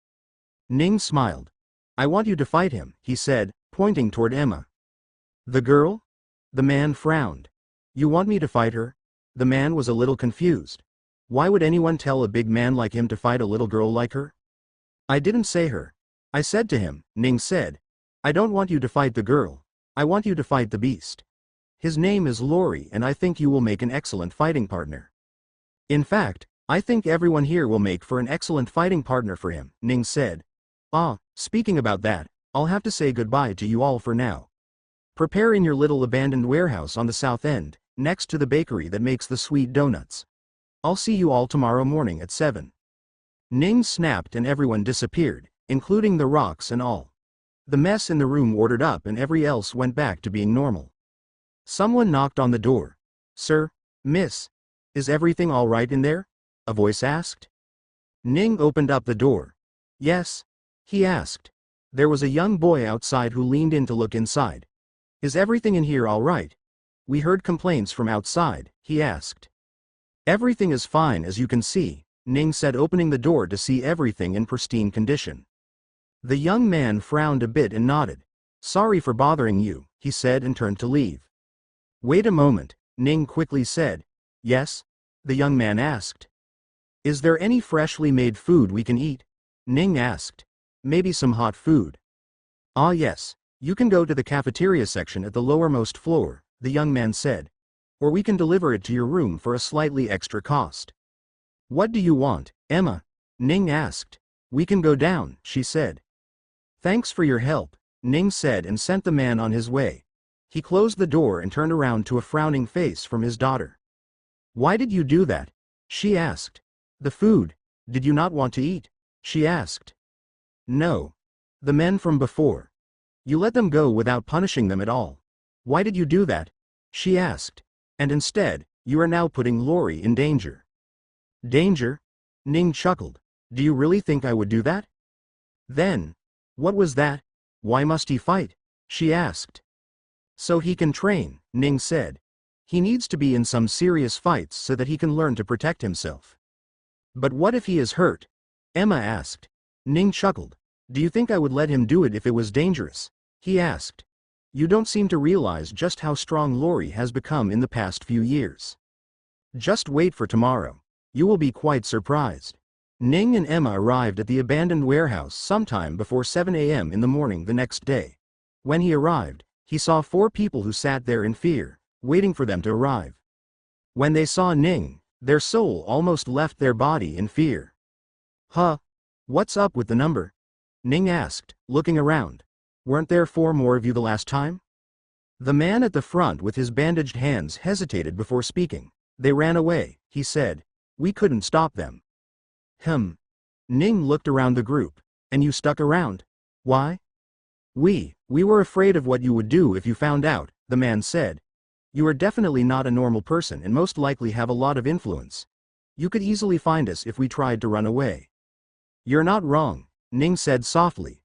Ning smiled. I want you to fight him, he said, pointing toward Emma. The girl? The man frowned. You want me to fight her? The man was a little confused. Why would anyone tell a big man like him to fight a little girl like her? I didn't say her. I said to him, Ning said. I don't want you to fight the girl. I want you to fight the beast. His name is Lori and I think you will make an excellent fighting partner. In fact, I think everyone here will make for an excellent fighting partner for him, Ning said. Speaking about that, I'll have to say goodbye to you all for now. Prepare in your little abandoned warehouse on the south end, next to the bakery that makes the sweet donuts. I'll see you all tomorrow morning at 7. Ning snapped and everyone disappeared, including the rocks and all. The mess in the room ordered up and every else went back to being normal. Someone knocked on the door. Sir, miss, is everything all right in there? A voice asked. Ning opened up the door. Yes? He asked. There was a young boy outside who leaned in to look inside. Is everything in here all right? We heard complaints from outside, he asked. Everything is fine as you can see, Ning said, opening the door to see everything in pristine condition. The young man frowned a bit and nodded. Sorry for bothering you, he said and turned to leave. Wait a moment, Ning quickly said. Yes? The young man asked. Is there any freshly made food we can eat? Ning asked. Maybe some hot food. Ah yes, you can go to the cafeteria section at the lowermost floor, the young man said. Or we can deliver it to your room for a slightly extra cost. What do you want, Emma? Ning asked. We can go down, she said. Thanks for your help, Ning said and sent the man on his way. He closed the door and turned around to a frowning face from his daughter. Why did you do that? She asked. The food, did you not want to eat? She asked. No. The men from before. You let them go without punishing them at all. Why did you do that? She asked. And instead, you are now putting Lori in danger. Danger? Ning chuckled. Do you really think I would do that? Then, what was that? Why must he fight? she asked. So he can train, Ning said. He needs to be in some serious fights so that he can learn to protect himself. But what if he is hurt? Emma asked. Ning chuckled. Do you think I would let him do it if it was dangerous? He asked. You don't seem to realize just how strong Lori has become in the past few years. Just wait for tomorrow. You will be quite surprised. Ning and Emma arrived at the abandoned warehouse sometime before 7 a.m. in the morning the next day. When he arrived, he saw 4 people who sat there in fear, waiting for them to arrive. When they saw Ning, their soul almost left their body in fear. Huh? What's up with the number? Ning asked, looking around. Weren't there 4 more of you the last time? The man at the front with his bandaged hands hesitated before speaking. They ran away, he said. We couldn't stop them. Ning looked around the group. And you stuck around? Why? We were afraid of what you would do if you found out, the man said. You are definitely not a normal person and most likely have a lot of influence. You could easily find us if we tried to run away. You're not wrong, Ning said softly.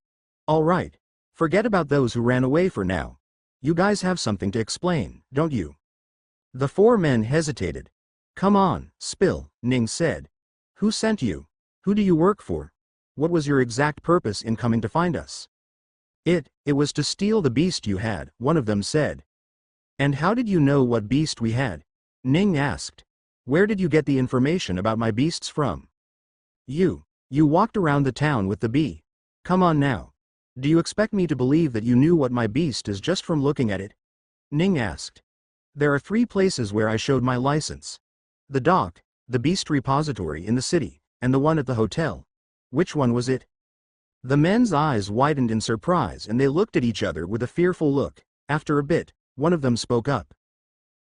All right. Forget about those who ran away for now. You guys have something to explain, don't you? The 4 men hesitated. Come on, spill, Ning said. Who sent you? Who do you work for? What was your exact purpose in coming to find us? It was to steal the beast you had, one of them said. And how did you know what beast we had? Ning asked. Where did you get the information about my beasts from? You walked around the town with the bee. Come on now. Do you expect me to believe that you knew what my beast is just from looking at it? Ning asked. There are 3 places where I showed my license. The dock, the beast repository in the city, and the one at the hotel. Which one was it? The men's eyes widened in surprise and they looked at each other with a fearful look. After a bit, one of them spoke up.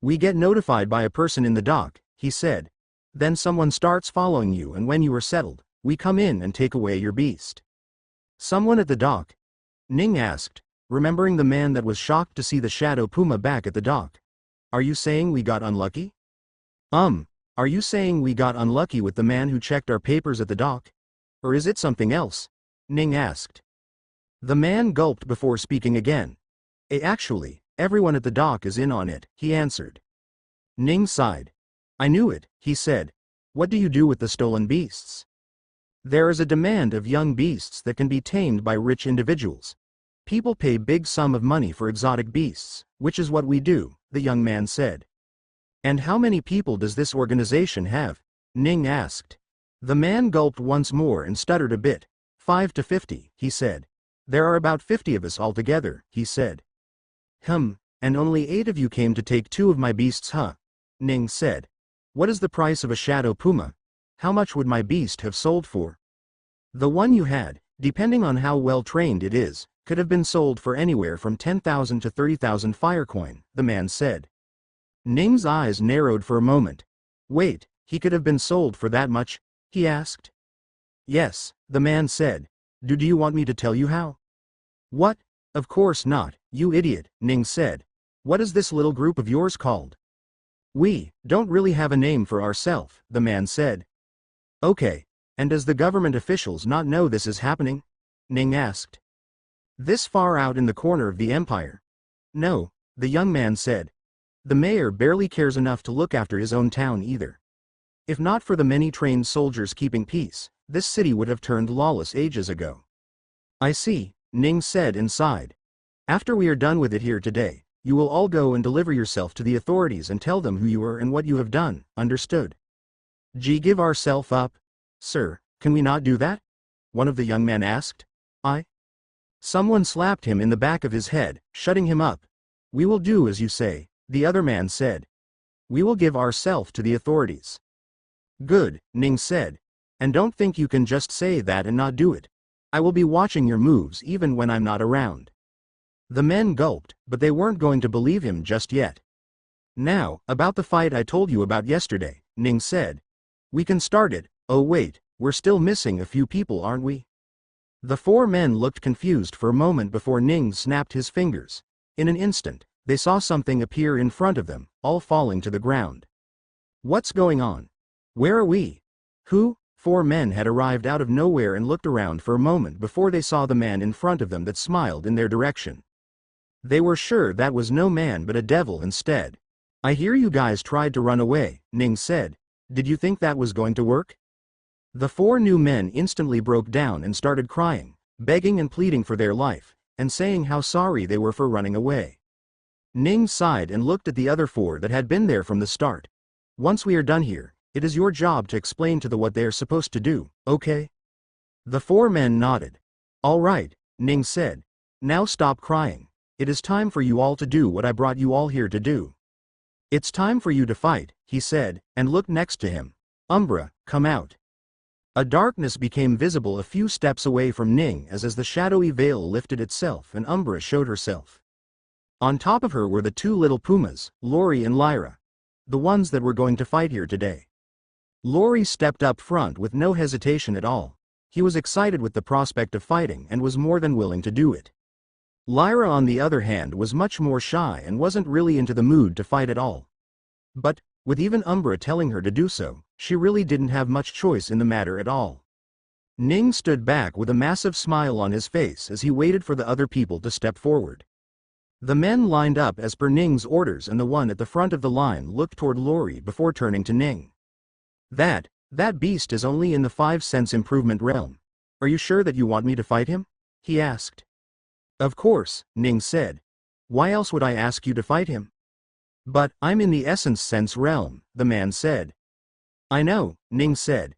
We get notified by a person in the dock, he said. Then someone starts following you and when you are settled, we come in and take away your beast. Someone at the dock? Ning asked, remembering the man that was shocked to see the shadow puma back at the dock. Are you saying we got unlucky? Are you saying we got unlucky with the man who checked our papers at the dock? Or is it something else? Ning asked. The man gulped before speaking again. Actually, everyone at the dock is in on it, he answered. Ning sighed. I knew it, he said. What do you do with the stolen beasts? There is a demand of young beasts that can be tamed by rich individuals. People pay big sum of money for exotic beasts, which is what we do, the young man said. And how many people does this organization have? Ning asked. The man gulped once more and stuttered a bit. 5 to 50, he said. There are about 50 of us altogether, he said. And only 8 of you came to take 2 of my beasts, huh? Ning said. What is the price of a shadow puma? How much would my beast have sold for? The one you had, depending on how well trained it is, could have been sold for anywhere from 10,000 to 30,000 firecoin, the man said. Ning's eyes narrowed for a moment. Wait, he could have been sold for that much? He asked. Yes, the man said. Do you want me to tell you how? What? Of course not, you idiot, Ning said. What is this little group of yours called? We don't really have a name for ourselves, the man said. Okay, and does the government officials not know this is happening? Ning asked. This far out in the corner of the empire? No, the young man said. The mayor barely cares enough to look after his own town either. If not for the many trained soldiers keeping peace, this city would have turned lawless ages ago. I see, Ning said and sighed. After we are done with it here today, you will all go and deliver yourself to the authorities and tell them who you are and what you have done, understood? Give ourself up? Sir, can we not do that? One of the young men asked. Someone slapped him in the back of his head, shutting him up. We will do as you say, the other man said. We will give ourselves to the authorities. Good, Ning said. And don't think you can just say that and not do it. I will be watching your moves even when I'm not around. The men gulped, but they weren't going to believe him just yet. Now, about the fight I told you about yesterday, Ning said. We can start it. Oh wait, we're still missing a few people, aren't we? The 4 men looked confused for a moment before Ning snapped his fingers. In an instant, they saw something appear in front of them, all falling to the ground. What's going on? Where are we? Who? 4 men had arrived out of nowhere and looked around for a moment before they saw the man in front of them that smiled in their direction. They were sure that was no man but a devil instead. I hear you guys tried to run away, Ning said. Did you think that was going to work? The four new men instantly broke down and started crying, begging and pleading for their life, and saying how sorry they were for running away. Ning sighed and looked at the other four that had been there from the start. Once we are done here, it is your job to explain to what they are supposed to do, okay? The four men nodded. All right, Ning said. Now stop crying. It is time for you all to do what I brought you all here to do. It's time for you to fight, he said, and looked next to him. Umbra, come out. A darkness became visible a few steps away from Ning as the shadowy veil lifted itself and Umbra showed herself. On top of her were the two little pumas, Lori and Lyra. The ones that were going to fight here today. Lori stepped up front with no hesitation at all. He was excited with the prospect of fighting and was more than willing to do it. Lyra on the other hand was much more shy and wasn't really into the mood to fight at all. But, with even Umbra telling her to do so, she really didn't have much choice in the matter at all. Ning stood back with a massive smile on his face as he waited for the other people to step forward. The men lined up as per Ning's orders and the one at the front of the line looked toward Lori before turning to Ning. That beast is only in the 5-sense improvement realm. Are you sure that you want me to fight him? He asked. Of course, Ning said. Why else would I ask you to fight him? But I'm in the essence sense realm, the man said. I know, Ning said.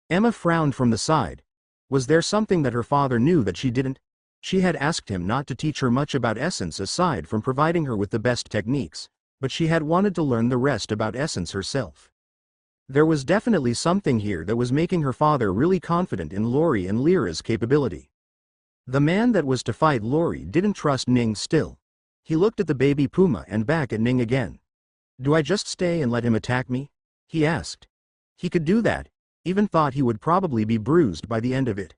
Emma frowned from the side. Was there something that her father knew that she didn't? She had asked him not to teach her much about essence aside from providing her with the best techniques, but she had wanted to learn the rest about essence herself. There was definitely something here that was making her father really confident in Lori and Lyra's capability. The man that was to fight Lori didn't trust Ning still. He looked at the baby puma and back at Ning again. Do I just stay and let him attack me? He asked. He could do that, even thought he would probably be bruised by the end of it.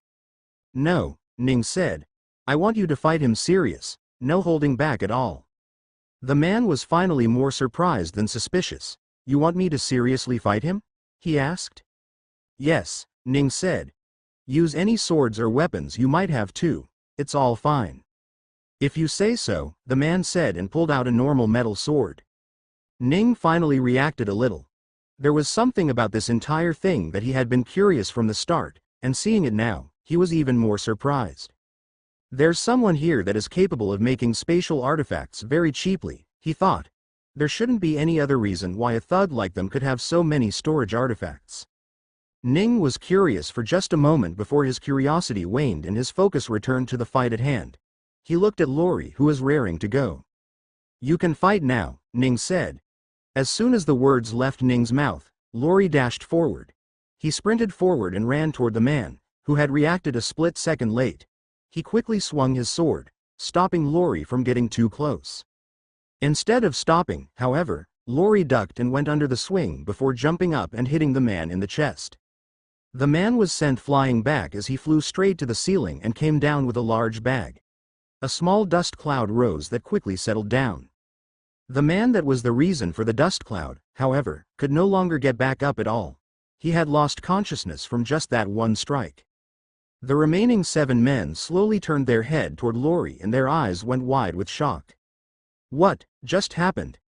No, Ning said. I want you to fight him serious, no holding back at all. The man was finally more surprised than suspicious. You want me to seriously fight him? He asked. Yes, Ning said. Use any swords or weapons you might have too, it's all fine. If you say so, the man said and pulled out a normal metal sword. Ning finally reacted a little. There was something about this entire thing that he had been curious from the start, and seeing it now, he was even more surprised. There's someone here that is capable of making spatial artifacts very cheaply, he thought. There shouldn't be any other reason why a thug like them could have so many storage artifacts. Ning was curious for just a moment before his curiosity waned and his focus returned to the fight at hand. He looked at Lori who was raring to go. You can fight now, Ning said. As soon as the words left Ning's mouth, Lori dashed forward. He sprinted forward and ran toward the man, who had reacted a split second late. He quickly swung his sword, stopping Lori from getting too close. Instead of stopping, however, Lori ducked and went under the swing before jumping up and hitting the man in the chest. The man was sent flying back as he flew straight to the ceiling and came down with a large bag. A small dust cloud rose that quickly settled down. The man that was the reason for the dust cloud, however, could no longer get back up at all. He had lost consciousness from just that one strike. The remaining 7 men slowly turned their head toward Lori and their eyes went wide with shock. What just happened?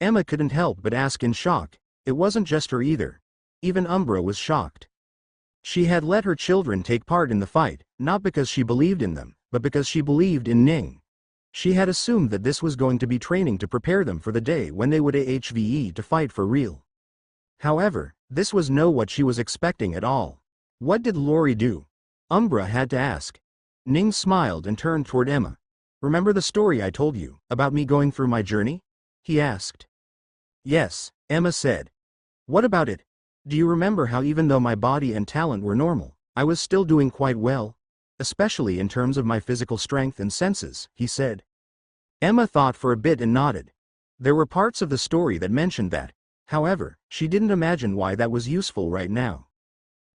Emma couldn't help but ask in shock. It wasn't just her either. Even Umbra was shocked. She had let her children take part in the fight, not because she believed in them, but because she believed in Ning. She had assumed that this was going to be training to prepare them for the day when they would ahve to fight for real. However, this was no what she was expecting at all. What did Lori do? Umbra had to ask. Ning smiled and turned toward Emma. Remember the story I told you, about me going through my journey? He asked. Yes, Emma said. What about it? Do you remember how even though my body and talent were normal, I was still doing quite well? Especially in terms of my physical strength and senses, he said. Emma thought for a bit and nodded. There were parts of the story that mentioned that. However, she didn't imagine why that was useful right now.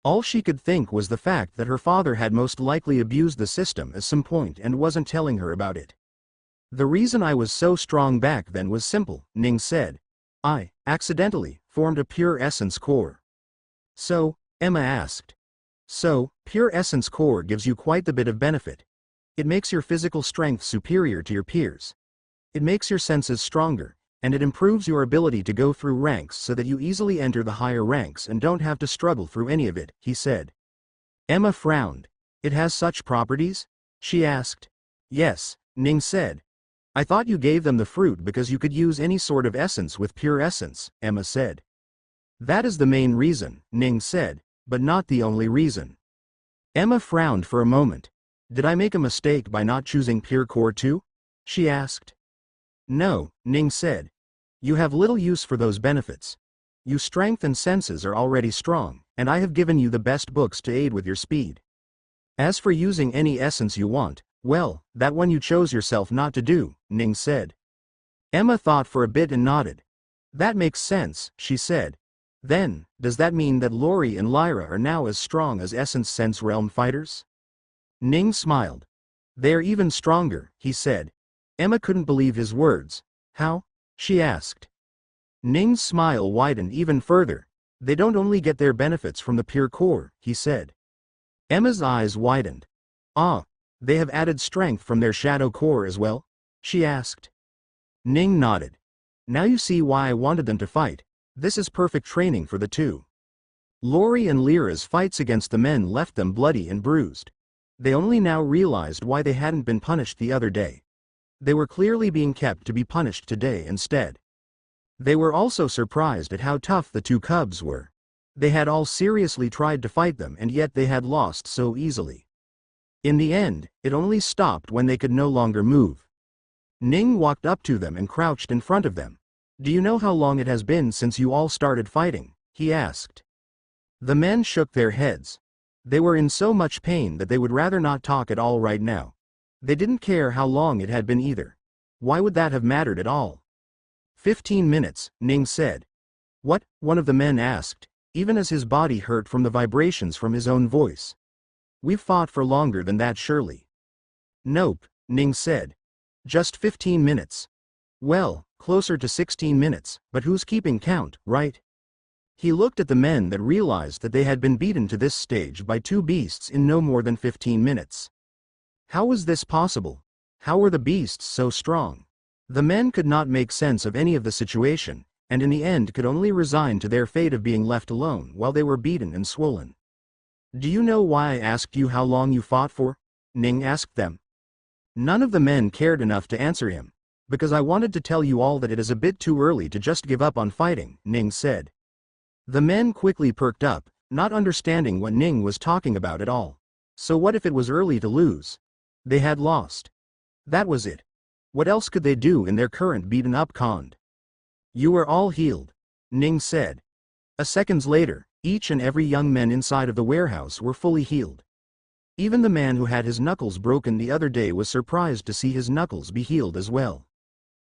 All she could think was the fact that her father had most likely abused the system at some point and wasn't telling her about it. The reason I was so strong back then was simple, Ning said. I, accidentally, formed a pure essence core. So, Emma asked. So, pure essence core gives you quite the bit of benefit. It makes your physical strength superior to your peers. It makes your senses stronger, and it improves your ability to go through ranks so that you easily enter the higher ranks and don't have to struggle through any of it, he said. Emma frowned. It has such properties? She asked. Yes, Ning said. I thought you gave them the fruit because you could use any sort of essence with pure essence, Emma said. That is the main reason, Ning said, but not the only reason. Emma frowned for a moment. Did I make a mistake by not choosing pure core too? She asked. No, Ning said. You have little use for those benefits. Your strength and senses are already strong, and I have given you the best books to aid with your speed. As for using any essence you want, well, that one you chose yourself not to do, Ning said. Emma thought for a bit and nodded. That makes sense, she said. Then, does that mean that Lori and Lyra are now as strong as Essence Sense Realm fighters? Ning smiled. They are even stronger, he said. Emma couldn't believe his words. How? She asked. Ning's smile widened even further. They don't only get their benefits from the pure core, he said. Emma's eyes widened. Ah, they have added strength from their shadow core as well? She asked. Ning nodded. Now you see why I wanted them to fight. This is perfect training for the two. Lori and Lyra's fights against the men left them bloody and bruised. They only now realized why they hadn't been punished the other day. They were clearly being kept to be punished today instead. They were also surprised at how tough the two cubs were. They had all seriously tried to fight them and yet they had lost so easily. In the end, it only stopped when they could no longer move. Ning walked up to them and crouched in front of them. Do you know how long it has been since you all started fighting? He asked. The men shook their heads. They were in so much pain that they would rather not talk at all right now. They didn't care how long it had been either. Why would that have mattered at all? 15 minutes, Ning said. What? One of the men asked, even as his body hurt from the vibrations from his own voice. We've fought for longer than that surely. Nope, Ning said. Just 15 minutes. Well, closer to 16 minutes, but who's keeping count, right? He looked at the men that realized that they had been beaten to this stage by two beasts in no more than 15 minutes. How was this possible? How were the beasts so strong? The men could not make sense of any of the situation, and in the end could only resign to their fate of being left alone while they were beaten and swollen. Do you know why I asked you how long you fought for? Ning asked them. None of the men cared enough to answer him. Because I wanted to tell you all that it is a bit too early to just give up on fighting, Ning said. The men quickly perked up, not understanding what Ning was talking about at all. So what if it was early to lose? They had lost. That was it. What else could they do in their current beaten-up con? You are all healed, Ning said. A seconds later, each and every young man inside of the warehouse were fully healed. Even the man who had his knuckles broken the other day was surprised to see his knuckles be healed as well.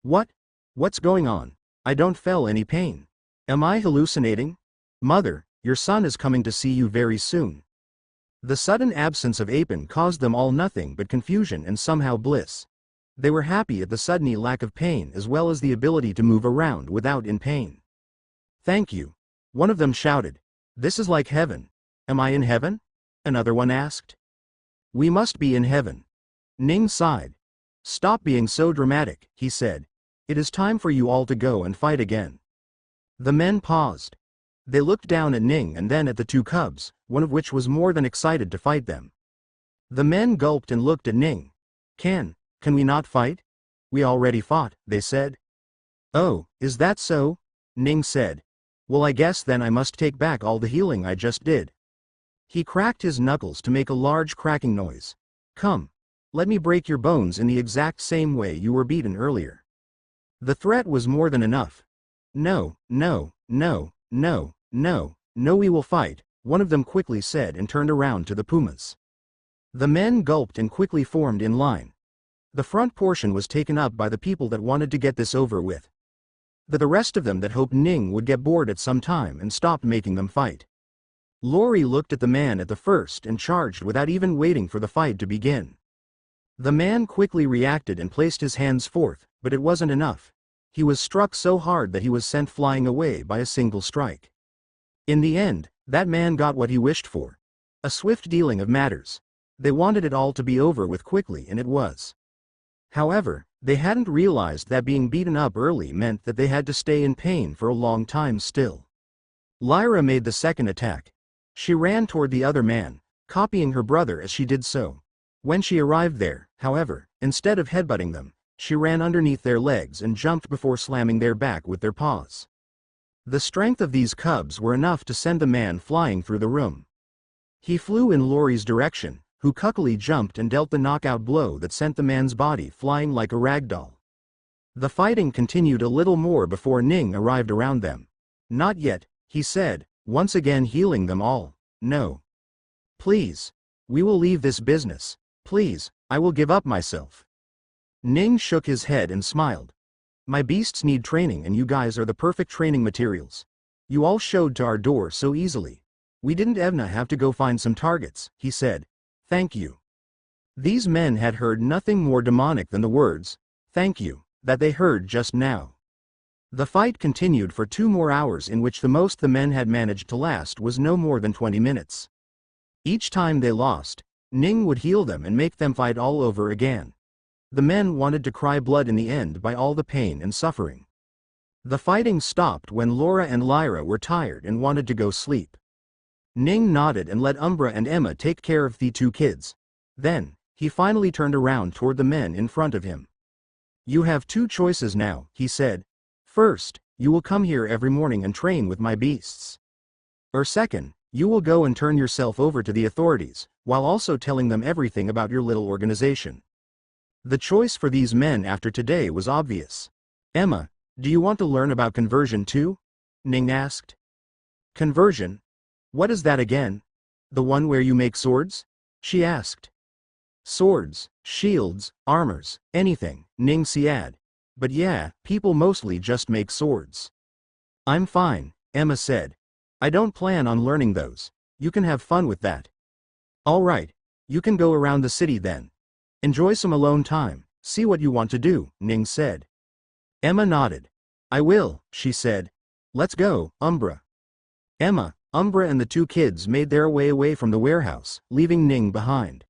What? What's going on? I don't feel any pain. Am I hallucinating? Mother, your son is coming to see you very soon. The sudden absence of Apin caused them all nothing but confusion and somehow bliss. They were happy at the sudden lack of pain as well as the ability to move around without in pain. Thank you. One of them shouted. This is like heaven. Am I in heaven? Another one asked. We must be in heaven. Ning sighed. Stop being so dramatic, he said. It is time for you all to go and fight again. The men paused. They looked down at Ning and then at the two cubs, one of which was more than excited to fight them. The men gulped and looked at Ning. Can we not fight? We already fought, they said. Oh, is that so? Ning said. Well, I guess then I must take back all the healing I just did. He cracked his knuckles to make a large cracking noise. Come. Let me break your bones in the exact same way you were beaten earlier. The threat was more than enough. No, no, no, no, no, no, we will fight, one of them quickly said and turned around to the pumas. The men gulped and quickly formed in line. The front portion was taken up by the people that wanted to get this over with. The rest of them that hoped Ning would get bored at some time and stopped making them fight. Lori looked at the man at the first and charged without even waiting for the fight to begin. The man quickly reacted and placed his hands forth, but it wasn't enough. He was struck so hard that he was sent flying away by a single strike. In the end, that man got what he wished for. A swift dealing of matters. They wanted it all to be over with quickly and it was. However, They hadn't realized that being beaten up early meant that they had to stay in pain for a long time still. Lyra made the second attack. She ran toward the other man, copying her brother as she did so. When she arrived there, however, instead of headbutting them, she ran underneath their legs and jumped before slamming their back with their paws. The strength of these cubs were enough to send the man flying through the room. He flew in Laurie's direction, who cuckily jumped and dealt the knockout blow that sent the man's body flying like a rag doll. The fighting continued a little more before Ning arrived around them. "Not yet," he said, once again healing them all. "No. Please. We will leave this business. Please, I will give up myself." Ning shook his head and smiled. "My beasts need training and you guys are the perfect training materials. You all showed to our door so easily. We didn't even have to go find some targets," he said. "Thank you." These men had heard nothing more demonic than the words, "thank you," that they heard just now. The fight continued for 2 more hours, in which the most the men had managed to last was no more than 20 minutes. Each time they lost, Ning would heal them and make them fight all over again. The men wanted to cry blood in the end by all the pain and suffering. The fighting stopped when Laura and Lyra were tired and wanted to go sleep. Ning nodded and let Umbra and Emma take care of the 2 kids. Then, he finally turned around toward the men in front of him. "You have 2 choices now," he said. "First, you will come here every morning and train with my beasts. Or second, you will go and turn yourself over to the authorities, while also telling them everything about your little organization." The choice for these men after today was obvious. "Emma, do you want to learn about conversion too?" Ning asked. "Conversion? What is that again? The one where you make swords?" she asked. "Swords, shields, armors, anything," Ning said. "But yeah, people mostly just make swords." "I'm fine," Emma said. "I don't plan on learning those. You can have fun with that." "All right, you can go around the city then. Enjoy some alone time, see what you want to do," Ning said. Emma nodded. "I will," she said. "Let's go, Umbra." Emma, Umbra and the 2 kids made their way away from the warehouse, leaving Ning behind.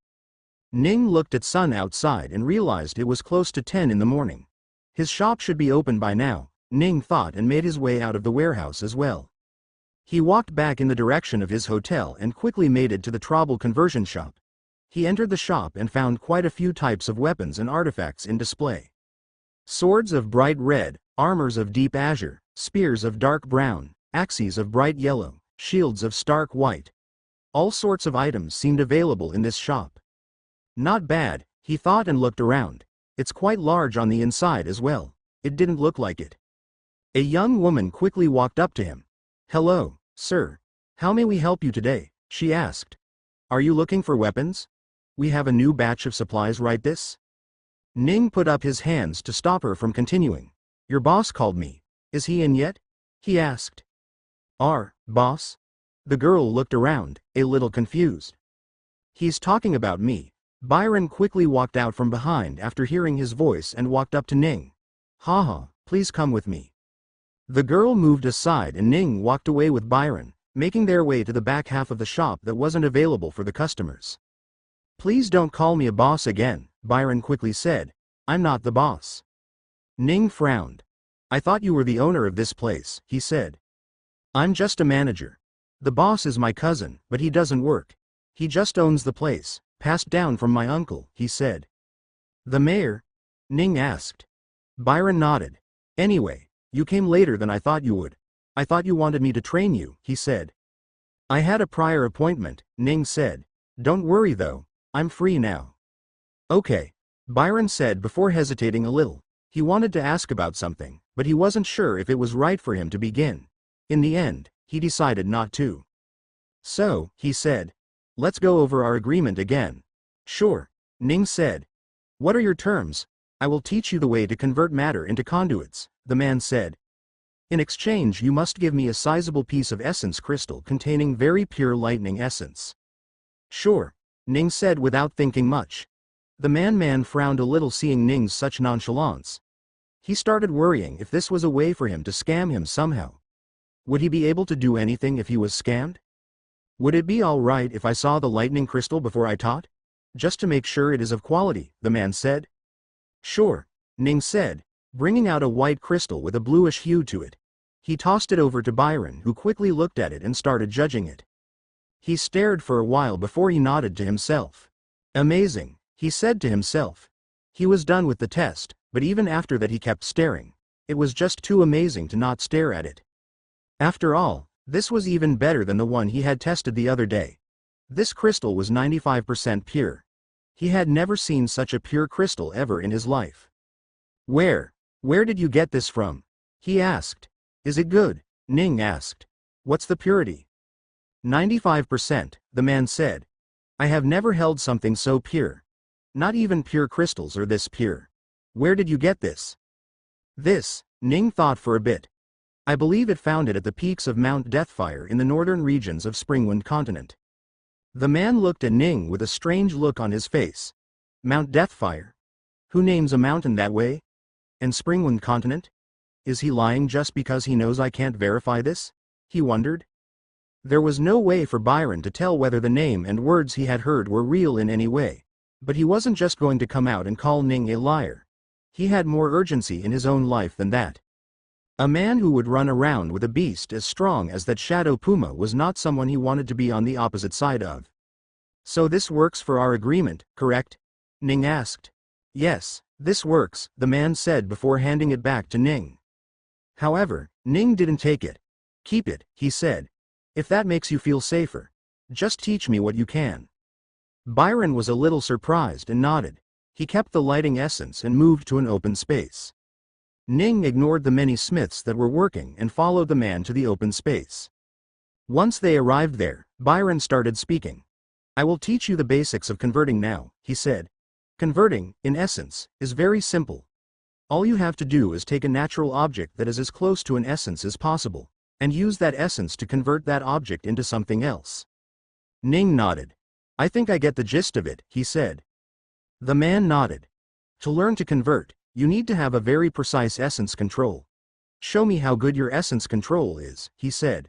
Ning looked at sun outside and realized it was close to 10 in the morning. His shop should be open by now, Ning thought, and made his way out of the warehouse as well. He walked back in the direction of his hotel and quickly made it to the tribal conversion shop. He entered the shop and found quite a few types of weapons and artifacts in display. Swords of bright red, armors of deep azure, spears of dark brown, axes of bright yellow, shields of stark white. All sorts of items seemed available in this shop. Not bad, he thought and looked around. It's quite large on the inside as well. It didn't look like it. A young woman quickly walked up to him. "Hello, sir. How may we help you today?" she asked. "Are you looking for weapons? We have a new batch of supplies right this." Ning put up his hands to stop her from continuing. "Your boss called me. Is he in yet?" he asked. "Our boss?" The girl looked around, a little confused. "He's talking about me." Byron quickly walked out from behind after hearing his voice and walked up to Ning. "Haha, please come with me." The girl moved aside and Ning walked away with Byron, making their way to the back half of the shop that wasn't available for the customers. "Please don't call me a boss again," Byron quickly said. "I'm not the boss." Ning frowned. "I thought you were the owner of this place," he said. "I'm just a manager. The boss is my cousin, but he doesn't work. He just owns the place, passed down from my uncle," he said. "The mayor?" Ning asked. Byron nodded. "Anyway, you came later than I thought you would. I thought you wanted me to train you," he said. "I had a prior appointment," Ning said. "Don't worry though, I'm free now." "Okay," Byron said before hesitating a little. He wanted to ask about something, but he wasn't sure if it was right for him to begin. In the end, he decided not to. "So," he said, "let's go over our agreement again." "Sure," Ning said. "What are your terms?" "I will teach you the way to convert matter into conduits," the man said. "In exchange you must give me a sizable piece of essence crystal containing very pure lightning essence." "Sure," Ning said without thinking much. The man frowned a little seeing Ning's such nonchalance. He started worrying if this was a way for him to scam him somehow. Would he be able to do anything if he was scammed? "Would it be all right if I saw the lightning crystal before I taught? Just to make sure it is of quality," the man said. "Sure," Ning said, bringing out a white crystal with a bluish hue to it. He tossed it over to Byron, who quickly looked at it and started judging it. He stared for a while before he nodded to himself. Amazing, he said to himself. He was done with the test, but even after that he kept staring. It was just too amazing to not stare at it. After all, this was even better than the one he had tested the other day. This crystal was 95% pure. He had never seen such a pure crystal ever in his life. Where did you get this from? He asked. Is it good? Ning asked. What's the purity? 95%, the man said. I have never held something so pure. Not even pure crystals are this pure. Where did you get this? This, Ning thought for a bit. I believe it found it at the peaks of Mount Deathfire in the northern regions of Springwind Continent. The man looked at Ning with a strange look on his face. Mount Deathfire? Who names a mountain that way? And Springwind Continent? Is he lying just because he knows I can't verify this? He wondered. There was no way for Byron to tell whether the name and words he had heard were real in any way. But he wasn't just going to come out and call Ning a liar. He had more urgency in his own life than that. A man who would run around with a beast as strong as that shadow puma was not someone he wanted to be on the opposite side of. So this works for our agreement, correct? Ning asked. Yes, this works, the man said before handing it back to Ning. However, Ning didn't take it. Keep it, he said. If that makes you feel safer. Just teach me what you can. Byron was a little surprised and nodded. He kept the lighting essence and moved to an open space. Ning ignored the many smiths that were working and followed the man to the open space. Once they arrived there, Byron started speaking. I will teach you the basics of converting now, he said. Converting, in essence, is very simple. All you have to do is take a natural object that is as close to an essence as possible, and use that essence to convert that object into something else. Ning nodded. I think I get the gist of it, he said. The man nodded. To learn to convert, you need to have a very precise essence control. Show me how good your essence control is, he said.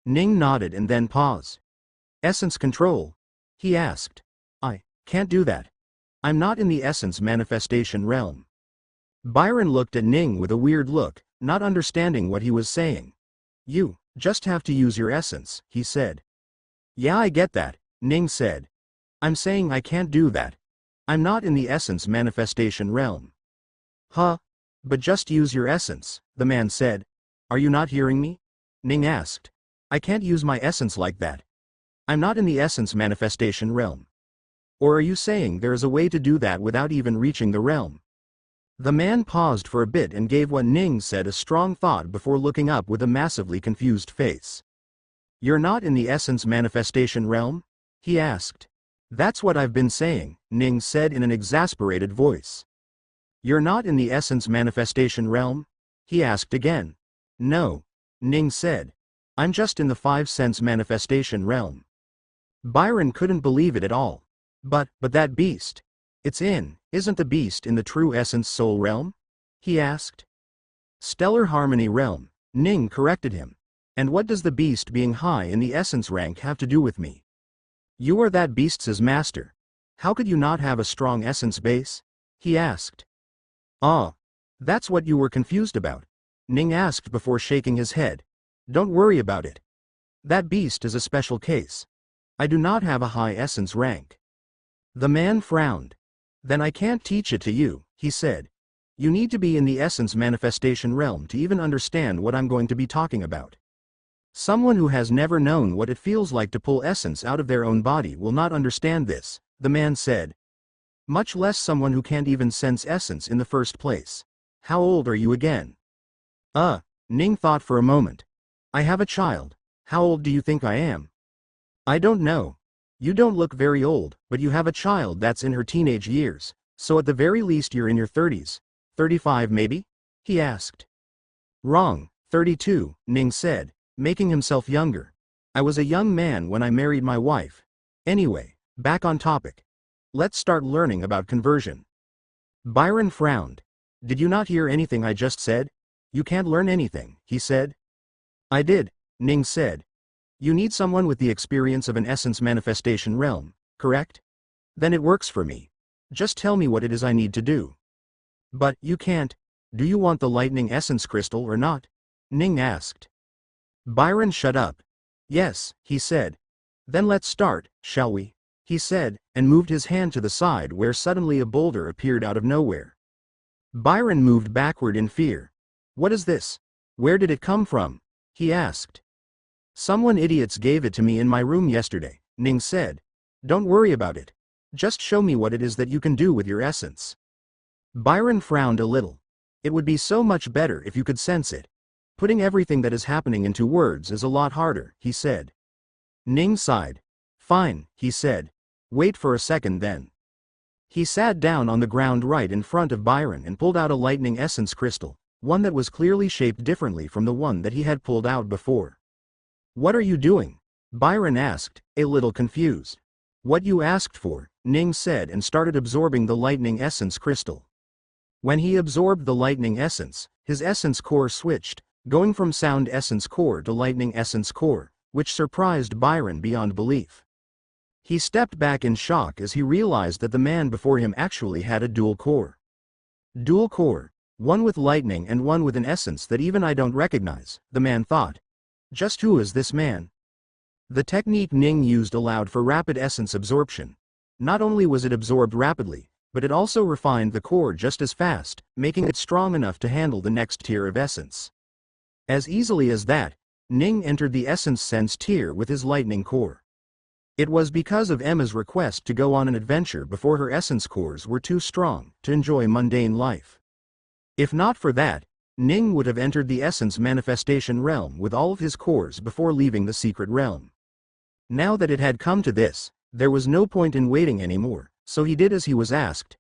Ning nodded and then paused. Essence control? He asked. I can't do that. I'm not in the essence manifestation realm. Byron looked at Ning with a weird look, not understanding what he was saying. You just have to use your essence, he said. Yeah, I get that, Ning said. I'm saying I can't do that. I'm not in the essence manifestation realm. Huh? But just use your essence, the man said. Are you not hearing me? Ning asked. I can't use my essence like that. I'm not in the essence manifestation realm. Or are you saying there is a way to do that without even reaching the realm? The man paused for a bit and gave what Ning said a strong thought before looking up with a massively confused face. You're not in the essence manifestation realm? He asked. That's what I've been saying, Ning said in an exasperated voice. You're not in the essence manifestation realm? He asked again. No, Ning said. I'm just in the five-sense manifestation realm. Byron couldn't believe it at all. But that beast. Isn't the beast in the true essence soul realm? He asked. Stellar harmony realm, Ning corrected him. And what does the beast being high in the essence rank have to do with me? You are that beast's master. How could you not have a strong essence base? He asked. Ah, that's what you were confused about, Ning asked before shaking his head. Don't worry about it. That beast is a special case. I do not have a high essence rank. The man frowned. Then I can't teach it to you, he said. You need to be in the essence manifestation realm to even understand what I'm going to be talking about. Someone who has never known what it feels like to pull essence out of their own body will not understand this, the man said. Much less someone who can't even sense essence in the first place. How old are you again? Ning thought for a moment. I have a child. How old do you think I am? I don't know. You don't look very old, but you have a child that's in her teenage years, so at the very least you're in your 30s. 35 maybe? He asked. Wrong, 32, Ning said, making himself younger. I was a young man when I married my wife. Anyway, back on topic. Let's start learning about conversion. Byron frowned. Did you not hear anything I just said? You can't learn anything, he said. I did, Ning said. You need someone with the experience of an essence manifestation realm, correct? Then it works for me. Just tell me what it is I need to do. But, you can't. Do you want the lightning essence crystal or not? Ning asked. Byron shut up. Yes, he said. Then let's start, shall we? He said, and moved his hand to the side where suddenly a boulder appeared out of nowhere. Byron moved backward in fear. What is this? Where did it come from? He asked. Someone idiots gave it to me in my room yesterday, Ning said. Don't worry about it. Just show me what it is that you can do with your essence. Byron frowned a little. It would be so much better if you could sense it. Putting everything that is happening into words is a lot harder, he said. Ning sighed. Fine, he said. Wait for a second then. He sat down on the ground right in front of Byron and pulled out a lightning essence crystal, one that was clearly shaped differently from the one that he had pulled out before. What are you doing? Byron asked, a little confused. What you asked for, Ning said and started absorbing the lightning essence crystal. When he absorbed the lightning essence, his essence core switched, going from sound essence core to lightning essence core, which surprised Byron beyond belief. He stepped back in shock as he realized that the man before him actually had a dual core. Dual core, one with lightning and one with an essence that even I don't recognize, the man thought. Just who is this man? The technique Ning used allowed for rapid essence absorption. Not only was it absorbed rapidly, but it also refined the core just as fast, making it strong enough to handle the next tier of essence. As easily as that, Ning entered the essence sense tier with his lightning core. It was because of Emma's request to go on an adventure before her essence cores were too strong to enjoy mundane life. If not for that, Ning would have entered the essence manifestation realm with all of his cores before leaving the secret realm. Now that it had come to this, there was no point in waiting anymore, so he did as he was asked.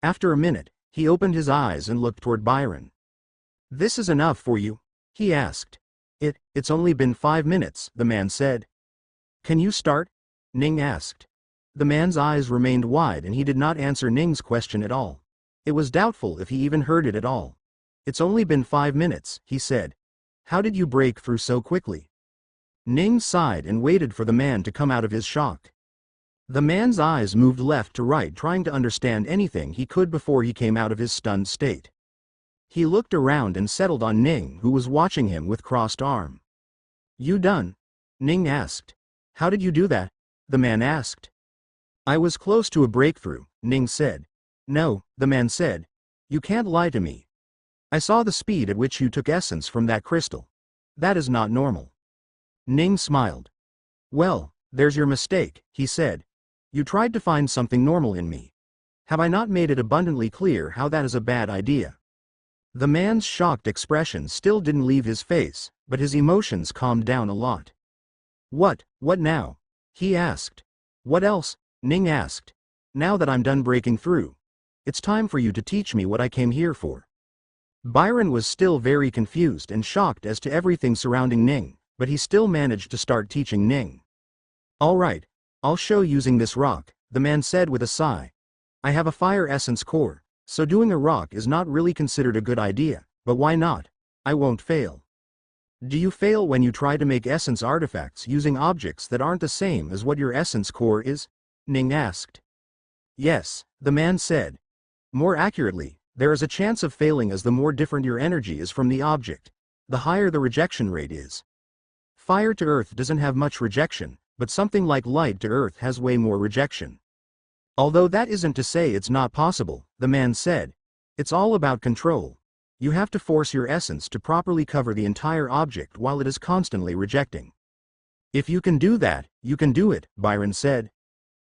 After a minute, he opened his eyes and looked toward Byron. This is enough for you? He asked. It's only been 5 minutes, the man said. Can you start? Ning asked. The man's eyes remained wide and he did not answer Ning's question at all. It was doubtful if he even heard it at all. It's only been 5 minutes, he said. How did you break through so quickly? Ning sighed and waited for the man to come out of his shock. The man's eyes moved left to right trying to understand anything he could before he came out of his stunned state. He looked around and settled on Ning, who was watching him with crossed arm. You done? Ning asked. How did you do that? The man asked. I was close to a breakthrough, Ning said. No, the man said. You can't lie to me. I saw the speed at which you took essence from that crystal. That is not normal. Ning smiled. Well, there's your mistake, he said. You tried to find something normal in me. Have I not made it abundantly clear how that is a bad idea? The man's shocked expression still didn't leave his face, but his emotions calmed down a lot. What now? He asked. What else? Ning asked. Now that I'm done breaking through, it's time for you to teach me what I came here for. Byron was still very confused and shocked as to everything surrounding Ning, but he still managed to start teaching Ning. All right, I'll show using this rock, the man said with a sigh. I have a fire essence core, so doing a rock is not really considered a good idea, but why not? I won't fail. Do you fail when you try to make essence artifacts using objects that aren't the same as what your essence core is? Ning asked. Yes, the man said. More accurately, there is a chance of failing as the more different your energy is from the object, the higher the rejection rate is. Fire to earth doesn't have much rejection, but something like light to earth has way more rejection. Although that isn't to say it's not possible, the man said. It's all about control. You have to force your essence to properly cover the entire object while it is constantly rejecting. If you can do that, you can do it, Byron said.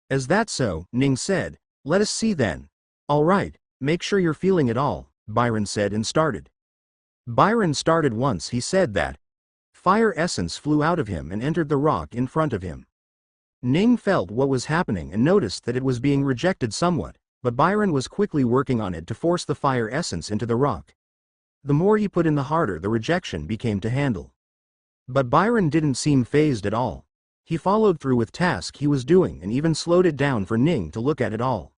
Is that so? Ning said. Let us see then. All right, make sure you're feeling it all, Byron said and started. Byron started once he said that. Fire essence flew out of him and entered the rock in front of him. Ning felt what was happening and noticed that it was being rejected somewhat, but Byron was quickly working on it to force the fire essence into the rock. The more he put in the harder the rejection became to handle. But Byron didn't seem fazed at all. He followed through with task he was doing and even slowed it down for Ning to look at it all.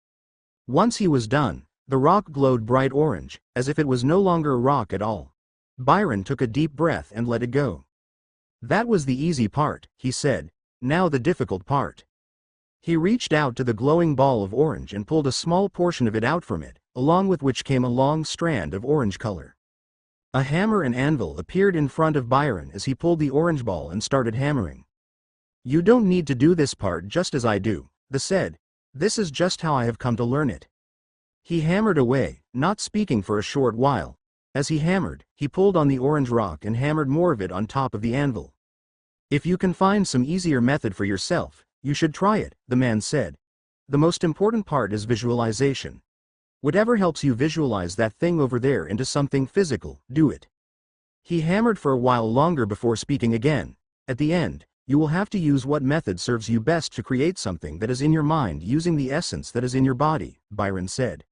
Once he was done, the rock glowed bright orange, as if it was no longer a rock at all. Byron took a deep breath and let it go. That was the easy part, he said. Now the difficult part. He reached out to the glowing ball of orange and pulled a small portion of it out from it, along with which came a long strand of orange color. A hammer and anvil appeared in front of Byron as he pulled the orange ball and started hammering. "You don't need to do this part just as I do," the said. "This is just how I have come to learn it." He hammered away, not speaking for a short while. As he hammered, he pulled on the orange rock and hammered more of it on top of the anvil. "If you can find some easier method for yourself, you should try it," the man said. "The most important part is visualization. Whatever helps you visualize that thing over there into something physical, do it." He hammered for a while longer before speaking again. "At the end, you will have to use what method serves you best to create something that is in your mind using the essence that is in your body," Byron said.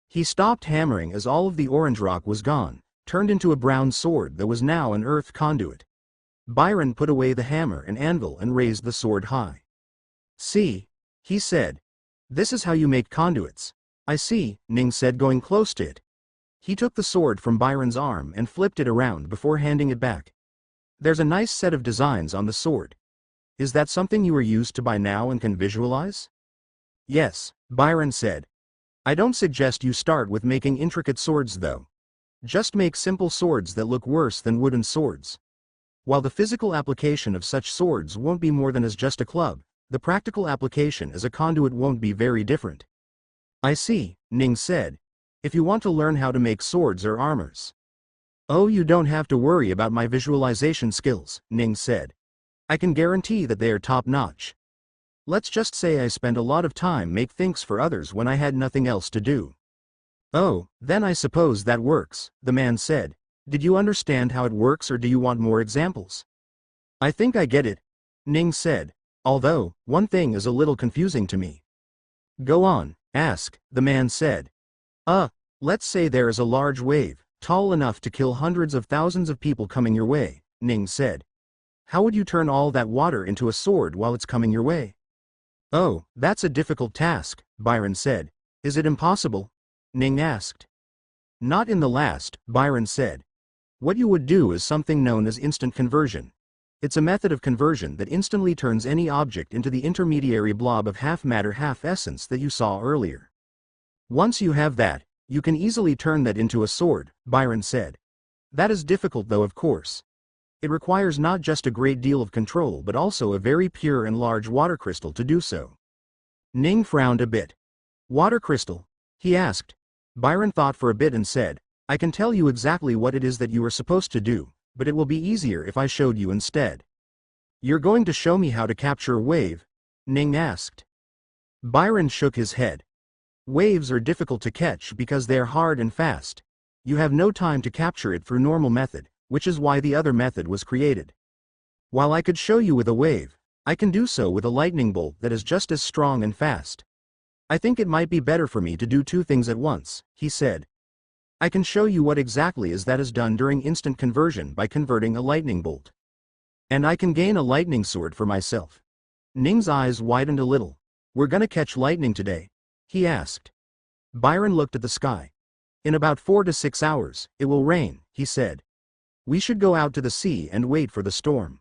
He stopped hammering as all of the orange rock was gone, turned into a brown sword that was now an earth conduit. Byron put away the hammer and anvil and raised the sword high. "See," he said. "This is how you make conduits." "I see," Ning said, going close to it. He took the sword from Byron's arm and flipped it around before handing it back. "There's a nice set of designs on the sword. Is that something you are used to by now and can visualize?" "Yes," Byron said. "I don't suggest you start with making intricate swords though. Just make simple swords that look worse than wooden swords. While the physical application of such swords won't be more than as just a club, the practical application as a conduit won't be very different." "I see," Ning said. "If you want to learn how to make swords or armors." "Oh, you don't have to worry about my visualization skills," Ning said. "I can guarantee that they are top-notch. Let's just say I spent a lot of time make things for others when I had nothing else to do." "Oh, then I suppose that works," the man said. "Did you understand how it works or do you want more examples?" "I think I get it," Ning said, "although, one thing is a little confusing to me." "Go on, ask," the man said. Let's say there is a large wave, tall enough to kill hundreds of thousands of people coming your way," Ning said. "How would you turn all that water into a sword while it's coming your way?" "Oh, that's a difficult task," Byron said. "Is it impossible?" Ning asked. "Not in the last," Byron said. "What you would do is something known as instant conversion. It's a method of conversion that instantly turns any object into the intermediary blob of half matter half essence that you saw earlier. Once you have that, you can easily turn that into a sword," Byron said. "That is difficult though, of course. It requires not just a great deal of control but also a very pure and large water crystal to do so." Ning frowned a bit. "Water crystal?" he asked. Byron thought for a bit and said, "I can tell you exactly what it is that you are supposed to do, but it will be easier if I showed you instead." "You're going to show me how to capture a wave?" Ning asked. Byron shook his head. "Waves are difficult to catch because they are hard and fast. You have no time to capture it through normal method, which is why the other method was created. While I could show you with a wave, I can do so with a lightning bolt that is just as strong and fast. I think it might be better for me to do two things at once," he said. "I can show you what exactly is that is done during instant conversion by converting a lightning bolt. And I can gain a lightning sword for myself." Ning's eyes widened a little. "We're gonna catch lightning today?" he asked. Byron looked at the sky. "In about 4 to 6 hours, it will rain," he said. "We should go out to the sea and wait for the storm."